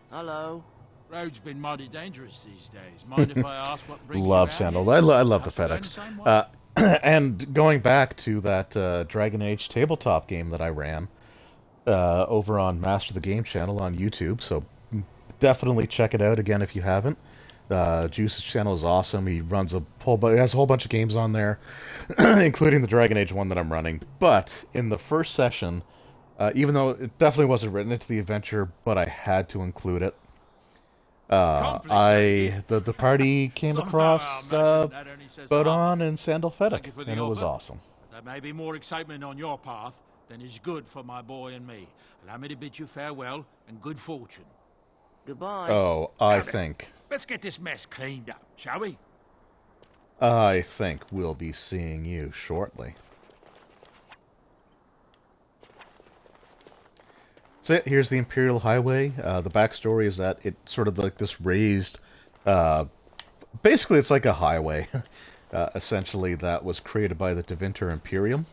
Hello. Road's been mighty dangerous these days. Mind if I ask what brings Love you out Sandal. here? I love the Have to learn FedEx. the same way? And going back to that Dragon Age tabletop game that I ran over on Master the Game channel on YouTube, so definitely check it out again if you haven't. Juice's channel is awesome. He runs he has a whole bunch of games on there, including the Dragon Age one that I'm running. But in the first session, even though it definitely wasn't written into the adventure, but I had to include it. The party came across Bodon and Sandal Feddick, and it was awesome. There may be more excitement on your path than is good for my boy and me. Allow me to bid you farewell and good fortune. Goodbye. Oh, I think Let's get this mess cleaned up, shall we? I think we'll be seeing you shortly. So yeah, here's the Imperial Highway. The backstory is that it's sort of like this raised... basically, it's like a highway, essentially, that was created by the Tevinter Imperium,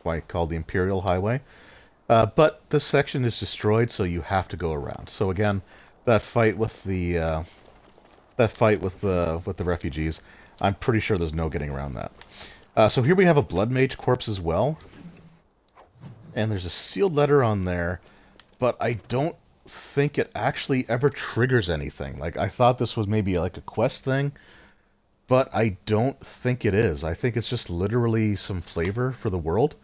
why called the Imperial Highway. But this section is destroyed, so you have to go around. So again, that fight with the refugees, I'm pretty sure there's no getting around that. So here we have a Blood Mage corpse as well, and there's a sealed letter on there, but I don't think it actually ever triggers anything. Like, I thought this was maybe like a quest thing, but I don't think it is. I think it's just literally some flavor for the world.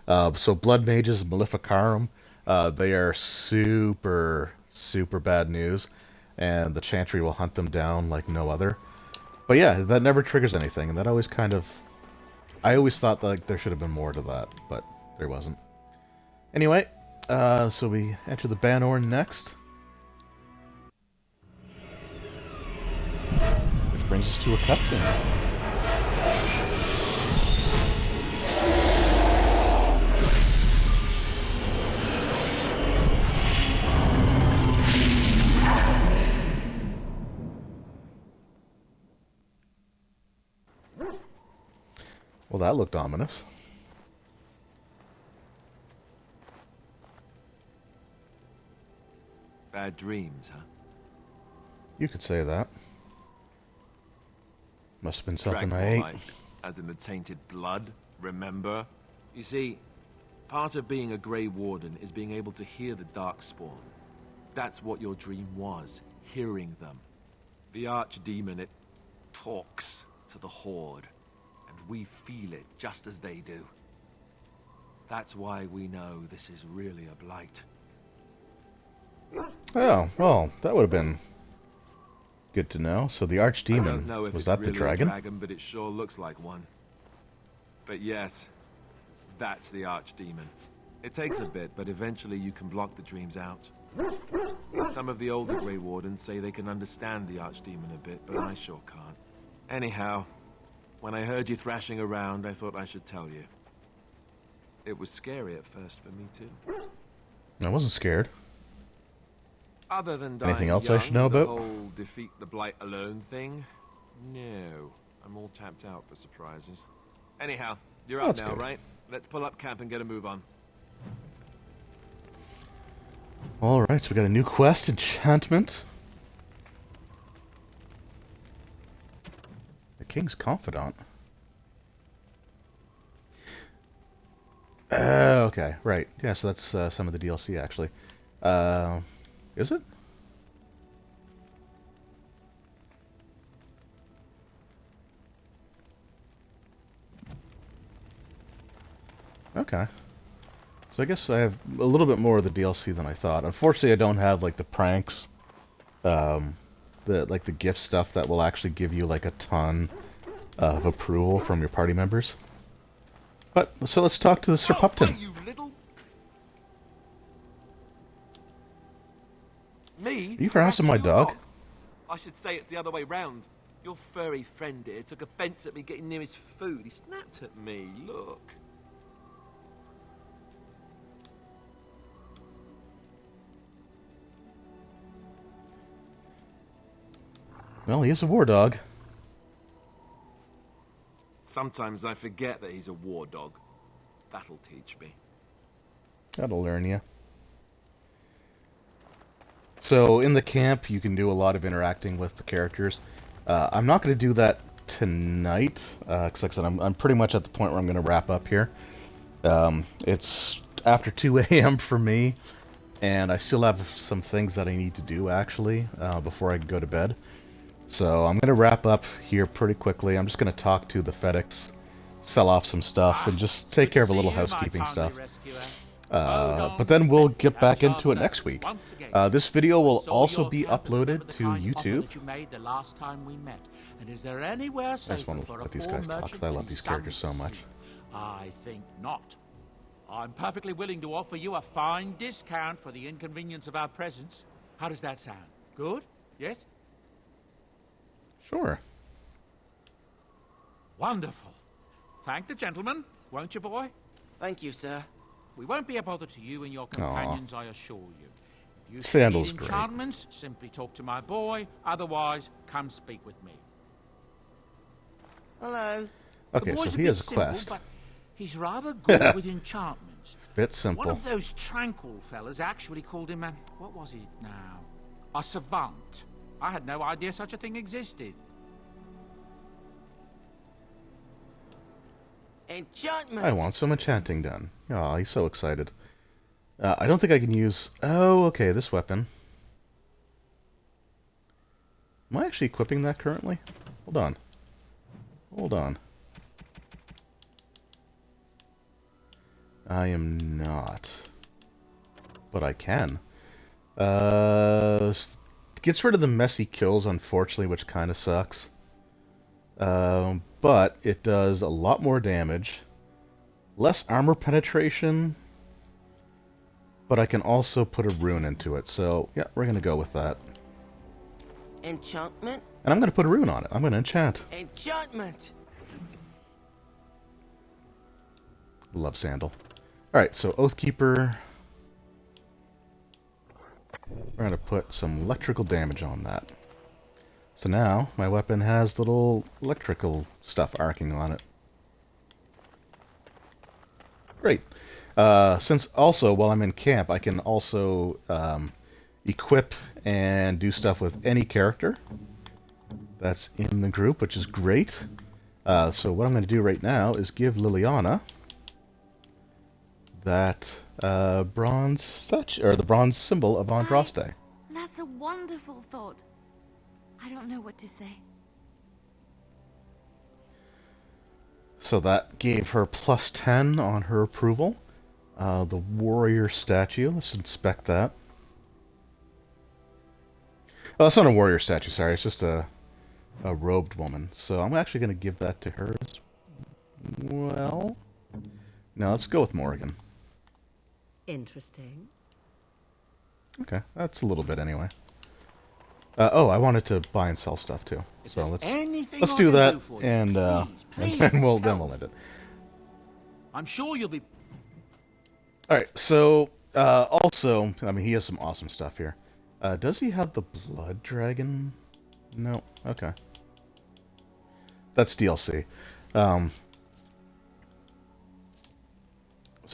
So Blood Mages, Maleficarum, they are super, super bad news, and the Chantry will hunt them down like no other. But yeah, that never triggers anything, and that always kind of... I always thought that, like, there should have been more to that, but there wasn't. Anyway, so we enter the Banorn next. Which brings us to a cutscene. Well, that looked ominous. Bad dreams, huh? You could say that. Must have been something I ate. Like, as in the tainted blood, remember? You see, part of being a Grey Warden is being able to hear the Darkspawn. That's what your dream was, hearing them. The Archdemon, it talks to the Horde, and we feel it just as they do. That's why we know this is really a blight. Oh, well, that would have been good to know. So the Archdemon, was that the dragon? But it sure looks like one. But yes, that's the Archdemon. It takes a bit, but eventually you can block the dreams out. Some of the older Grey Wardens say they can understand the Archdemon a bit, but I sure can't. Anyhow, when I heard you thrashing around, I thought I should tell you. It was scary at first for me, too. I wasn't scared. Other than dying Anything else young, I should know the about? whole defeat the blight alone thing? No. I'm all tapped out for surprises. Anyhow, you're up That's now, good. right? Let's pull up camp and get a move on. Alright, so we got a new quest, Enchantment. The King's Confidant. Okay, right. Yeah, so that's some of the DLC, actually. Is it? Okay. So I guess I have a little bit more of the DLC than I thought. Unfortunately, I don't have, like, the pranks, the gift stuff that will actually give you, like, a ton of approval from your party members. But, so let's talk to Sir Pupton. You little... Me? Are you harassing my dog? I should say it's the other way round. Your furry friend here took offense at me getting near his food. He snapped at me. Look. Well, he is a war dog. Sometimes I forget that he's a war dog. That'll teach me. That'll learn you. So, in the camp, you can do a lot of interacting with the characters. I'm not going to do that tonight, because like I said, I'm pretty much at the point where I'm going to wrap up here. It's after 2 a.m. for me, and I still have some things that I need to do, actually, before I go to bed. So I'm going to wrap up here pretty quickly. I'm just going to talk to the FedEx, sell off some stuff, and just take care of a little housekeeping stuff. But then we'll get back into it next week. This video will also be uploaded to YouTube. I just want to let these guys talk, because I love these characters so much. I think not. I'm perfectly willing to offer you a fine discount for the inconvenience of our presence. How does that sound? Good? Yes? Sure. Wonderful. Thank the gentleman, won't you, boy? Thank you, sir. We won't be a bother to you and your companions, I assure you. If you Sandal's need great. enchantments, simply talk to my boy. Otherwise, come speak with me. Hello. Okay, The so boy's he bit has a simple, quest. but he's rather good with enchantments. Bit One simple. of those tranquil fellas actually called him a... what was it now? A savant. I had no idea such a thing existed. Enchantment. I want some enchanting done. Aw, he's so excited. I don't think I can use... Oh, okay, this weapon. Am I actually equipping that currently? Hold on. Hold on. I am not. But I can. Gets rid of the messy kills, unfortunately, which kind of sucks. But it does a lot more damage. Less armor penetration. But I can also put a rune into it. So, yeah, we're going to go with that. Enchantment. And I'm going to put a rune on it. I'm going to enchant. Enchantment. Love Sandal. Alright, so Oathkeeper. We're going to put some electrical damage on that. So now, my weapon has little electrical stuff arcing on it. Great. Since also, while I'm in camp, I can also equip and do stuff with any character that's in the group, which is great. So what I'm going to do right now is give Liliana that bronze statue, or the bronze symbol of Andraste. That's a wonderful thought. I don't know what to say. So that gave her plus 10 on her approval. The warrior statue, let's inspect that. Oh, that's not a warrior statue, sorry, it's just a robed woman. So I'm actually going to give that to her as well. Now let's go with Morrigan. Interesting. Okay, that's a little bit anyway. Oh, I wanted to buy and sell stuff too. So let's do that, and then we'll end it. I'm sure you'll be... Alright, so, also, I mean, he has some awesome stuff here. Does he have the Blood Dragon? No. Okay. That's DLC. So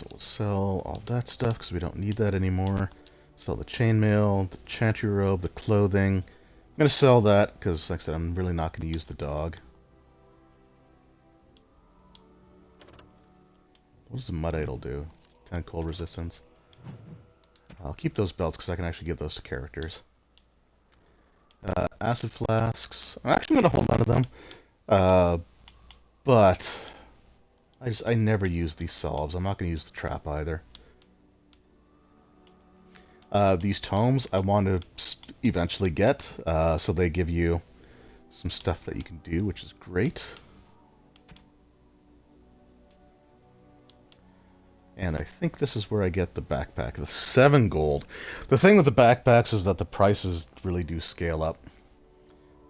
we'll sell all that stuff, because we don't need that anymore. Sell the chainmail, the chantry robe, the clothing. I'm going to sell that, because, like I said, I'm really not going to use the dog. What does the Mud Idol do? 10 cold resistance. I'll keep those belts because I can actually give those to characters. Acid flasks. I'm actually going to hold on to them. But I never use these salves. I'm not going to use the trap either. These tomes I want to eventually get. So they give you some stuff that you can do, which is great. And I think this is where I get the backpack. The 7 gold. The thing with the backpacks is that the prices really do scale up.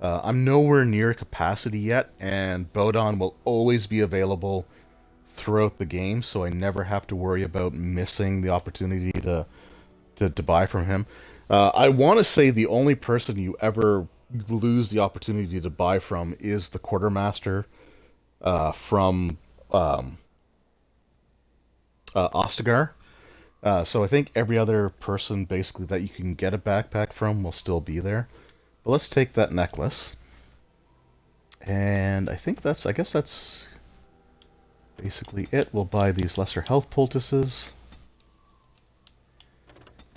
I'm nowhere near capacity yet, and Bodon will always be available throughout the game, so I never have to worry about missing the opportunity to buy from him. I want to say the only person you ever lose the opportunity to buy from is the Quartermaster from... Ostagar. So I think every other person basically that you can get a backpack from will still be there. But let's take that necklace. And I guess that's basically it. We'll buy these lesser health poultices.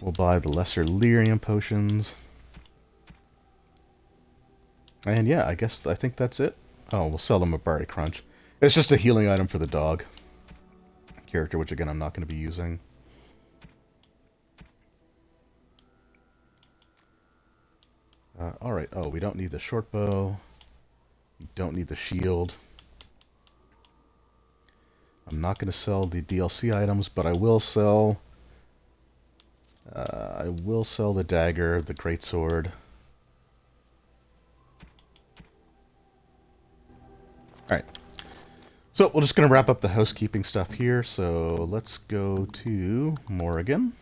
We'll buy the lesser lyrium potions. And yeah, I think that's it. Oh, we'll sell them a Barley Crunch. It's just a healing item for the dog character, which again I'm not going to be using. Alright, we don't need the short bow. We don't need the shield. I'm not going to sell the DLC items, but I will sell the dagger, the greatsword. All right. So we're just going to wrap up the housekeeping stuff here. So let's go to Morrigan.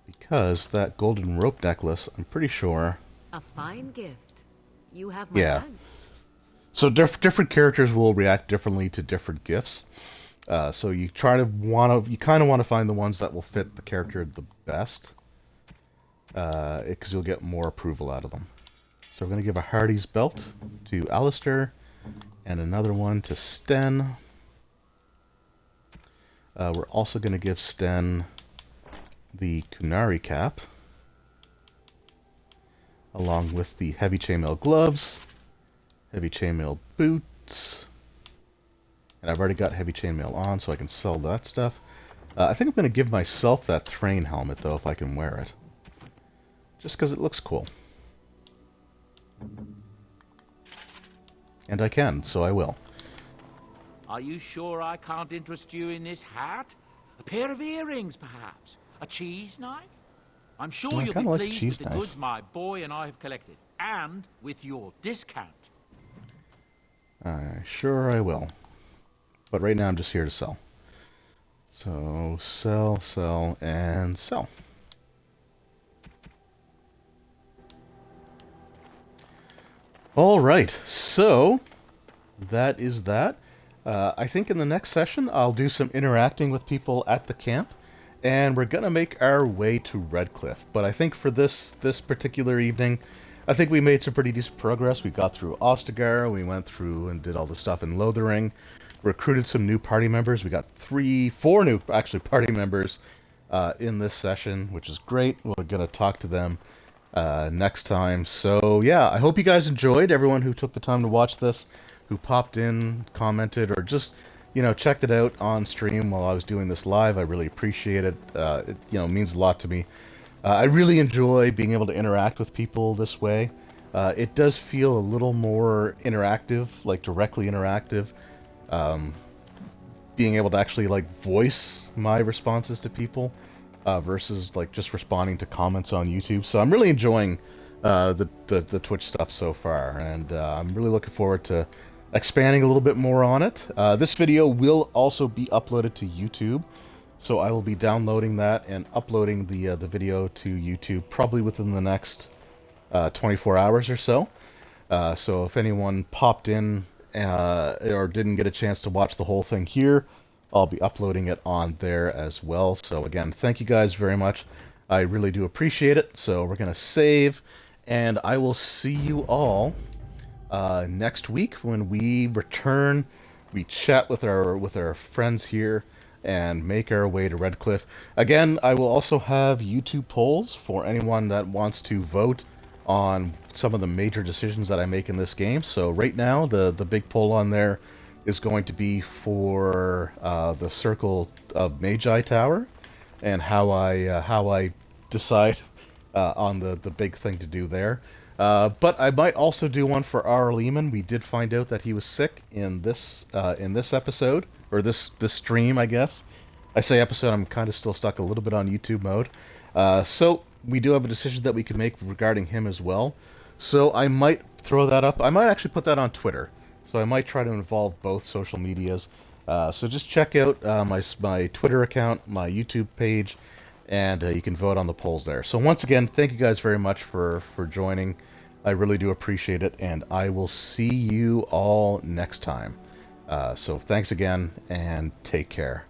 Because that golden rope necklace, I'm pretty sure... A fine gift. You have my Yeah. thanks. So different characters will react differently to different gifts. So you kind of want to find the ones that will fit the character the best, because you'll get more approval out of them. So we're going to give a Hardy's belt to Alistair, and another one to Sten. We're also going to give Sten the Kunari cap, along with the heavy chainmail gloves, heavy chainmail boots, and I've already got heavy chainmail on, so I can sell that stuff. I think I'm going to give myself that Thrain helmet, though, if I can wear it. Just because it looks cool. And I can, so I will. Are you sure I can't interest you in this hat? A pair of earrings, perhaps? A cheese knife? I'm sure Well, I you'll kinda be like the pleased cheese with the knife. goods my boy and I have collected. And with your discount. Sure I will. But right now I'm just here to sell. So, sell, sell, and sell. Alright, so that is that. I think in the next session I'll do some interacting with people at the camp, and we're going to make our way to Redcliffe. But I think for this particular evening, I think we made some pretty decent progress. We got through Ostagar, we went through and did all the stuff in Lothering, recruited some new party members. We got 4 new, actually, party members in this session, which is great. We're going to talk to them next time. So, yeah, I hope you guys enjoyed, everyone who took the time to watch this, who popped in, commented, or just, checked it out on stream while I was doing this live. I really appreciate it. It, means a lot to me. I really enjoy being able to interact with people this way. It does feel a little more interactive, like directly interactive. Being able to actually voice my responses to people versus just responding to comments on YouTube. So I'm really enjoying the Twitch stuff so far, and I'm really looking forward to expanding a little bit more on it. This video will also be uploaded to YouTube. So I will be downloading that and uploading the video to YouTube probably within the next 24 hours or so. So if anyone popped in or didn't get a chance to watch the whole thing here, I'll be uploading it on there as well. So again, thank you guys very much. I really do appreciate it. So we're going to save, and I will see you all next week when we return. We chat with our friends here and make our way to Redcliffe. Again, I will also have YouTube polls for anyone that wants to vote on some of the major decisions that I make in this game. So right now, the big poll on there is going to be for the Circle of Magi Tower, and how I decide on the big thing to do there. But I might also do one for R. Lehman. We did find out that he was sick in this episode, or this stream, I guess. I say episode, I'm kind of still stuck a little bit on YouTube mode. So we do have a decision that we can make regarding him as well. So I might throw that up. I might actually put that on Twitter. So I might try to involve both social medias. So just check out my Twitter account, my YouTube page, and you can vote on the polls there. So once again, thank you guys very much for joining. I really do appreciate it, and I will see you all next time. So thanks again, and take care.